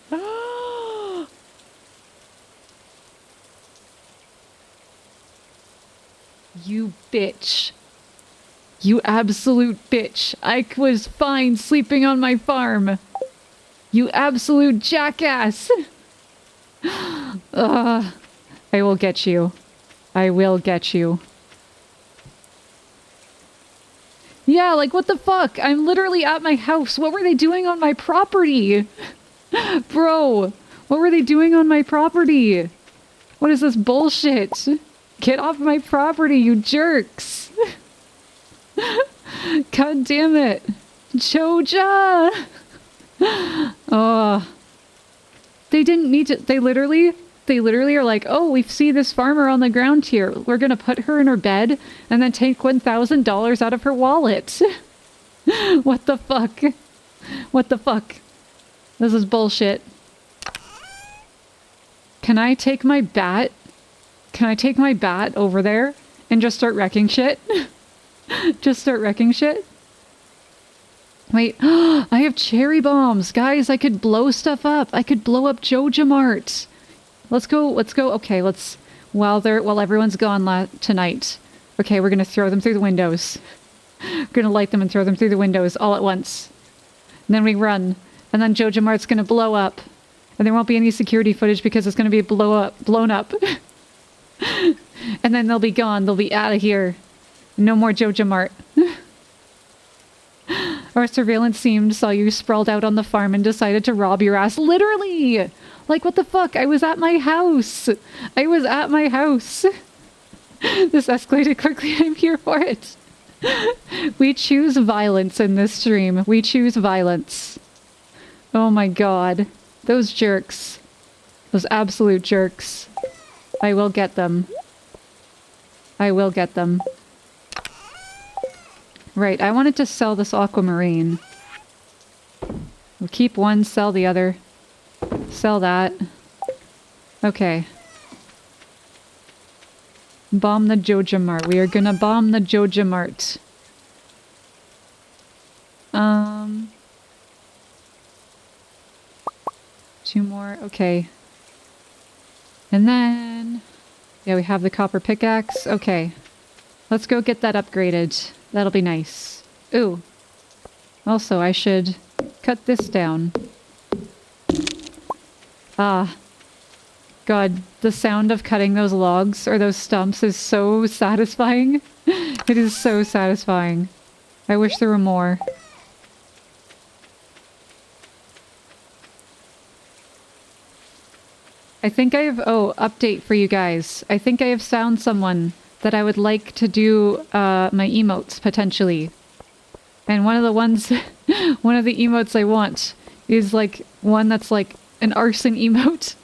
You bitch. You absolute bitch. I was fine sleeping on my farm. You absolute jackass. I will get you. I will get you. Yeah, like what the fuck? I'm literally at my house. What were they doing on my property? Bro, what were they doing on my property? What is this bullshit? Get off my property, you jerks! God damn it! Joja! Oh. They didn't need to- they literally are like, oh, we see this farmer on the ground here. We're gonna put her in her bed and then take $1,000 out of her wallet. What the fuck? What the fuck? This is bullshit. Can I take my bat? Can I take my bat over there and just start wrecking shit? Just start wrecking shit? Wait, I have cherry bombs. Guys, I could blow stuff up. I could blow up Joja Mart. Let's go. Okay, let's... While everyone's gone tonight. Okay, we're gonna throw them through the windows. We're gonna light them and throw them through the windows all at once. And then we run. And then Joja Mart's gonna blow up. And there won't be any security footage because it's gonna be blown up. And then they'll be gone. They'll be out of here. No more Joja Mart. Our surveillance team saw you sprawled out on the farm and decided to rob your ass. Literally! Like, what the fuck? I was at my house! I was at my house! This escalated quickly. I'm here for it. We choose violence in this stream. We choose violence. Oh my god. Those jerks. Those absolute jerks. I will get them. I will get them. Right, I wanted to sell this aquamarine. We'll keep one, sell the other. Sell that. Okay. Bomb the Joja Mart. We are gonna bomb the Joja Mart. Two more. Okay. And then... yeah, we have the copper pickaxe. Okay. Let's go get that upgraded. That'll be nice. Ooh. Also, I should cut this down. Ah. God, the sound of cutting those logs or those stumps is so satisfying. It is so satisfying. I wish there were more. I think I have... Oh, update for you guys. I think I have found someone that I would like to do my emotes, potentially. And one of the ones... one of the emotes I want is, like, one that's, like, an arson emote.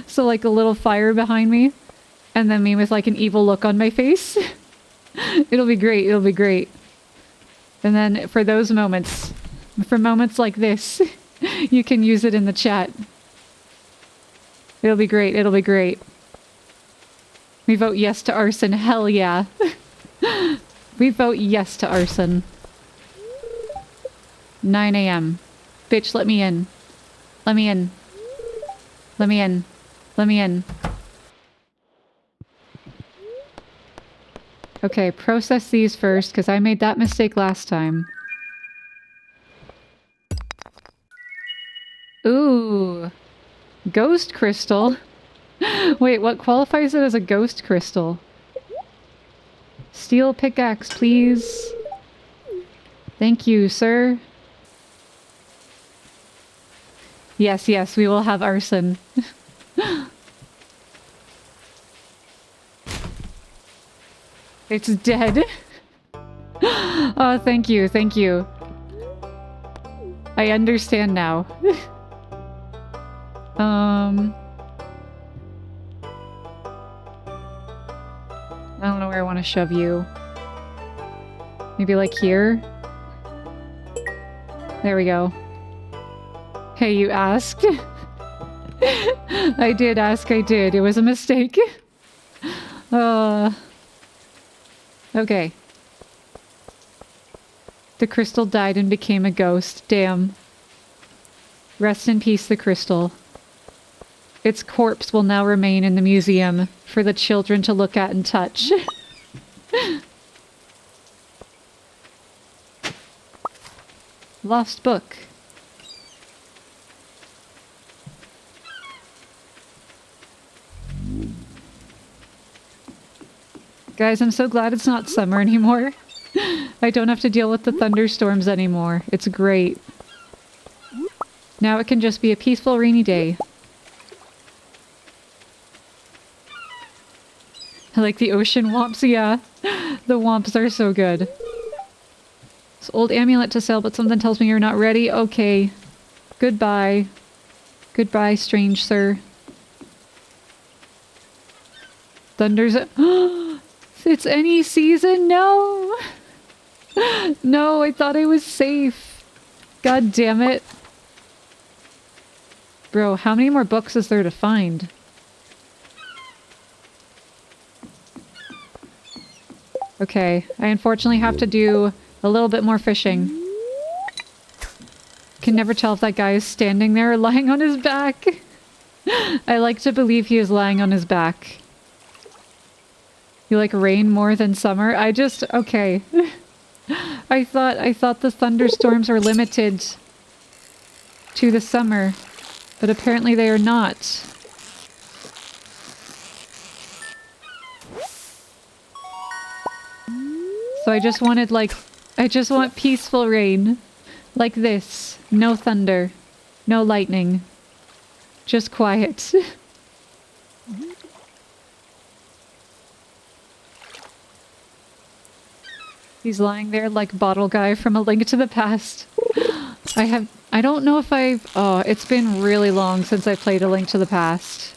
So, like, a little fire behind me. And then me with, like, an evil look on my face. It'll be great, it'll be great. And then for those moments, for moments like this, you can use it in the chat. It'll be great, it'll be great. We vote yes to arson, hell yeah. We vote yes to arson. 9 AM. Bitch, let me in. Let me in. Let me in. Let me in. Okay, process these first, because I made that mistake last time. Ooh. Ghost crystal? Wait, what qualifies it as a ghost crystal? Steel pickaxe, please. Thank you, sir. Yes, yes, we will have arson. It's dead. Oh, thank you, thank you. I understand now. I don't know where I want to shove you. Maybe like here? There we go. Hey, you asked? I did ask, I did. It was a mistake. Okay. The crystal died and became a ghost. Damn. Rest in peace, the crystal. Its corpse will now remain in the museum for the children to look at and touch. Lost book. Guys, I'm so glad it's not summer anymore. I don't have to deal with the thunderstorms anymore. It's great. Now it can just be a peaceful rainy day. I like the ocean womps, yeah. The womps are so good. This old amulet to sell, but something tells me you're not ready. Okay. Goodbye. Goodbye, strange sir. Thunder's... It's any season? No! No, I thought I was safe. God damn it. Bro, how many more books is there to find? Okay, I unfortunately have to do a little bit more fishing. Can never tell if that guy is standing there or lying on his back. I like to believe he is lying on his back. You like rain more than summer? Okay. I thought the thunderstorms were limited to the summer, but apparently they are not. So I just want peaceful rain. Like this. No thunder. No lightning. Just quiet. He's lying there like Bottle Guy from A Link to the Past. I don't know if oh, it's been really long since I played A Link to the Past.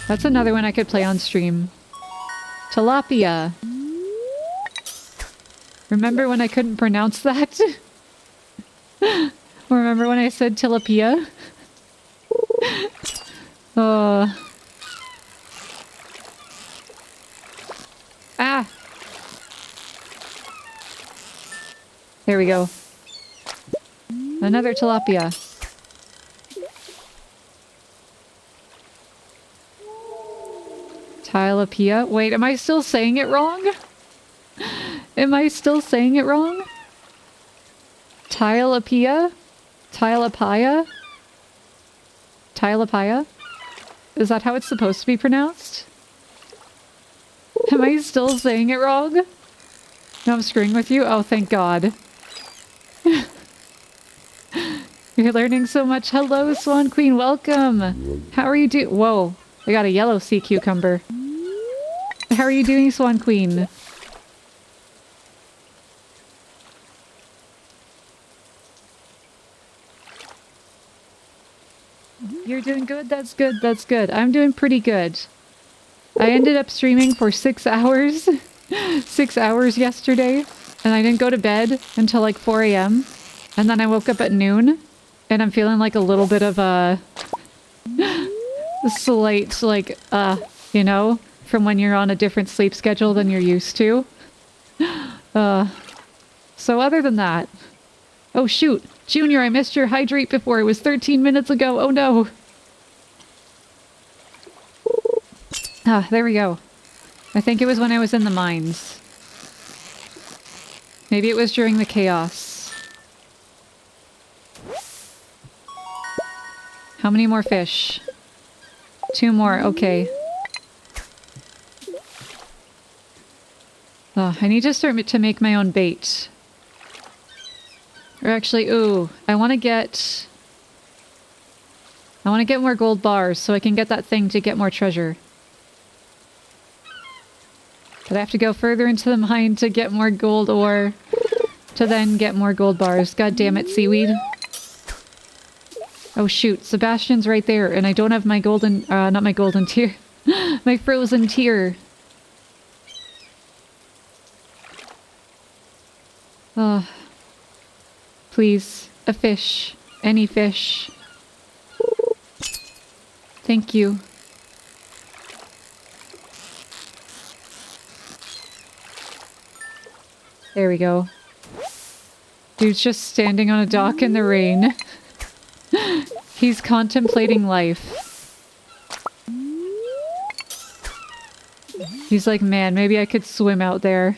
That's another one I could play on stream. Tilapia. Remember when I couldn't pronounce that? Remember when I said tilapia? Ah! There we go. Another tilapia. Tilapia? Wait, am I still saying it wrong? Am I still saying it wrong? Tilapia? Tilapia? Tilapia? Is that how it's supposed to be pronounced? Am I still saying it wrong? No, I'm screwing with you? Oh, thank God. You're learning so much. Hello, Swan Queen. Welcome. How are you doing? Whoa. I got a yellow sea cucumber. How are you doing, Swan Queen? You're doing good? That's good. That's good. I'm doing pretty good. I ended up streaming for 6 hours. 6 hours yesterday. And I didn't go to bed until like 4 a.m. And then I woke up at noon. And I'm feeling like a little bit of a slight, like, you know, from when you're on a different sleep schedule than you're used to. So other than that... Oh shoot! Junior, I missed your hydrate before. It was 13 minutes ago. Oh no! Ah, there we go. I think it was when I was in the mines. Maybe it was during the chaos. How many more fish? 2 more, okay. Oh, I need to start to make my own bait. Or actually, ooh, I want to get more gold bars so I can get that thing to get more treasure. But I have to go further into the mine to get more gold ore to then get more gold bars. God damn it, seaweed. Oh shoot, Sebastian's right there and I don't have my golden, not my golden tear. My frozen tear. Oh. Please, a fish. Any fish. Thank you. There we go. Dude's just standing on a dock in the rain. He's contemplating life. He's like, man, maybe I could swim out there.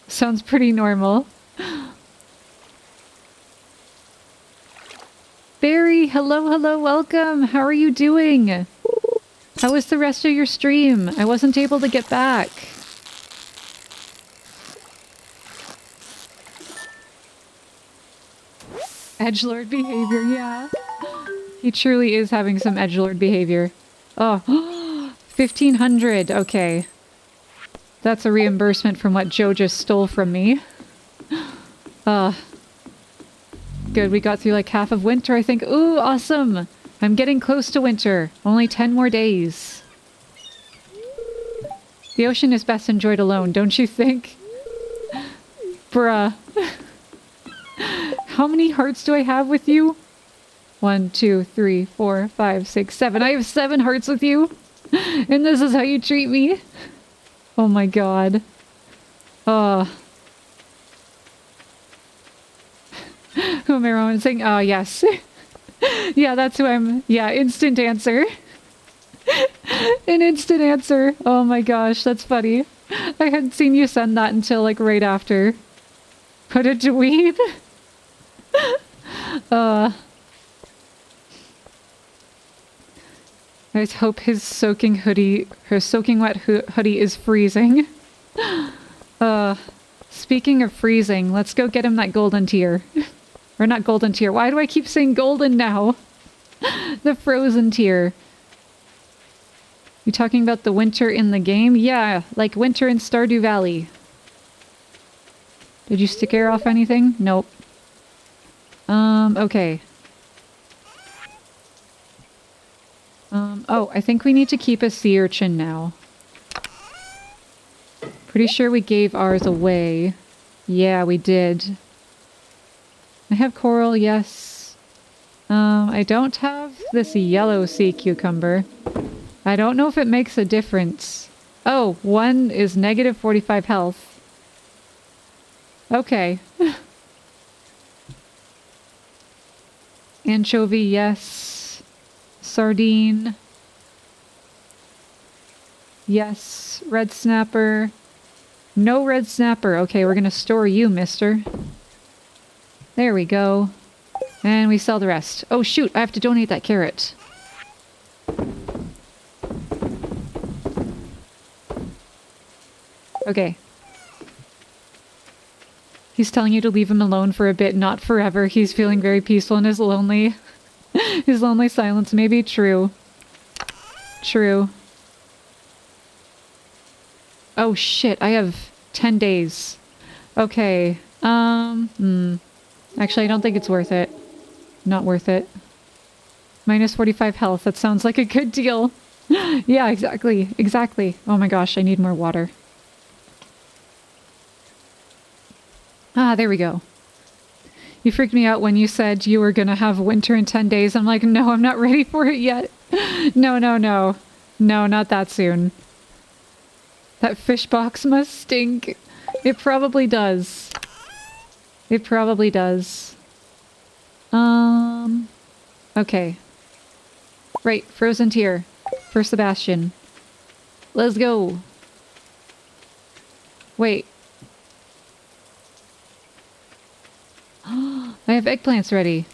Sounds pretty normal. Barry, hello, hello, welcome. How are you doing? How was the rest of your stream? I wasn't able to get back. Edgelord behavior, yeah. He truly is having some edgelord behavior. Oh, 1,500. Okay. That's a reimbursement from what Joe just stole from me. Good, we got through like half of winter, I think. Ooh, awesome! I'm getting close to winter. Only 10 more days. The ocean is best enjoyed alone, don't you think? Bruh. How many hearts do I have with you? 1, 2, 3, 4, 5, 6, 7. I have 7 hearts with you? And this is how you treat me? Oh my god. Oh. Who am I romancing? Oh, yes. Yeah, that's who I'm... Yeah, instant answer. An instant answer. Oh my gosh, that's funny. I hadn't seen you send that until like right after. What a dweeb. I hope his soaking wet hoodie is freezing. Speaking of freezing, let's go get him that golden tier. Or not golden tier. Why do I keep saying golden now? The frozen tier. You talking about the winter in the game? Yeah, like winter in Stardew Valley. Did you stick air off anything? Nope. Okay. Oh, I think we need to keep a sea urchin now. Pretty sure we gave ours away. Yeah, we did. I have coral, yes. I don't have this yellow sea cucumber. I don't know if it makes a difference. Oh, one is negative 45 health. Okay. Anchovy, yes. Sardine. Yes. Red snapper. No red snapper. Okay, we're gonna store you, mister. There we go. And we sell the rest. Oh shoot, I have to donate that carrot. Okay. He's telling you to leave him alone for a bit, not forever. He's feeling very peaceful and is lonely. His lonely silence may be true. True. Oh shit, I have 10 days. Okay. Actually, I don't think it's worth it. Not worth it. Minus 45 health. That sounds like a good deal. Yeah, exactly. Exactly. Oh my gosh, I need more water. Ah, there we go. You freaked me out when you said you were gonna have winter in 10 days. I'm like, no, I'm not ready for it yet. No, no, no. No, not that soon. That fish box must stink. It probably does. It probably does. Okay. Right, frozen tier. For Sebastian. Let's go. Wait. I have eggplants ready.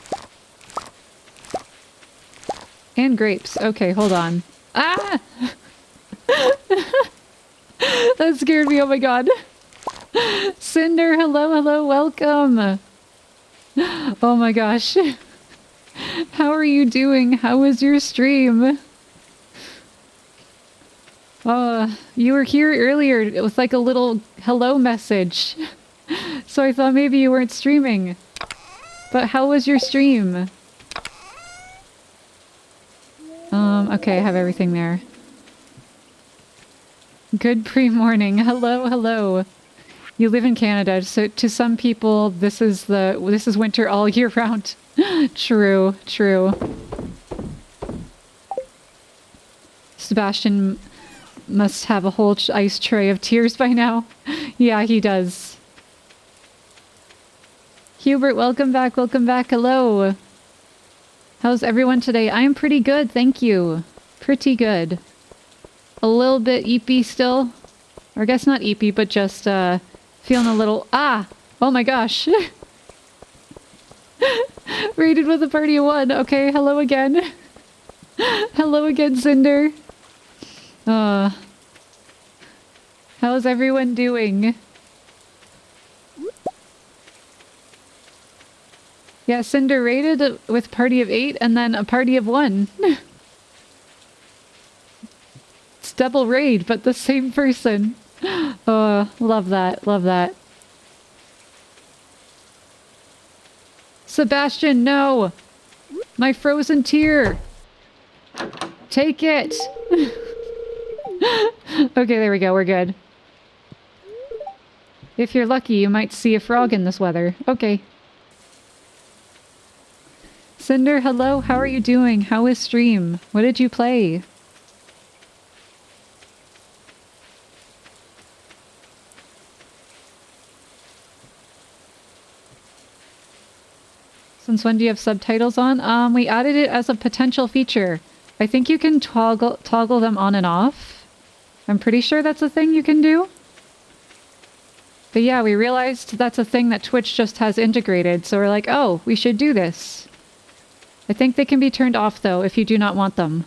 And grapes. Okay, hold on. Ah! That scared me, oh my god. Cinder, hello, hello, welcome. Oh my gosh. How are you doing? How was your stream? You were here earlier. It was like a little hello message. So I thought maybe you weren't streaming. But how was your stream? Okay, I have everything there. Good pre-morning. Hello, hello. You live in Canada, so to some people this is winter all year round. True, true. Sebastian must have a whole ice tray of tears by now. Yeah, he does. Hubert, welcome back, hello. How's everyone today? I'm pretty good, thank you. Pretty good. A little bit eepy still. Or I guess not eepy, but just feeling a little... Ah! Oh my gosh! Raided with a party of 1. Okay, hello again. Hello again, Cinder. How's everyone doing? Yeah, Cinder raided with party of 8 and then a party of 1. It's double raid, but the same person. Love that, love that. Sebastian, no! My frozen tear! Take it! Okay, there we go, we're good. If you're lucky, you might see a frog in this weather. Okay. Cinder, hello, how are you doing? How is stream? What did you play? Since when do you have subtitles on? We added it as a potential feature. I think you can toggle them on and off. I'm pretty sure that's a thing you can do. But yeah, we realized that's a thing that Twitch just has integrated, so we're like, oh, we should do this. I think they can be turned off, though, if you do not want them.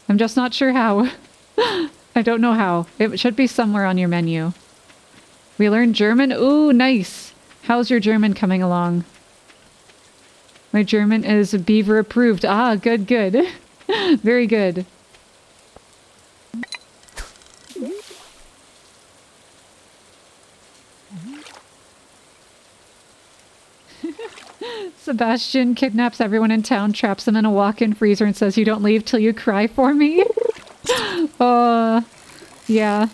I'm just not sure how. I don't know how. It should be somewhere on your menu. We learned German? Ooh, nice! How's your German coming along? My German is beaver approved. Ah, good, good. Very good. Sebastian kidnaps everyone in town, traps them in a walk-in freezer and says, "You don't leave till you cry for me." Yeah.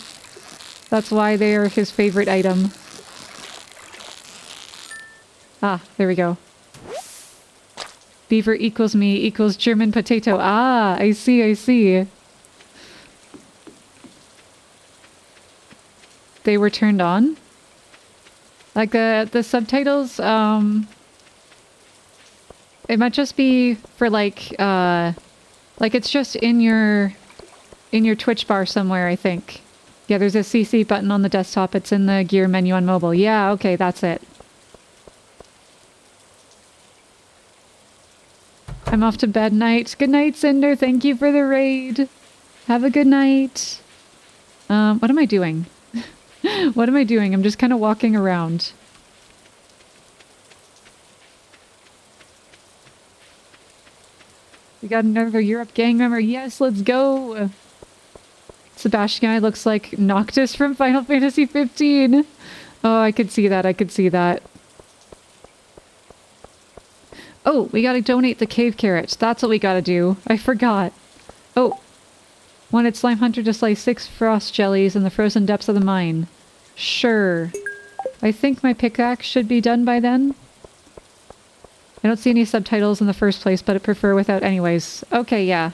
That's why they are his favorite item. Ah, there we go. Beaver equals me equals German potato. Ah, I see, I see. They were turned on? Like the subtitles, it might just be for like it's just in your Twitch bar somewhere, I think. Yeah, there's a CC button on the desktop. It's in the gear menu on mobile. Yeah, okay, that's it. I'm off to bed night. Good night, Cinder. Thank you for the raid. Have a good night. What am I doing? What am I doing? I'm just kind of walking around. We got another Europe gang member. Yes, let's go! Sebastian guy looks like Noctis from Final Fantasy 15. Oh, I could see that. I could see that. Oh, we gotta donate the cave carrot. That's what we gotta do. I forgot. Oh. Wanted Slime Hunter to slay 6 frost jellies in the frozen depths of the mine. Sure. I think my pickaxe should be done by then. I don't see any subtitles in the first place, but I prefer without anyways. Okay, yeah.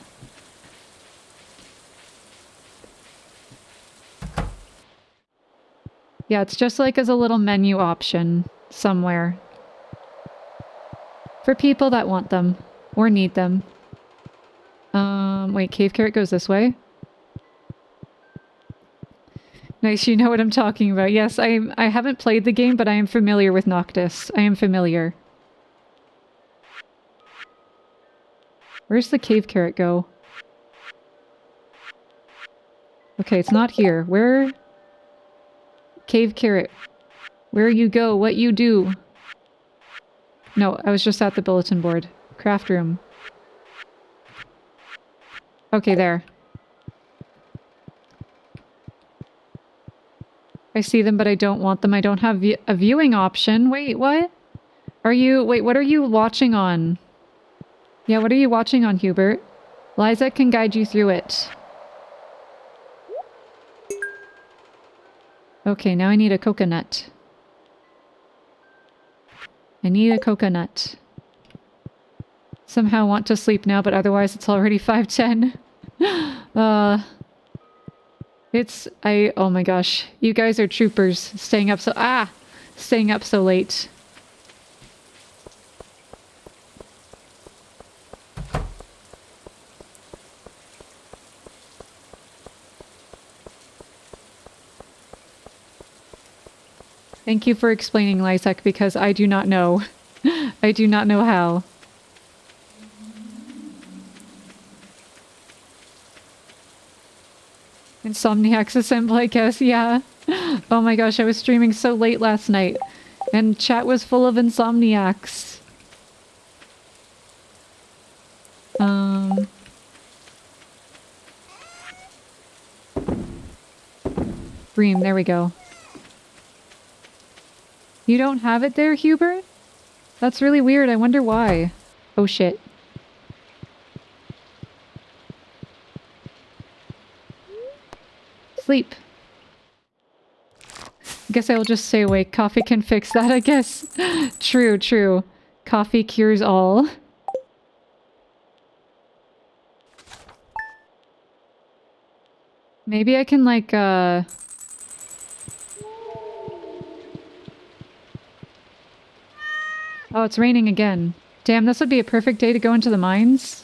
Yeah, it's just like as a little menu option somewhere. For people that want them. Or need them. Wait, cave carrot goes this way? Nice, you know what I'm talking about. Yes, I haven't played the game, but I am familiar with Noctis. I am familiar. Where's the cave carrot go? Okay, it's not here. Where? Cave carrot. Where you go, what you do. No, I was just at the bulletin board. Craft room. Okay, there. I see them, but I don't want them. I don't have a viewing option. Wait, what? Are you... Wait, what are you watching on? Yeah, what are you watching on, Hubert? Liza can guide you through it. Okay, now I need a coconut. I need a coconut. Somehow want to sleep now, but otherwise it's already 5:10. Oh my gosh. You guys are troopers. Staying up so late. Thank you for explaining, Lysek, because I do not know. I do not know how. Insomniacs assemble, I guess, yeah. Oh my gosh, I was streaming so late last night. And chat was full of insomniacs. Bream, there we go. You don't have it there, Hubert? That's really weird, I wonder why. Oh shit. Sleep. I guess I will just stay awake. Coffee can fix that, I guess. True, true. Coffee cures all. Maybe I can, like, Oh, it's raining again. Damn, this would be a perfect day to go into the mines.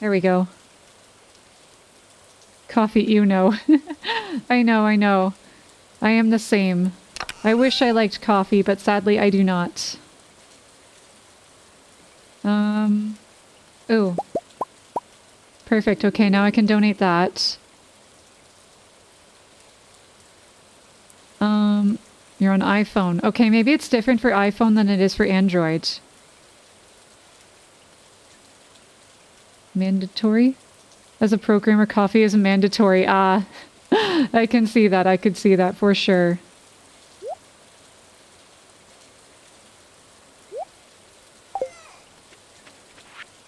There we go. Coffee, you know. I know, I know. I am the same. I wish I liked coffee, but sadly I do not. Ooh. Perfect, okay, now I can donate that. You're on iPhone. Okay, maybe it's different for iPhone than it is for Android. Mandatory? As a programmer, coffee is mandatory. Ah, I can see that. I could see that for sure.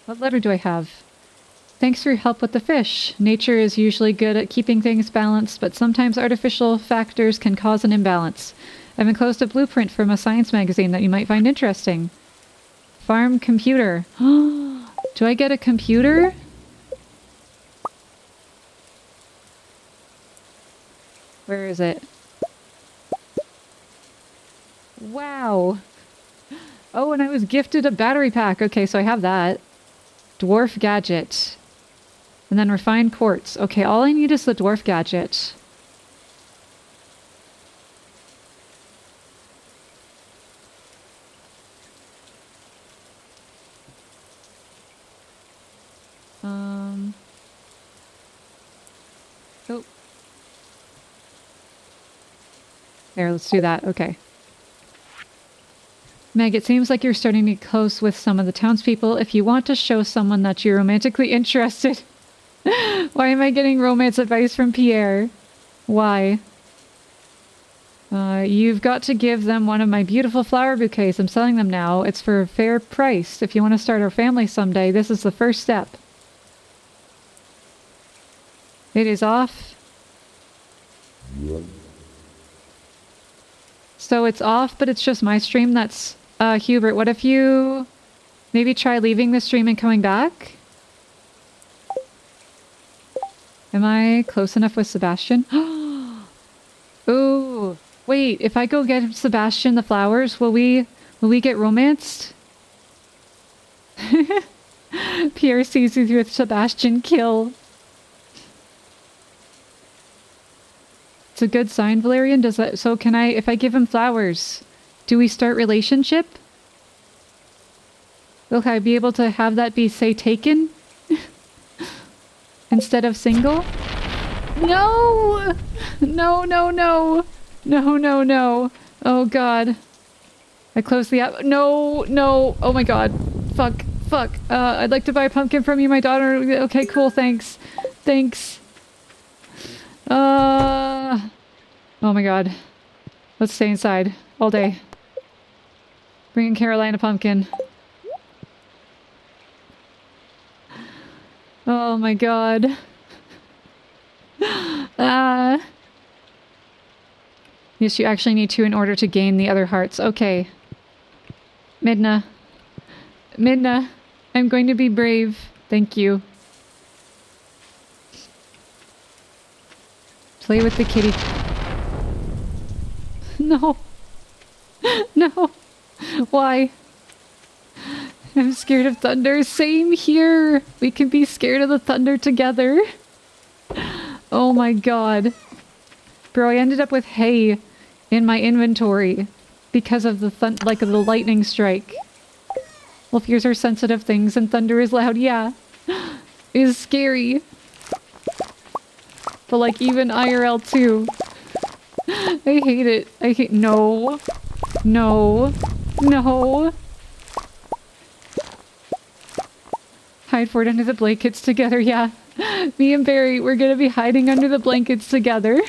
What letter do I have? Thanks for your help with the fish. Nature is usually good at keeping things balanced, but sometimes artificial factors can cause an imbalance. I've enclosed a blueprint from a science magazine that you might find interesting. Farm computer. Do I get a computer? Where is it? Wow. Oh, and I was gifted a battery pack. Okay, so I have that. Dwarf gadget. And then refined quartz. Okay, all I need is the dwarf gadget. There, let's do that. Okay. Meg, it seems like you're starting to get close with some of the townspeople. If you want to show someone that you're romantically interested... Why am I getting romance advice from Pierre? Why? You've got to give them one of my beautiful flower bouquets. I'm selling them now. It's for a fair price. If you want to start our family someday, this is the first step. It is off. So it's off, but it's just my stream. That's, Hubert, what if you maybe try leaving the stream and coming back? Am I close enough with Sebastian? Ooh, wait, if I go get Sebastian the flowers, will we get romanced? Pierre sees you with Sebastian kill. It's a good sign, Valerian. Does that, so can I, if I give him flowers, do we start relationship? Will I be able to have that be, say, taken? Instead of single? No! No, no, no. No, no, no. Oh, God. I closed the app. No, no. Oh, my God. Fuck. Fuck. I'd like to buy a pumpkin from you, my daughter. Okay, cool. Thanks. Thanks. Oh, my God. Let's stay inside all day. Bringing Caroline a pumpkin. Oh my God. Yes, you actually need to in order to gain the other hearts. Okay. Midna. Midna, I'm going to be brave. Thank you. Play with the kitty. No. No. Why? I'm scared of thunder. Same here. We can be scared of the thunder together. Oh my God. Bro, I ended up with hay in my inventory because of the the lightning strike. Well, fears are sensitive things and thunder is loud. Yeah. It is scary. But like even IRL too. I hate it. I hate- No. No. No. Hide for it under the blankets together, yeah. Me and Barry, we're gonna be hiding under the blankets together.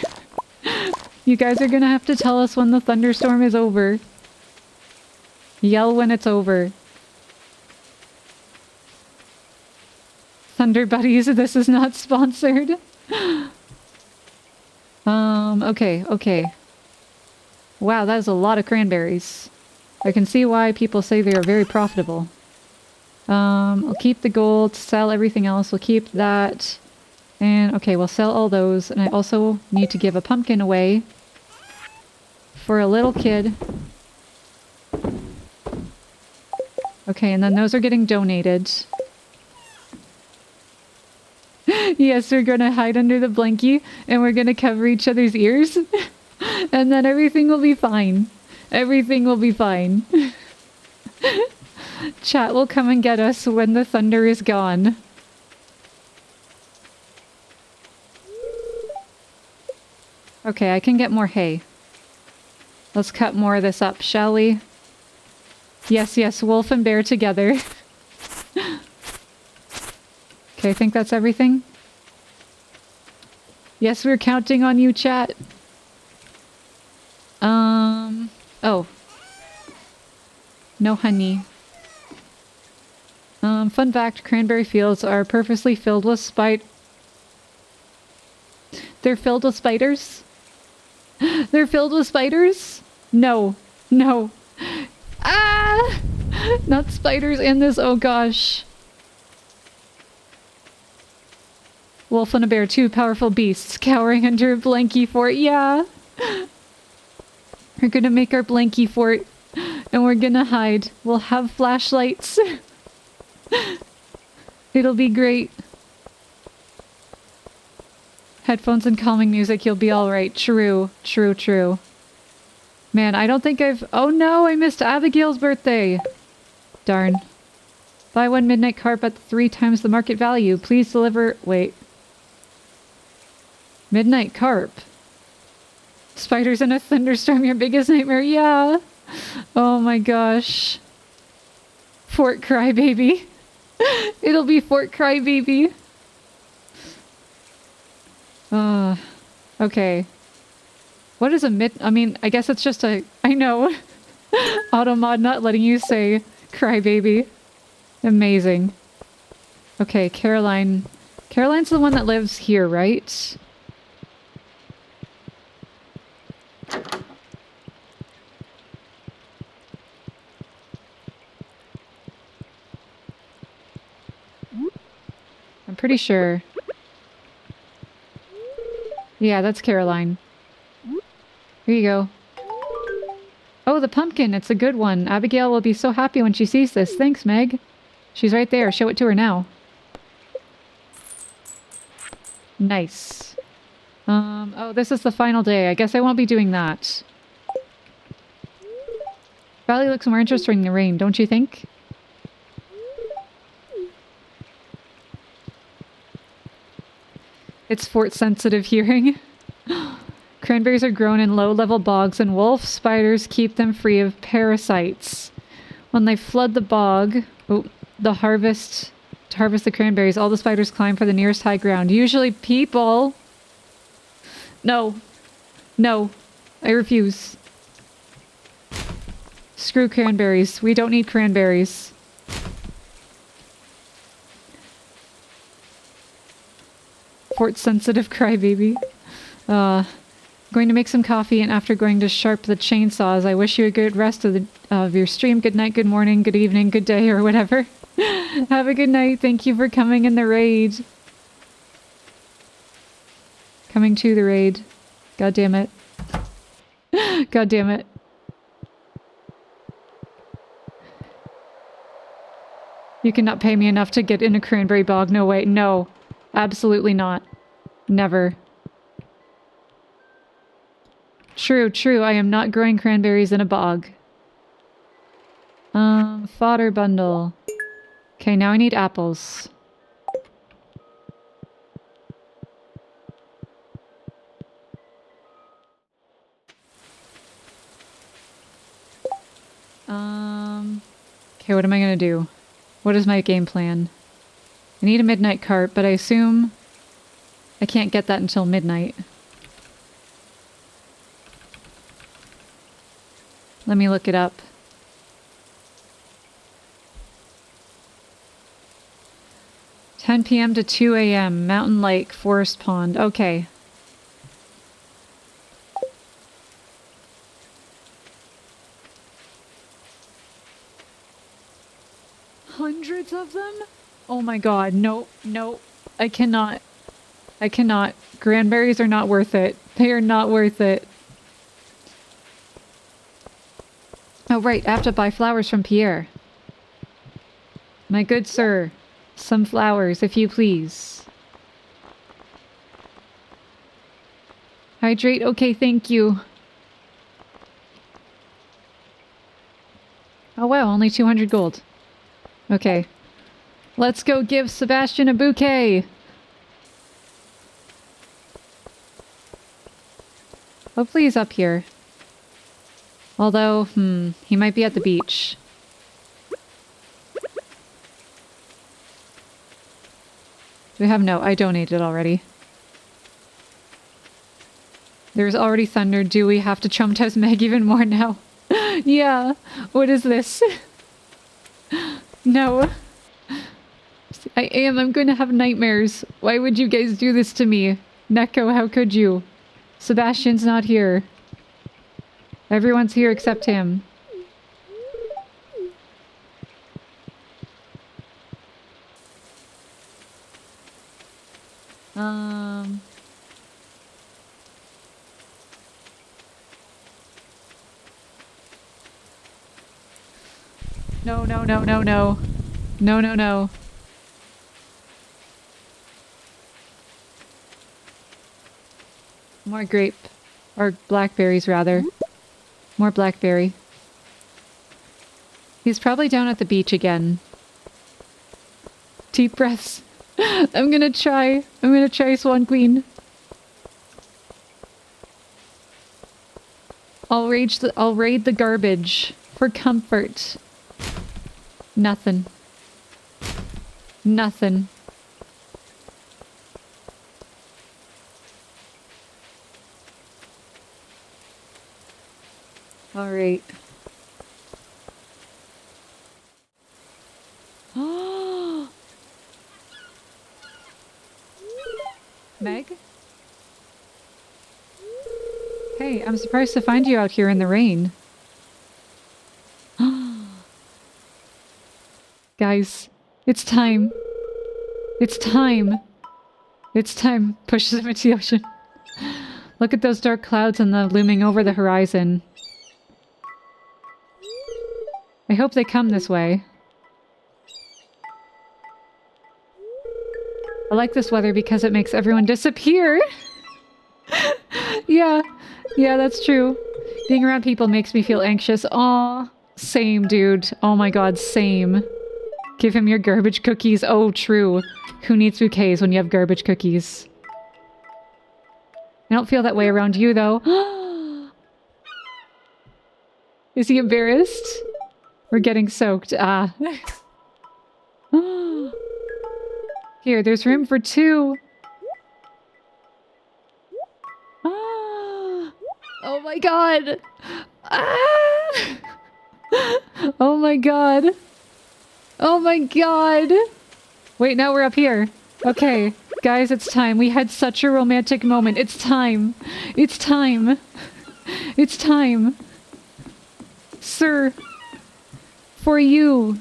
You guys are gonna have to tell us when the thunderstorm is over. Yell when it's over. Thunder Buddies, this is not sponsored. Okay, okay. Wow, that is a lot of cranberries. I can see why people say they are very profitable. I'll keep the gold, sell everything else, we'll keep that. And, okay, we'll sell all those. And I also need to give a pumpkin away for a little kid. Okay, and then those are getting donated. Yes, we're gonna hide under the blankie and we're gonna cover each other's ears. And then everything will be fine. Everything will be fine. Chat will come and get us when the thunder is gone. Okay, I can get more hay. Let's cut more of this up, shall we? Yes, yes, wolf and bear together. Okay, I think that's everything. Yes, we're counting on you, chat. Oh. No honey. Fun fact, cranberry fields are purposely filled with They're filled with spiders? They're filled with spiders? No. No. Ah! Not spiders in this, oh gosh. Wolf and a bear, two powerful beasts, cowering under a blankie fort. Yeah. We're gonna make our blankie fort, and we're gonna hide. We'll have flashlights. It'll be great. Headphones and calming music, you'll be alright. True, true, true. Man, I don't think I've... Oh no, I missed Abigail's birthday! Darn. Buy one midnight carp at 3 times the market value. Please deliver... Wait. Midnight carp? spiders in a thunderstorm your biggest nightmare? Yeah. Oh my gosh. Fort Crybaby. It'll be Fort Crybaby. Okay. What is a I mean, I guess it's just a... I know. Automod not letting you say Crybaby. Amazing. Okay, Caroline. Caroline's the one that lives here, right? I'm pretty sure. Yeah, that's Caroline. Here you go. Oh, the pumpkin. It's a good one. Abigail will be so happy when she sees this. Thanks, Meg. She's right there. Show it to her now. Nice. Oh, this is the final day. I guess I won't be doing that. Valley looks more interesting in the rain, don't you think? It's fort-sensitive hearing. Cranberries are grown in low-level bogs, and wolf spiders keep them free of parasites. When they flood the bog, to harvest the cranberries, all the spiders climb for the nearest high ground. Usually people. No. No. I refuse. Screw cranberries. We don't need cranberries. Fort-sensitive crybaby. Going to make some coffee, and after going to sharp the chainsaws, I wish you a good rest of your stream. Good night, good morning, good evening, good day, or whatever. Have a good night. Thank you for coming in the raid. Coming to the raid. God damn it. God damn it. You cannot pay me enough to get in a cranberry bog. No way. No. Absolutely not. Never. True, true. I am not growing cranberries in a bog. Fodder bundle. Okay, now I need apples. Okay, what am I gonna do? What is my game plan? I need a midnight cart, but I assume I can't get that until midnight. Let me look it up. "10 p.m. to 2 a.m. Mountain Lake, Forest Pond." Okay. Hundreds of them? Oh my god, no, no. I cannot. I cannot. Cranberries are not worth it. They are not worth it. Oh right, I have to buy flowers from Pierre. My good sir. Some flowers, if you please. Hydrate? Okay, thank you. Oh wow, only 200 gold. Okay. Let's go give Sebastian a bouquet! Hopefully he's up here. Although, he might be at the beach. We have no, I donated already. There's already thunder. Do we have to traumatize Meg even more now? Yeah. What is this? No. I am. I'm going to have nightmares. Why would you guys do this to me? Neko, how could you? Sebastian's not here. Everyone's here except him. No, no, no, no, no. No, no, no. More grape. Or blackberries, rather. More blackberry. He's probably down at the beach again. Deep breaths. I'm gonna try. I'm gonna try Swan Queen. I'll raid the garbage for comfort. Nothing. Nothing. All right. Oh, Meg? Hey, I'm surprised to find you out here in the rain. Guys, it's time. It's time. It's time. Pushes him into the ocean. Look at those dark clouds and the looming over the horizon. I hope they come this way. I like this weather because it makes everyone disappear. Yeah, that's true. Being around people makes me feel anxious. Aw, same, dude. Oh my god, same. Give him your garbage cookies. Oh, true. Who needs bouquets when you have garbage cookies? I don't feel that way around you, though. Is he embarrassed? We're getting soaked. Ah. Here, there's room for 2. Ah. Oh my god. Ah. Oh my god. Oh my god. Wait, now we're up here. Okay, guys, it's time. We had such a romantic moment. It's time. It's time. It's time. Sir. For you.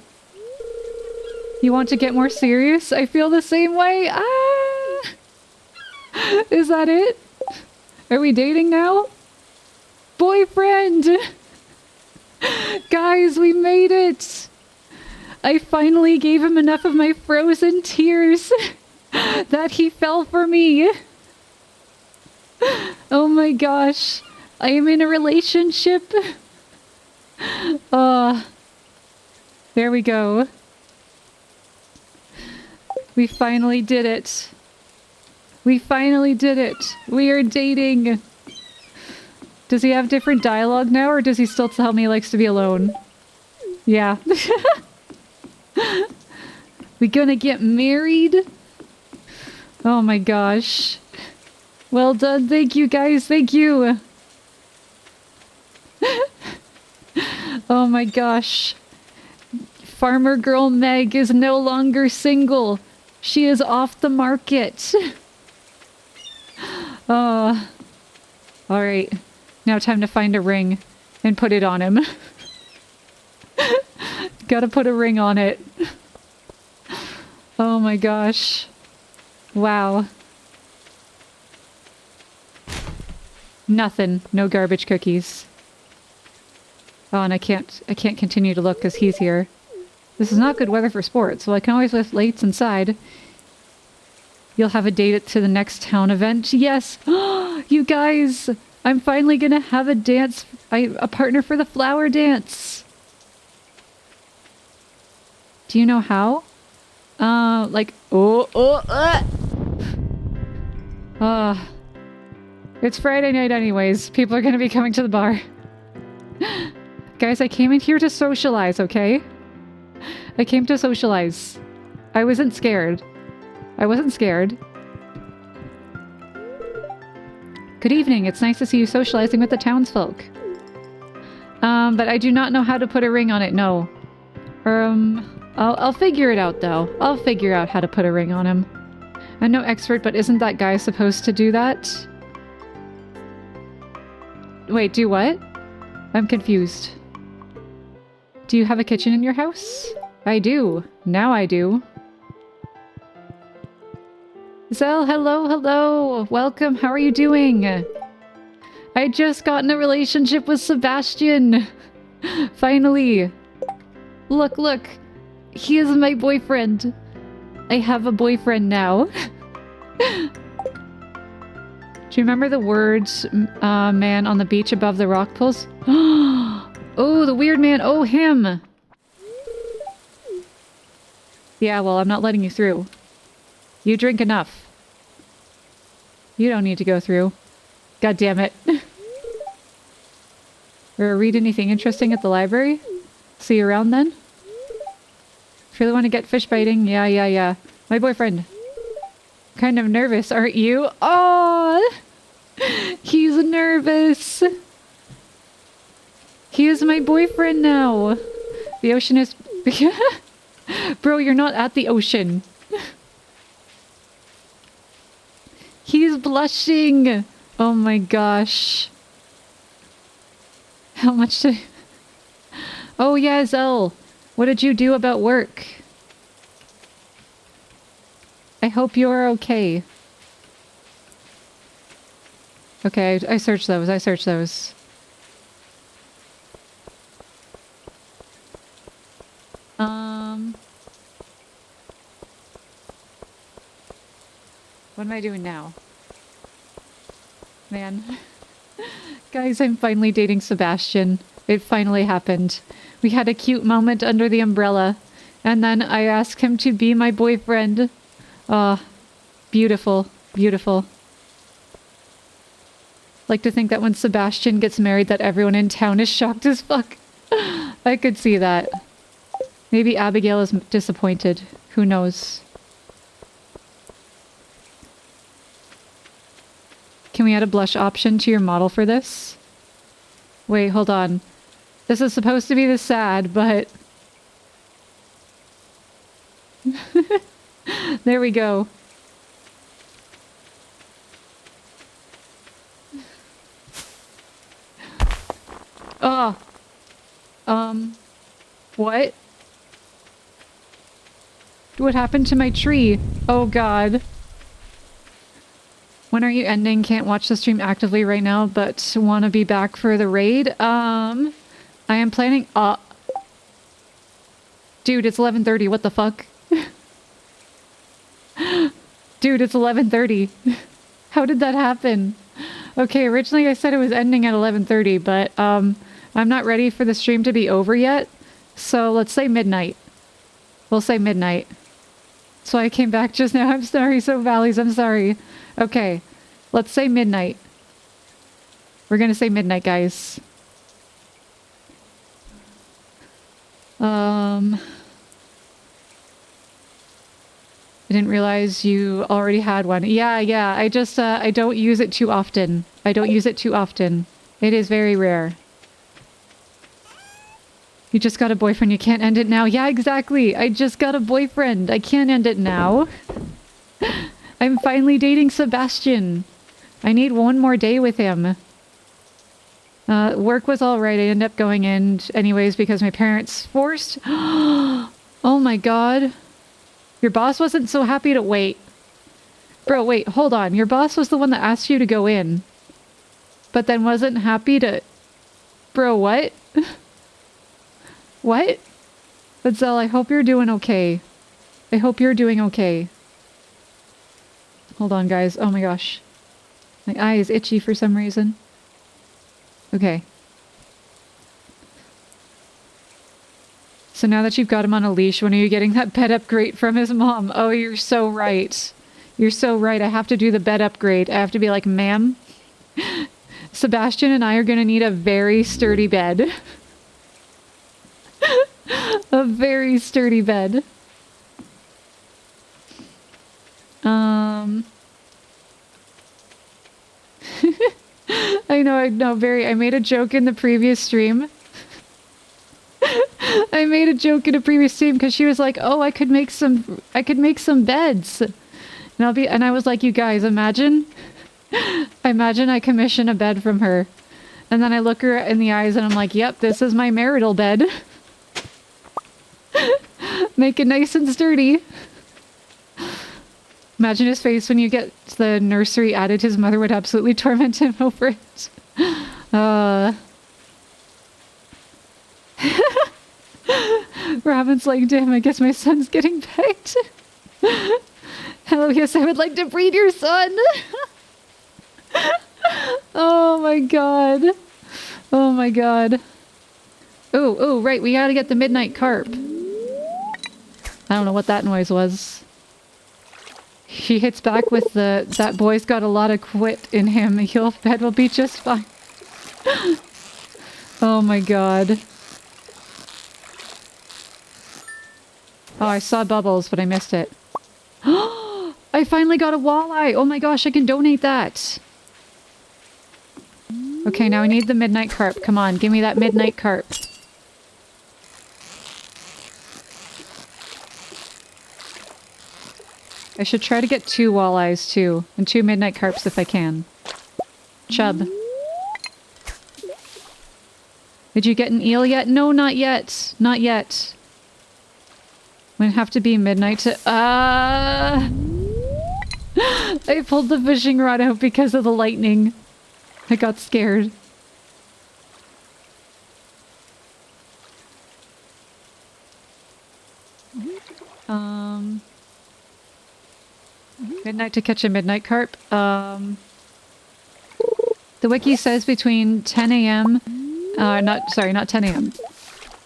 You want to get more serious? I feel the same way. Ah! Is that it? Are we dating now? Boyfriend! Guys, we made it! I finally gave him enough of my frozen tears that he fell for me. Oh my gosh. I am in a relationship. There we go. We finally did it. We finally did it. We are dating. Does he have different dialogue now, or does he still tell me he likes to be alone? Yeah. We gonna get married? Oh my gosh. Well done. Thank you, guys. Thank you. Oh my gosh. Farmer girl Meg is no longer single. She is off the market. Oh. Alright. Now time to find a ring and put it on him. Gotta put a ring on it. Oh my gosh. Wow. Nothing. No garbage cookies. Oh, and I can't continue to look because he's here. This is not good weather for sports. Well, I can always lift weights inside. You'll have a date to the next town event. Yes! You guys! I'm finally gonna have a dance. A partner for the flower dance. Do you know how? It's Friday night anyways. People are gonna be coming to the bar. Guys, I came in here to socialize, okay? I came to socialize. I wasn't scared. I wasn't scared. Good evening. It's nice to see you socializing with the townsfolk. But I do not know how to put a ring on it, no. I'll figure it out, though. I'll figure out how to put a ring on him. I'm no expert, but isn't that guy supposed to do that? Wait, do what? I'm confused. Do you have a kitchen in your house? I do. Now I do. Zell, hello, hello. Welcome. How are you doing? I just got in a relationship with Sebastian. Finally. Look, look. He is my boyfriend. I have a boyfriend now. Do you remember the words, man on the beach above the rock pools? Oh, the weird man. Oh, him. Yeah, well, I'm not letting you through. You drink enough. You don't need to go through. God damn it. Or read anything interesting at the library? See you around then? If you really want to get fish biting, yeah. My boyfriend. Kind of nervous, aren't you? Oh, he's nervous. He is my boyfriend now. The ocean is... Bro, you're not at the ocean. He's blushing. Oh my gosh. How much did... Oh yeah, Zell. What did you do about work? I hope you're okay. Okay, I searched those. What am I doing now? Man. Guys, I'm finally dating Sebastian. It finally happened. We had a cute moment under the umbrella. And then I asked him to be my boyfriend. Ah, beautiful. Beautiful. Like to think that when Sebastian gets married that everyone in town is shocked as fuck. I could see that. Maybe Abigail is disappointed. Who knows? Can we add a blush option to your model for this? Wait, hold on. This is supposed to be the sad, but... There we go. Oh. What? What happened to my tree? Oh god. When are you ending? Can't watch the stream actively right now, but want to be back for the raid. I am planning... Dude, it's 11:30. What the fuck? Dude, it's 11:30. How did that happen? Okay, originally I said it was ending at 11:30, but I'm not ready for the stream to be over yet. So let's say midnight. We'll say midnight. So I came back just now. I'm sorry, so Valleys, I'm sorry. Okay, let's say midnight. We're gonna say midnight, guys. I didn't realize you already had one. Yeah, I just, I don't use it too often. It is very rare. You just got a boyfriend, you can't end it now. Yeah, exactly. I just got a boyfriend. I can't end it now. I'm finally dating Sebastian. I need one more day with him. Work was alright. I ended up going in anyways because my parents forced... Oh my god. Your boss wasn't so happy to wait. Bro, wait, hold on. Your boss was the one that asked you to go in. But then wasn't happy to... Bro, what? What? But Zell, I hope you're doing okay. I hope you're doing okay. Hold on, guys. Oh my gosh. My eye is itchy for some reason. Okay. So now that you've got him on a leash, when are you getting that bed upgrade from his mom? Oh, you're so right. You're so right. I have to do the bed upgrade. I have to be like, ma'am, Sebastian and I are going to need a very sturdy bed. A very sturdy bed. I know, very. I made a joke in the previous stream. I made a joke in a previous stream because she was like, "Oh, I could make some beds," and I was like, "You guys, imagine I commission a bed from her, and then I look her in the eyes and I'm like, yep, this is my marital bed. Make it nice and sturdy." Imagine his face when you get the nursery added. His mother would absolutely torment him over it. Robin's like, damn, I guess my son's getting pegged. Hello, yes, I would like to breed your son. Oh my god. Oh my god. Oh, right, we gotta get the midnight carp. I don't know what that noise was. He hits back with that boy's got a lot of quit in him. Your bed will be just fine. Oh my god. Oh, I saw bubbles, but I missed it. I finally got a walleye! Oh my gosh, I can donate that! Okay, now I need the midnight carp. Come on, give me that midnight carp. I should try to get 2 walleyes too, and 2 midnight carps if I can. Chub. Did you get an eel yet? No, not yet. Not yet. Might have to be midnight to... I pulled the fishing rod out because of the lightning. I got scared. Midnight to catch a midnight carp. The wiki says between 10 a.m. Not 10 a.m.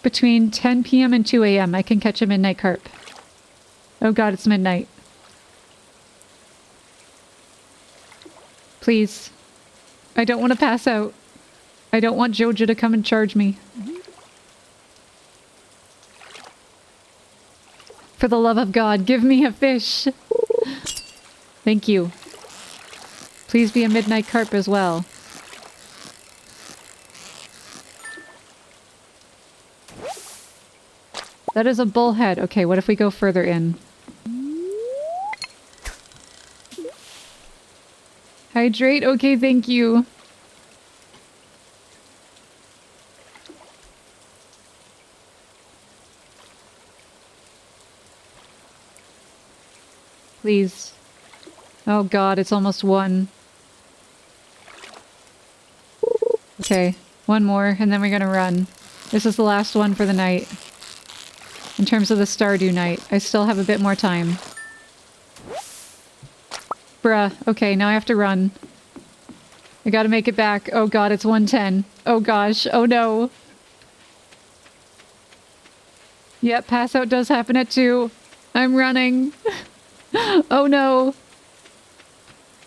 Between 10 p.m. and 2 a.m. I can catch a midnight carp. Oh god, it's midnight. Please. I don't want to pass out. I don't want Jojo to come and charge me. For the love of God, give me a fish! Thank you. Please be a midnight carp as well. That is a bullhead. Okay, what if we go further in? Hydrate? Okay, thank you. Please. Oh god, it's almost 1. Okay, 1 more, and then we're gonna run. This is the last one for the night. In terms of the Stardew night, I still have a bit more time. Bruh. Okay, now I have to run. I gotta make it back. Oh god, it's 1:10. Oh gosh. Oh no. Yep, pass out does happen at 2. I'm running. Oh no.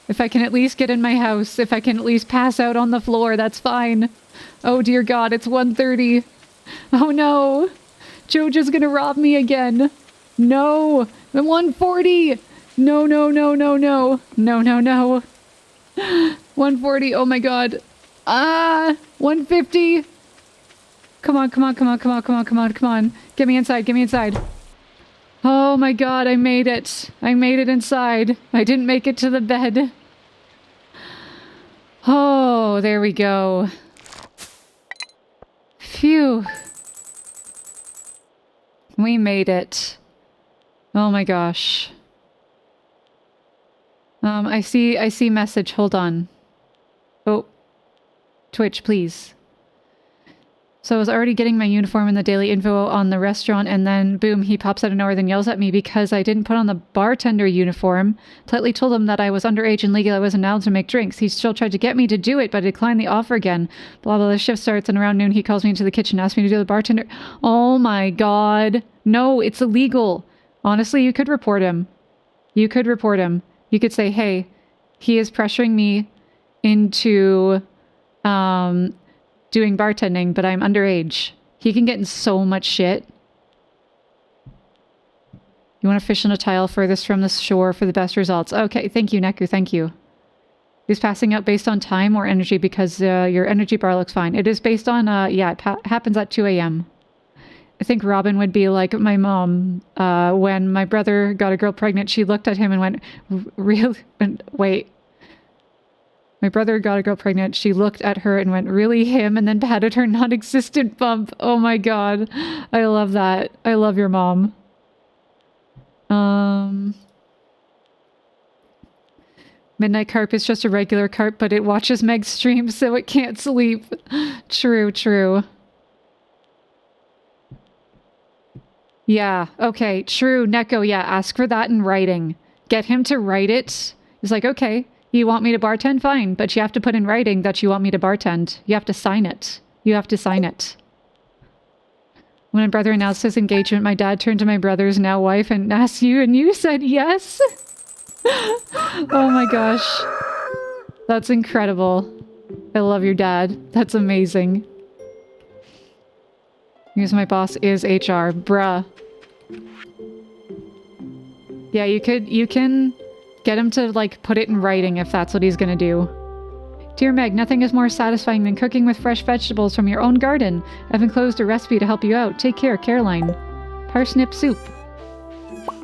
If I can at least get in my house, if I can at least pass out on the floor, that's fine. Oh dear god, it's 1:30. Oh no. Jojo's gonna rob me again. No. I'm 140. No, no, no, no, no. No, no, no. 140. Oh my god. 150. Come on, come on, come on, come on, come on, come on, come on. Get me inside, get me inside. Oh my god, I made it. I made it inside. I didn't make it to the bed. Oh, there we go. Phew. We made it. Oh my gosh. I see message. Hold on. Oh. Twitch, please. So I was already getting my uniform and the daily info on the restaurant, and then boom, he pops out of nowhere and yells at me because I didn't put on the bartender uniform. Politely told him that I was underage and legally I wasn't allowed to make drinks. He still tried to get me to do it, but I declined the offer again. Blah, blah, the shift starts, and around noon he calls me into the kitchen, asks me to do the bartender. Oh my god. No, it's illegal. Honestly, you could report him. You could report him. You could say, hey, he is pressuring me into, doing bartending, but I'm underage. He can get in so much shit. You want to fish on a tile furthest from the shore for the best results. Okay, thank you, Neku, thank you. Is passing out based on time or energy? Because your energy bar looks fine. It is based on, yeah, it happens at 2 a.m. I think Robin would be like my mom. When my brother got a girl pregnant, she looked at him and went, really? Wait. My brother got a girl pregnant. She looked at her and went, really him? And then patted her non-existent bump. Oh my god. I love that. I love your mom. Midnight carp is just a regular carp, but it watches Meg's stream, so it can't sleep. True, true. Yeah, okay, true, Neko, yeah, ask for that in writing. Get him to write it. He's like, okay, you want me to bartend? Fine, but you have to put in writing that you want me to bartend. You have to sign it. You have to sign it. When my brother announced his engagement, my dad turned to my brother's now wife and asked you, and you said yes? Oh my gosh. That's incredible. I love your dad. That's amazing. Because my boss is HR. Bruh. Yeah, you can get him to, like, put it in writing if that's what he's gonna do. Dear Meg, nothing is more satisfying than cooking with fresh vegetables from your own garden. I've enclosed a recipe to help you out. Take care, Caroline. Parsnip soup.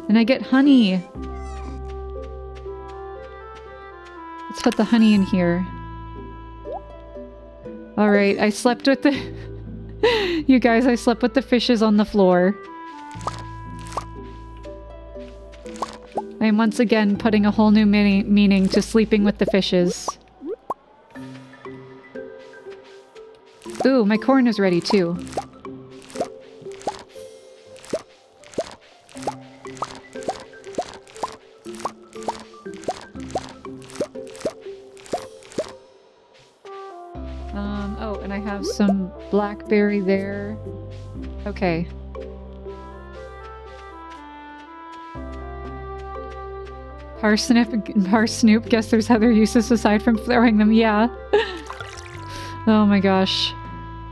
And I get honey. Let's put the honey in here. Alright, I slept with the... You guys, I slept with the fishes on the floor. I am once again putting a whole new meaning to sleeping with the fishes. Ooh, my corn is ready too. Oh, and I have some blackberry there. Okay. Parsnip, guess there's other uses aside from throwing them, yeah. Oh my gosh.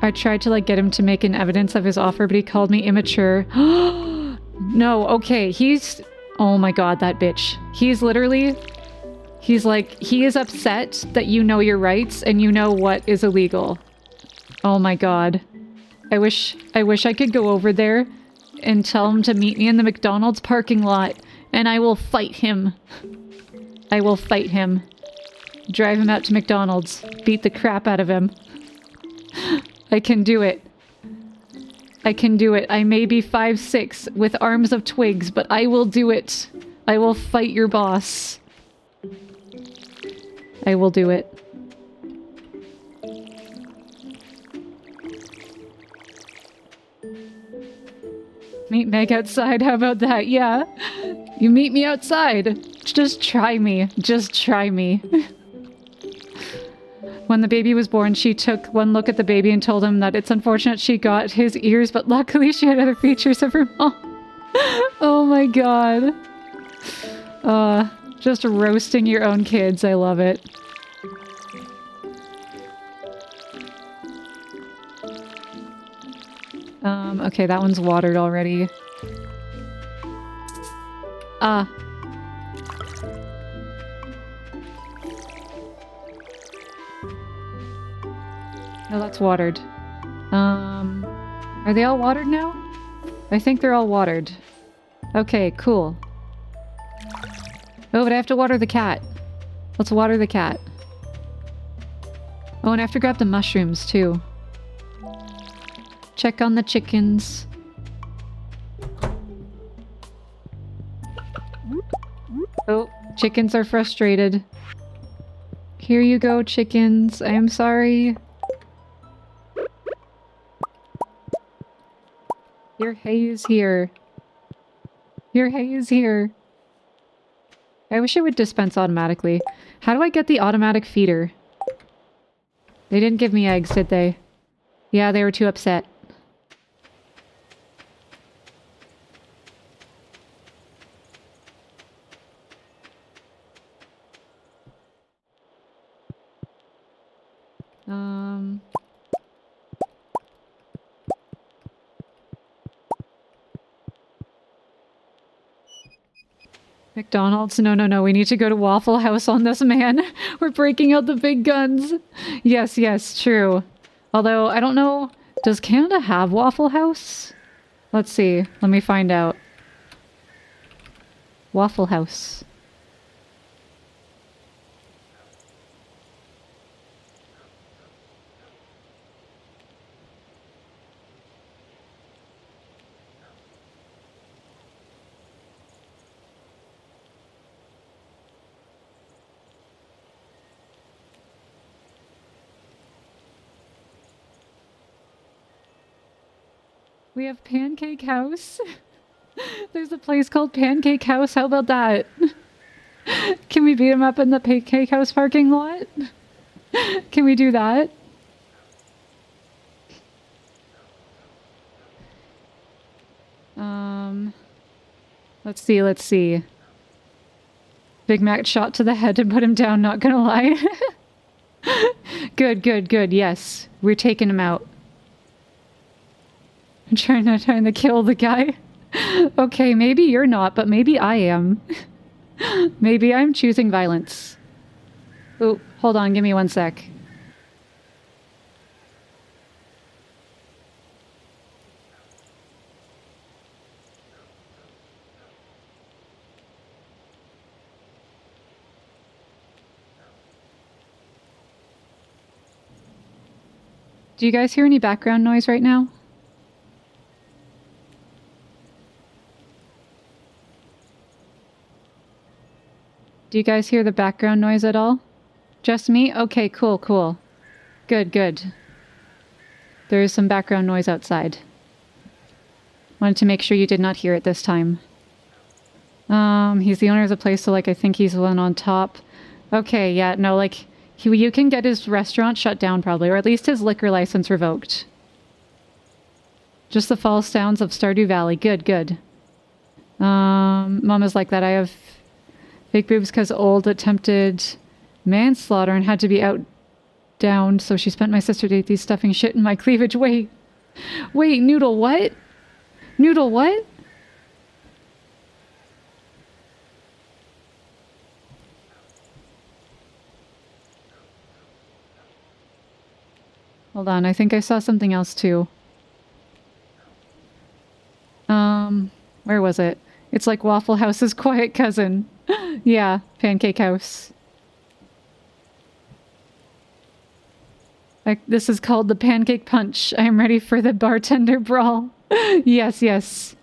I tried to, like, get him to make an evidence of his offer, but he called me immature. No, okay, he's... Oh my god, that bitch. He's literally... He's like, he is upset that you know your rights and you know what is illegal. Oh my god. I wish I could go over there and tell him to meet me in the McDonald's parking lot, and I will fight him. I will fight him. Drive him out to McDonald's. Beat the crap out of him. I can do it. I can do it. I may be 5'6" with arms of twigs, but I will do it. I will fight your boss. I will do it. Meet Meg outside, how about that? Yeah. You meet me outside. Just try me. Just try me. When the baby was born, she took one look at the baby and told him that it's unfortunate she got his ears, but luckily she had other features of her mom. Oh my god. Just roasting your own kids. I love it. Okay, that one's watered already. No, that's watered. Are they all watered now? I think they're all watered. Okay, cool. Oh, but I have to water the cat. Let's water the cat. Oh, and I have to grab the mushrooms, too. Check on the chickens. Oh, chickens are frustrated. Here you go, chickens. I am sorry. Your hay is here. Your hay is here. I wish it would dispense automatically. How do I get the automatic feeder? They didn't give me eggs, did they? Yeah, they were too upset. McDonald's? No, we need to go to Waffle House on this, man. We're breaking out the big guns. Yes, true. Although, I don't know, does Canada have Waffle House? Let's see, let me find out. Waffle House. We have Pancake House. There's a place called Pancake House. How about that? Can we beat him up in the Pancake House parking lot? Can we do that? Let's see. Big Mac shot to the head and put him down, not gonna lie. Good. Yes. We're taking him out. I'm trying to kill the guy. Okay, maybe you're not, but maybe I am. Maybe I'm choosing violence. Oh, hold on, give me 1 sec. Do you guys hear any background noise right now? Do you guys hear the background noise at all? Just me? Okay, cool, cool. Good, good. There is some background noise outside. Wanted to make sure you did not hear it this time. He's the owner of the place, so, like, I think he's the one on top. Okay, yeah, no, like, you can get his restaurant shut down, probably, or at least his liquor license revoked. Just the false sounds of Stardew Valley. Good, good. Mama's like that. I have fake boobs because old attempted manslaughter and had to be downed, so she spent my sister to eat these stuffing shit in my cleavage. Wait, Noodle, what? Noodle, what? Hold on, I think I saw something else too. Where was it? It's like Waffle House's quiet cousin. Yeah, Pancake House. This is called the Pancake Punch. I am ready for the bartender brawl. Yes, yes.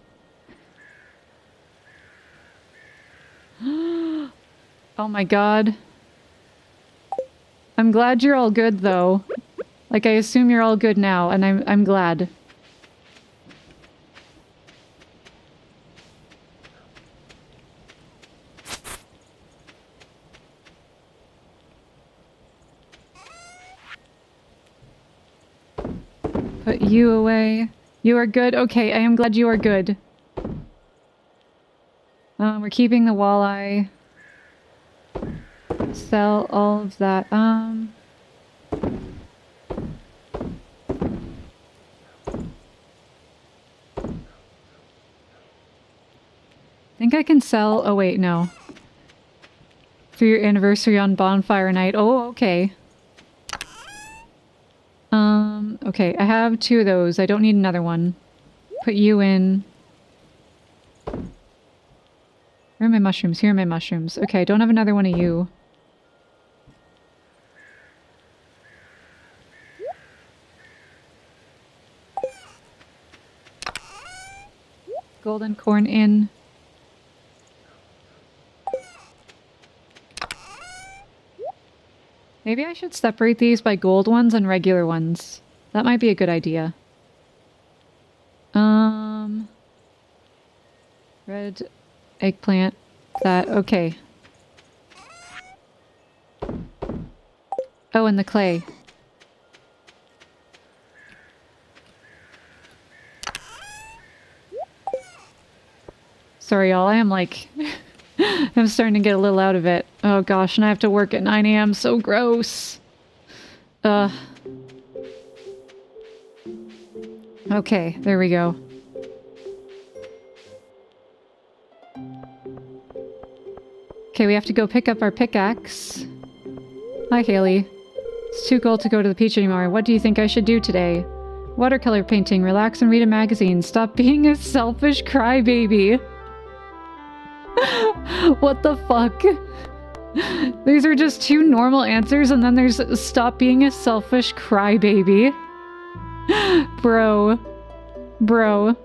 Oh my god. I'm glad you're all good, though. Like, I assume you're all good now, and I'm glad. Put you away. You are good? Okay, I am glad you are good. We're keeping the walleye. Sell all of that. I think I can sell... Oh wait, no. For your anniversary on Bonfire Night. Oh, okay. Okay, I have 2 of those. I don't need another one. Put you in. Where are my mushrooms? Here are my mushrooms. Okay, I don't have another one of you. Golden corn in. Maybe I should separate these by gold ones and regular ones. That might be a good idea. Red eggplant. That, okay. Oh, and the clay. Sorry, y'all. I am like... I'm starting to get a little out of it. Oh gosh, and I have to work at 9 AM. So gross. Okay, there we go. Okay, we have to go pick up our pickaxe. Hi, Haley. It's too cold to go to the beach anymore. What do you think I should do today? Watercolor painting, relax and read a magazine. Stop being a selfish crybaby. What the fuck? These are just 2 normal answers, and then there's stop being a selfish crybaby. Bro. Bro.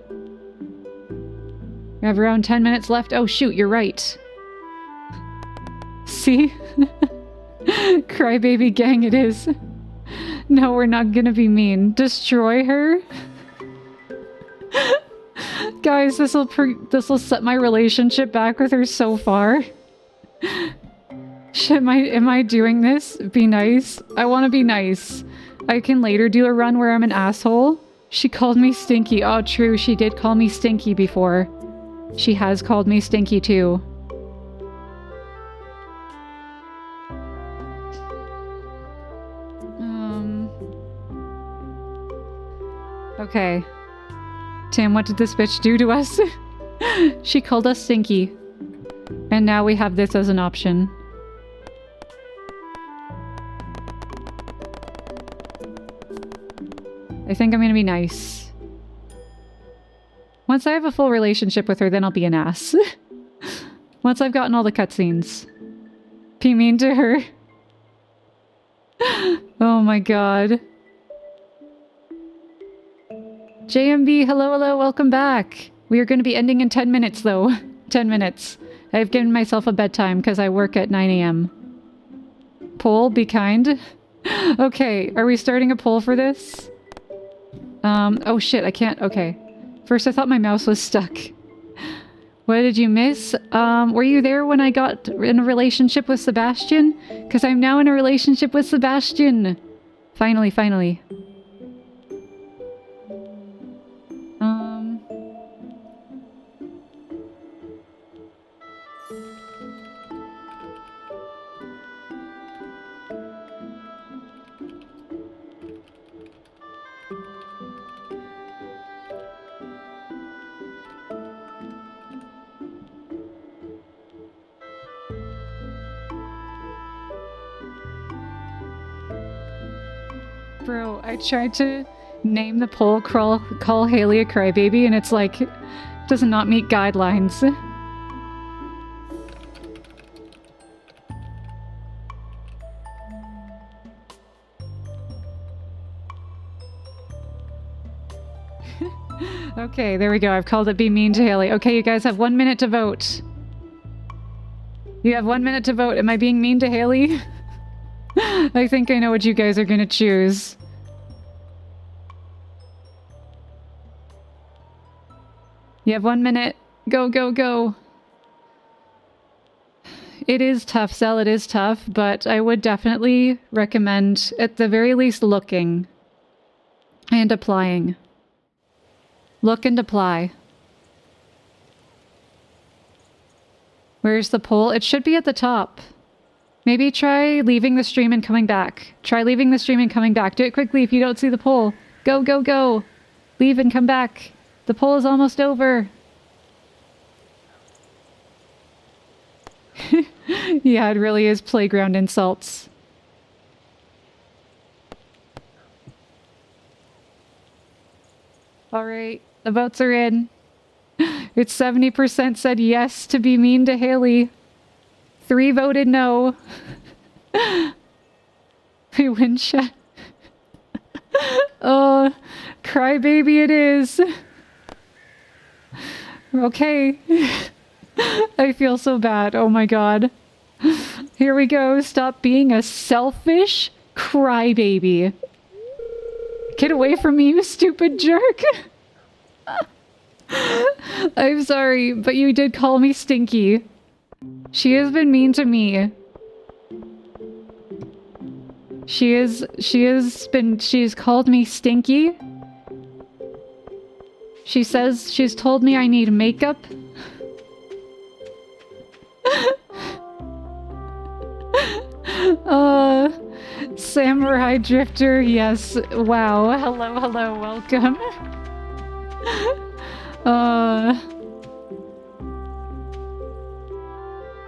We have around 10 minutes left. Oh shoot, you're right. See? Crybaby gang it is. No, we're not gonna be mean. Destroy her? Guys, this'll set my relationship back with her so far. Am I doing this? Be nice? I want to be nice. I can later do a run where I'm an asshole. She called me stinky. Oh, true. She did call me stinky before. She has called me stinky too. Okay. Tim, what did this bitch do to us? She called us stinky. And now we have this as an option. I think I'm gonna be nice. Once I have a full relationship with her, then I'll be an ass. Once I've gotten all the cutscenes. Be mean to her. Oh my god. JMB, hello, hello, welcome back. We are going to be ending in 10 minutes though. 10 minutes. I've given myself a bedtime because I work at 9 AM. Poll, be kind. Okay, are we starting a poll for this? Oh shit, I can't, okay. First I thought my mouse was stuck. What did you miss? Were you there when I got in a relationship with Sebastian? Because I'm now in a relationship with Sebastian. Finally, finally. Bro, I tried to name the poll call Haley a crybaby and it's like, does not meet guidelines. Okay, there we go. I've called it be mean to Haley. Okay, you guys have 1 minute to vote. You have 1 minute to vote. Am I being mean to Haley? I think I know what you guys are gonna choose. You have 1 minute. Go, go, go. It is tough, Zell, it is tough, but I would definitely recommend, at the very least, looking and applying. Look and apply. Where's the poll? It should be at the top. Maybe try leaving the stream and coming back. Try leaving the stream and coming back. Do it quickly if you don't see the poll. Go, go, go. Leave and come back. The poll is almost over. Yeah, it really is playground insults. Alright, the votes are in. It's 70% said yes to be mean to Haley. 3 voted no. We win chat. Oh, crybaby it is. Okay. I feel so bad. Oh my god. Here we go. Stop being a selfish crybaby. Get away from me, you stupid jerk. I'm sorry, but you did call me stinky. She has been mean to me. She's called me stinky. She says she's told me I need makeup. Samurai Drifter, yes. Wow. Hello, hello, welcome.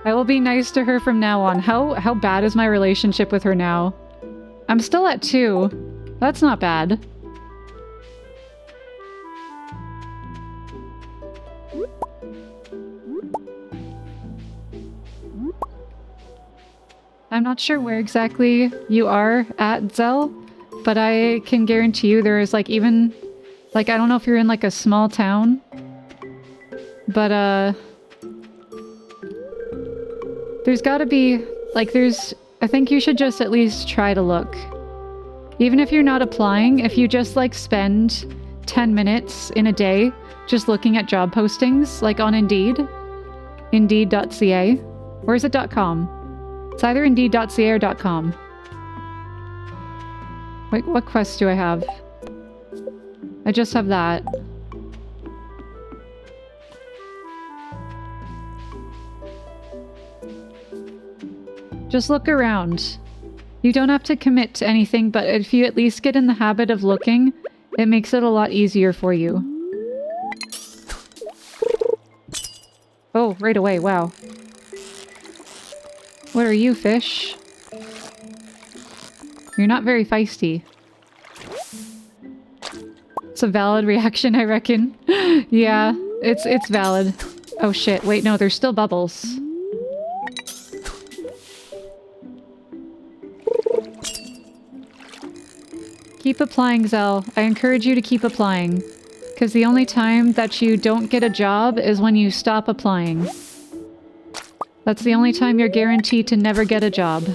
I will be nice to her from now on. How bad is my relationship with her now? I'm still at 2. That's not bad. I'm not sure where exactly you are at, Zell, but I can guarantee you there is like even... Like, I don't know if you're in like a small town, but there's gotta be, like I think you should just at least try to look. Even if you're not applying, if you just like spend 10 minutes in a day just looking at job postings, like on Indeed, Indeed.ca, or is it .com? It's either Indeed.ca or .com. Wait, what quest do I have? I just have that. Just look around. You don't have to commit to anything, but if you at least get in the habit of looking, it makes it a lot easier for you. Oh, right away, wow. What are you, fish? You're not very feisty. It's a valid reaction, I reckon. Yeah, it's valid. Oh shit, wait, no, there's still bubbles. Keep applying, Zell. I encourage you to keep applying. Because the only time that you don't get a job is when you stop applying. That's the only time you're guaranteed to never get a job.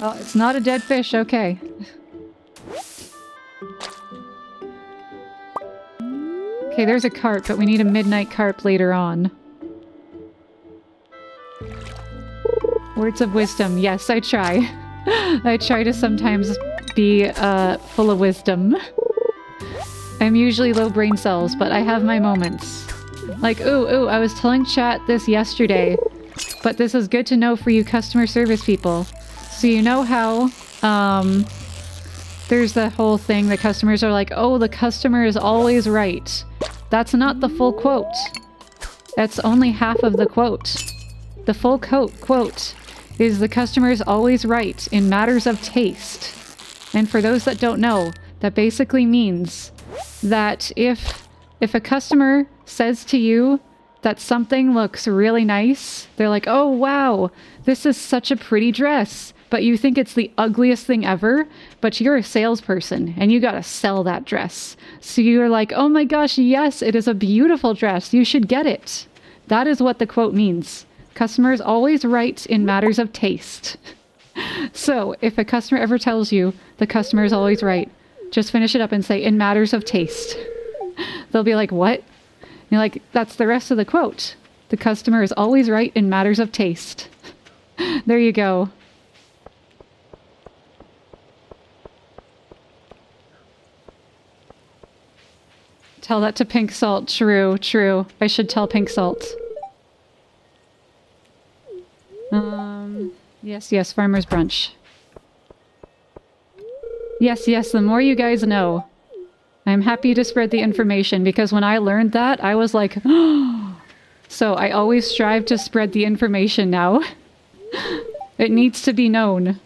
Oh, it's not a dead fish, okay. Okay, there's a carp, but we need a midnight carp later on. Words of wisdom. Yes, I try. I try to sometimes be full of wisdom. I'm usually low brain cells, but I have my moments. Like, ooh, I was telling chat this yesterday, but this is good to know for you customer service people. So you know how, there's the whole thing, the customers are like, oh, the customer is always right. That's not the full quote. That's only half of the quote. The full quote is the customer is always right in matters of taste. And for those that don't know, that basically means that if a customer says to you that something looks really nice, they're like, oh wow, this is such a pretty dress. But you think it's the ugliest thing ever, but you're a salesperson and you gotta sell that dress. So you're like, oh my gosh, yes, it is a beautiful dress. You should get it. That is what the quote means. Customer is always right in matters of taste. So if a customer ever tells you the customer is always right, just finish it up and say, in matters of taste. They'll be like, what? And you're like, that's the rest of the quote. The customer is always right in matters of taste. There you go. Tell that to Pink Salt. True, true. I should tell Pink Salt. Yes, Farmer's Brunch. Yes, the more you guys know. I'm happy to spread the information because when I learned that, I was like, oh. So I always strive to spread the information now. It needs to be known.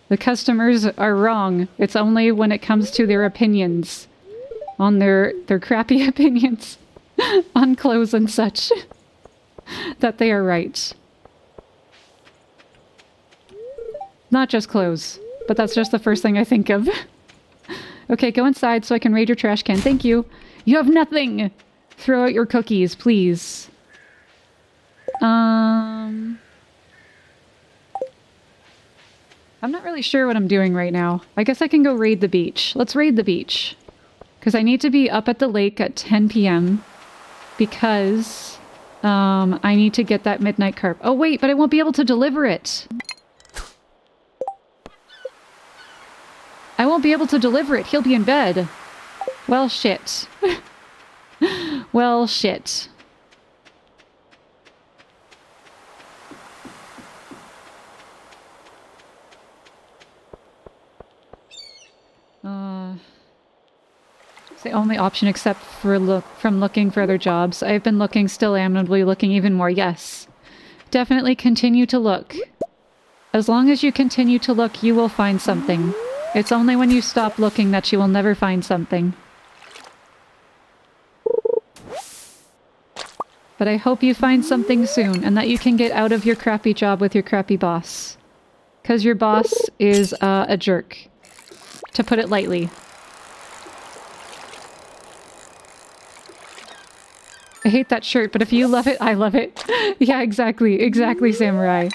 The customers are wrong. It's only when it comes to their opinions. On their crappy opinions on clothes and such. That they are right. Not just clothes, but that's just the first thing I think of. Okay, go inside so I can raid your trash can. Thank you. You have nothing! Throw out your cookies, please. I'm not really sure what I'm doing right now. I guess I can go raid the beach. Let's raid the beach. Because I need to be up at the lake at 10 p.m. Because I need to get that midnight carp. Oh wait, but I won't be able to deliver it. I won't be able to deliver it. He'll be in bed. Well, shit. Well, shit. It's the only option except for from looking for other jobs. I've been looking, still am, and will be looking even more. Yes. Definitely continue to look. As long as you continue to look, you will find something. It's only when you stop looking that you will never find something. But I hope you find something soon, and that you can get out of your crappy job with your crappy boss. 'Cause your boss is a jerk. To put it lightly. I hate that shirt, but if you love it, I love it. Yeah, exactly. Exactly, Samurai.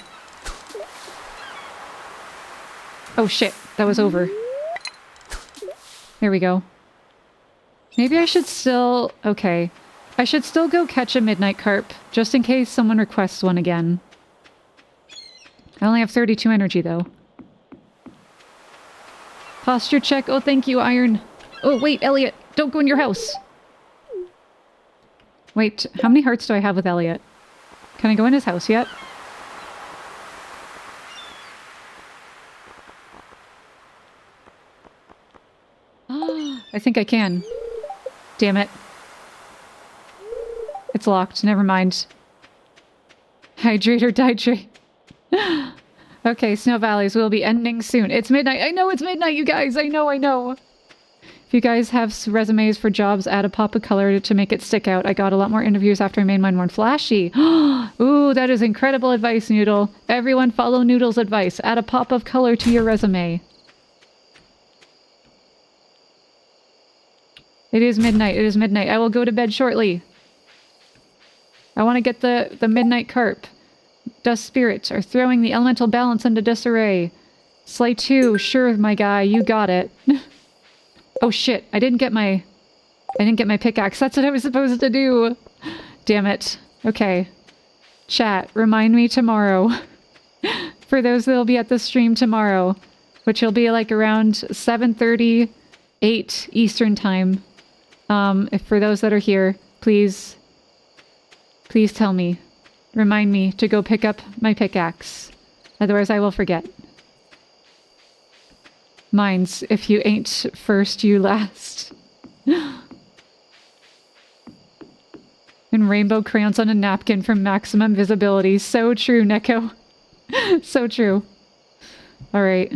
Oh shit, that was over. There we go. Maybe I should still... Okay. I should still go catch a midnight carp, just in case someone requests one again. I only have 32 energy, though. Posture check. Oh, thank you, Iron. Oh, wait, Elliot. Don't go in your house. Wait, how many hearts do I have with Elliot? Can I go in his house yet? think I can. Damn it. It's locked. Never mind. Hydrate or dihydrate. Okay, Snow Valleys will be ending soon. It's midnight. I know it's midnight, you guys. I know. If you guys have resumes for jobs, add a pop of color to make it stick out. I got a lot more interviews after I made mine more flashy. Ooh, that is incredible advice, Noodle. Everyone follow Noodle's advice. Add a pop of color to your resume. It is midnight. It is midnight. I will go to bed shortly. I want to get the midnight carp. Dust spirits are throwing the elemental balance into disarray. Slay 2. Sure, my guy. You got it. Oh shit, I didn't get my pickaxe. That's what I was supposed to do. Damn it. Okay. Chat, remind me tomorrow. For those that'll be at the stream tomorrow, which will be like around 7:30, 8 Eastern time. If for those that are here, please tell me. Remind me to go pick up my pickaxe. Otherwise I will forget. Mines, if you ain't first, you last. And rainbow crayons on a napkin for maximum visibility. So true, Neko. So true. Alright.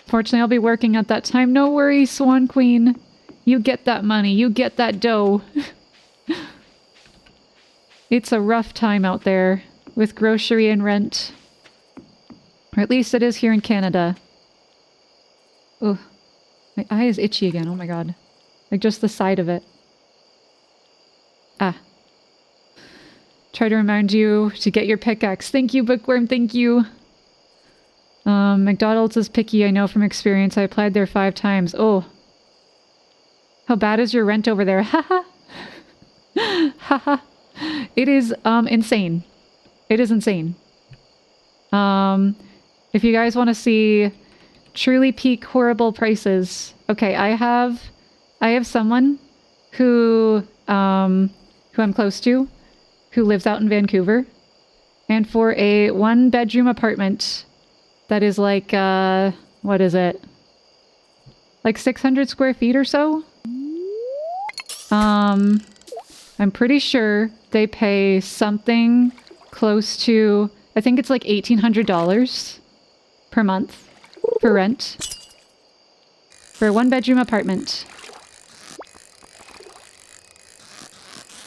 Fortunately, I'll be working at that time. No worries, Swan Queen. You get that money. You get that dough. It's a rough time out there with grocery and rent. Or at least it is here in Canada. Oh, my eye is itchy again. Oh my god. Like just the side of it. Ah. Try to remind you to get your pickaxe. Thank you, Bookworm. Thank you. McDonald's is picky. I know from experience. I applied there 5 times. Oh. How bad is your rent over there? Haha. Haha. It is, insane. It is insane. If you guys want to see truly peak horrible prices. Okay, I have someone who I'm close to, who lives out in Vancouver, and for a 1-bedroom apartment that is like, what is it? Like 600 square feet or so? I'm pretty sure they pay something close to, I think it's like $1,800 per month. For rent. For a 1-bedroom apartment.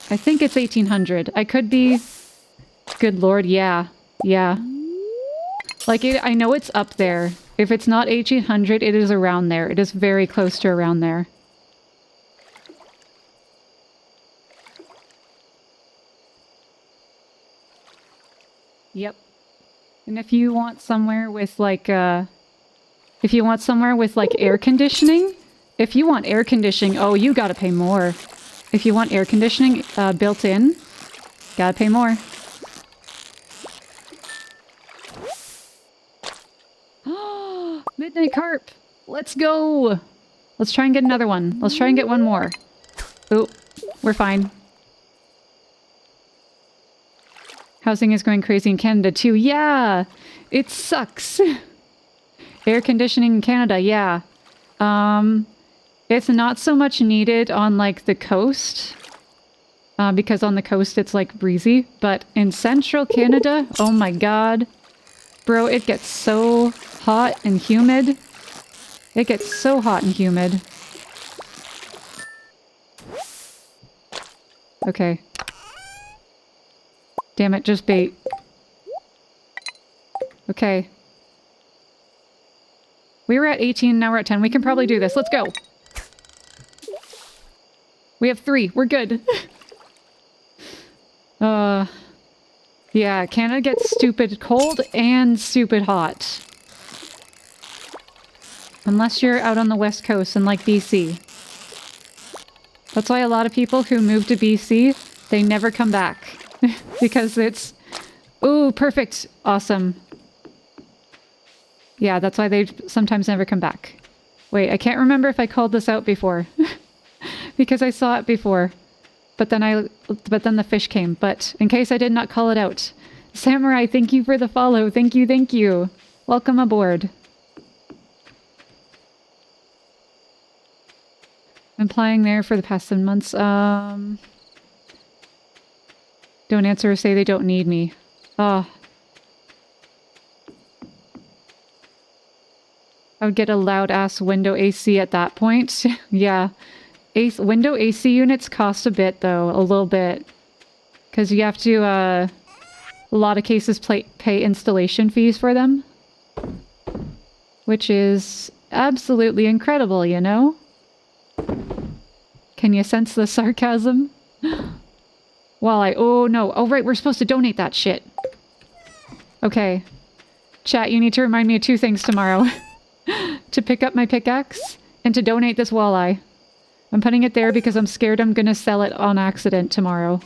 I think it's 1,800. I could be... Good lord, yeah. Yeah. Like, I know it's up there. If it's not 1,800, it is around there. It is very close to around there. Yep. And if you want somewhere with, like, if you want somewhere with, like, air conditioning, oh, you gotta pay more. If you want air conditioning built in, gotta pay more. Midnight carp! Let's go! Let's try and get another one. Let's try and get one more. Oh, we're fine. Housing is going crazy in Canada too. Yeah! It sucks! Air conditioning in Canada, yeah. It's not so much needed on, like, the coast. Because on the coast it's, like, breezy. But in central Canada, oh my god. Bro, it gets so hot and humid. It gets so hot and humid. Okay. Damn it, just bait. Okay. We were at 18, now we're at 10. We can probably do this. Let's go. We have 3. We're good. Yeah, Canada gets stupid cold and stupid hot. Unless you're out on the west coast and like BC. That's why a lot of people who move to BC, they never come back. Because it's... Ooh, perfect. Awesome. Yeah, that's why they sometimes never come back. Wait, I can't remember if I called this out before. Because I saw it before. But then the fish came. But in case I did not call it out. Samurai, thank you for the follow. Thank you, thank you. Welcome aboard. Been applying there for the past 7 months. Don't answer or say they don't need me. Oh. I would get a loud-ass window AC at that point. Yeah. Window AC units cost a bit, though. A little bit. Because you have to, a lot of cases pay installation fees for them. Which is absolutely incredible, you know? Can you sense the sarcasm? Oh no. Oh right, we're supposed to donate that shit. Okay. Chat, you need to remind me of 2 things tomorrow. To pick up my pickaxe, and to donate this walleye. I'm putting it there because I'm scared I'm gonna sell it on accident tomorrow.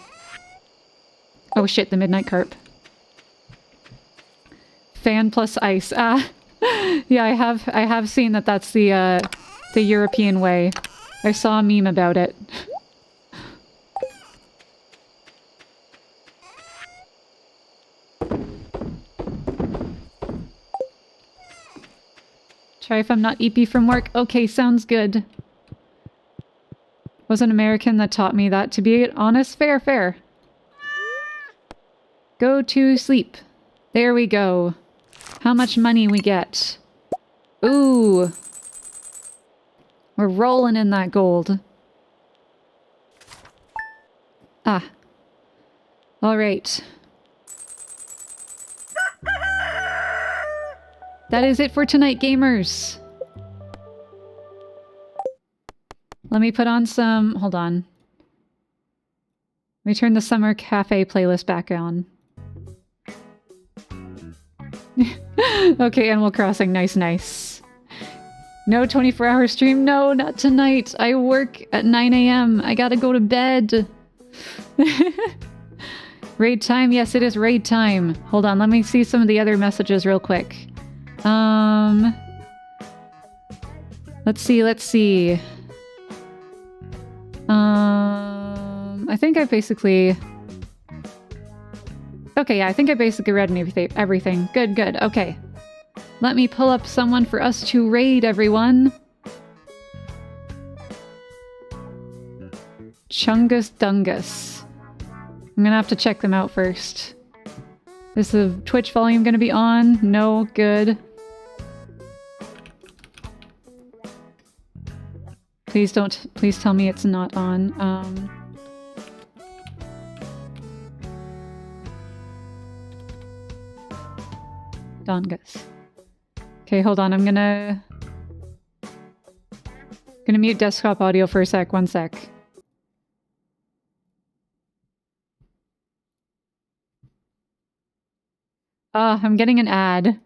Oh shit, the midnight carp. Fan plus ice. Ah. Yeah, I have seen that that's the European way. I saw a meme about it. Try if I'm not EP from work. Okay, sounds good. Was an American that taught me that to be honest, fair. Go to sleep. There we go. How much money we get? Ooh. We're rolling in that gold. Ah. Alright. That is it for tonight, gamers. Let me put on some... Hold on. Let me turn the Summer Cafe playlist back on. Okay, Animal Crossing. Nice. No 24-hour stream? No, not tonight. I work at 9 AM. I gotta go to bed. Raid time? Yes, it is raid time. Hold on, let me see some of the other messages real quick. Let's see. I think I basically... Okay, yeah, I think I basically read everything. Good. Okay. Let me pull up someone for us to raid, everyone. Chungus Dungus. I'm gonna have to check them out first. Is the Twitch volume gonna be on? No, good. Please tell me it's not on. Dungus. Okay, hold on, I'm gonna mute desktop audio for a sec, 1 sec. I'm getting an ad.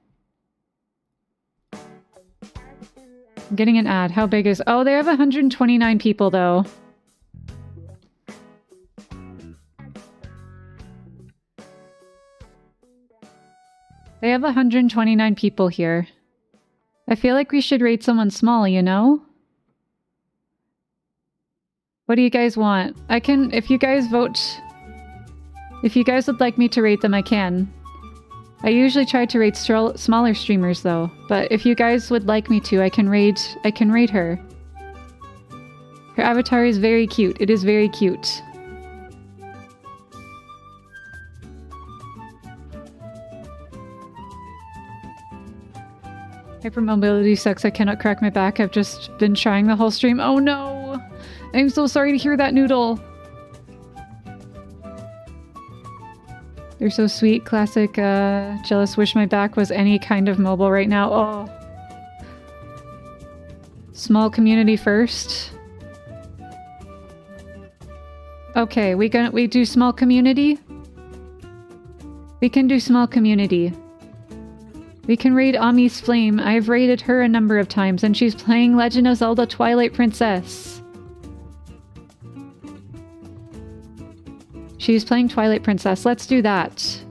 How big is... Oh, they have 129 people, though. They have 129 people here. I feel like we should rate someone small, you know? What do you guys want? I can... If you guys vote... If you guys would like me to rate them, I can. I usually try to rate smaller streamers though, but if you guys would like me to, I can rate her. Her avatar is very cute. It is very cute. Hypermobility sucks. I cannot crack my back. I've just been trying the whole stream. Oh no! I'm so sorry to hear that, Noodle. They're so sweet. Classic, jealous. Wish my back was any kind of mobile right now. Oh. Small community first. Okay, we do small community? We can do small community. We can raid Ami's Flame. I've raided her a number of times, and she's playing Legend of Zelda Twilight Princess. She's playing Twilight Princess. Let's do that.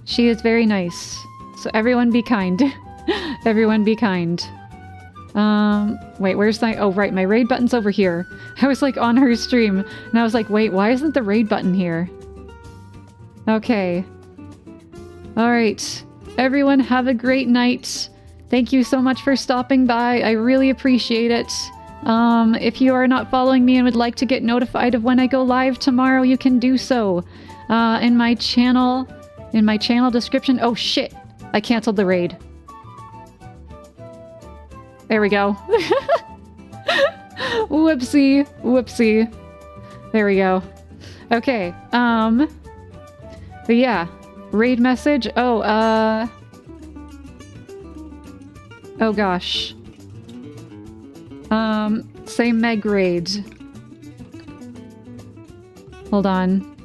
She is very nice. So everyone be kind. Everyone be kind. Wait, where's my... Oh, right, my raid button's over here. I was, like, on her stream, and I was like, wait, why isn't the raid button here? Okay. Alright. Everyone have a great night. Thank you so much for stopping by. I really appreciate it. If you are not following me and would like to get notified of when I go live tomorrow, you can do so in my channel description. Oh shit, I canceled the raid. There we go. Whoopsie, whoopsie. There we go. Okay, but yeah, raid message. Oh, oh gosh. Say Meg raid. Hold on.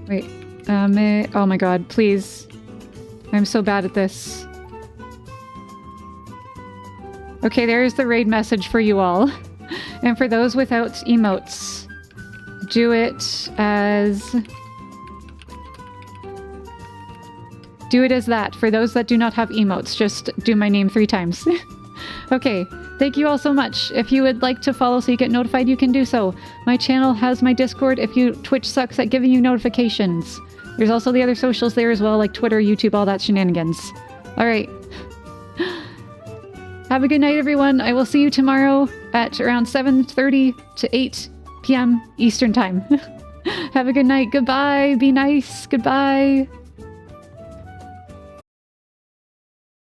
Wait, oh my god, please. I'm so bad at this. Okay, there's the raid message for you all. And for those without emotes, do it as... Do it as that. For those that do not have emotes, just do my name 3 times. Okay, thank you all so much. If you would like to follow so you get notified, you can do so. My channel has my Discord if Twitch sucks at giving you notifications. There's also the other socials there as well, like Twitter, YouTube, all that shenanigans. Alright. Have a good night, everyone. I will see you tomorrow at around 7:30 to 8 p.m. Eastern Time. Have a good night. Goodbye. Be nice. Goodbye.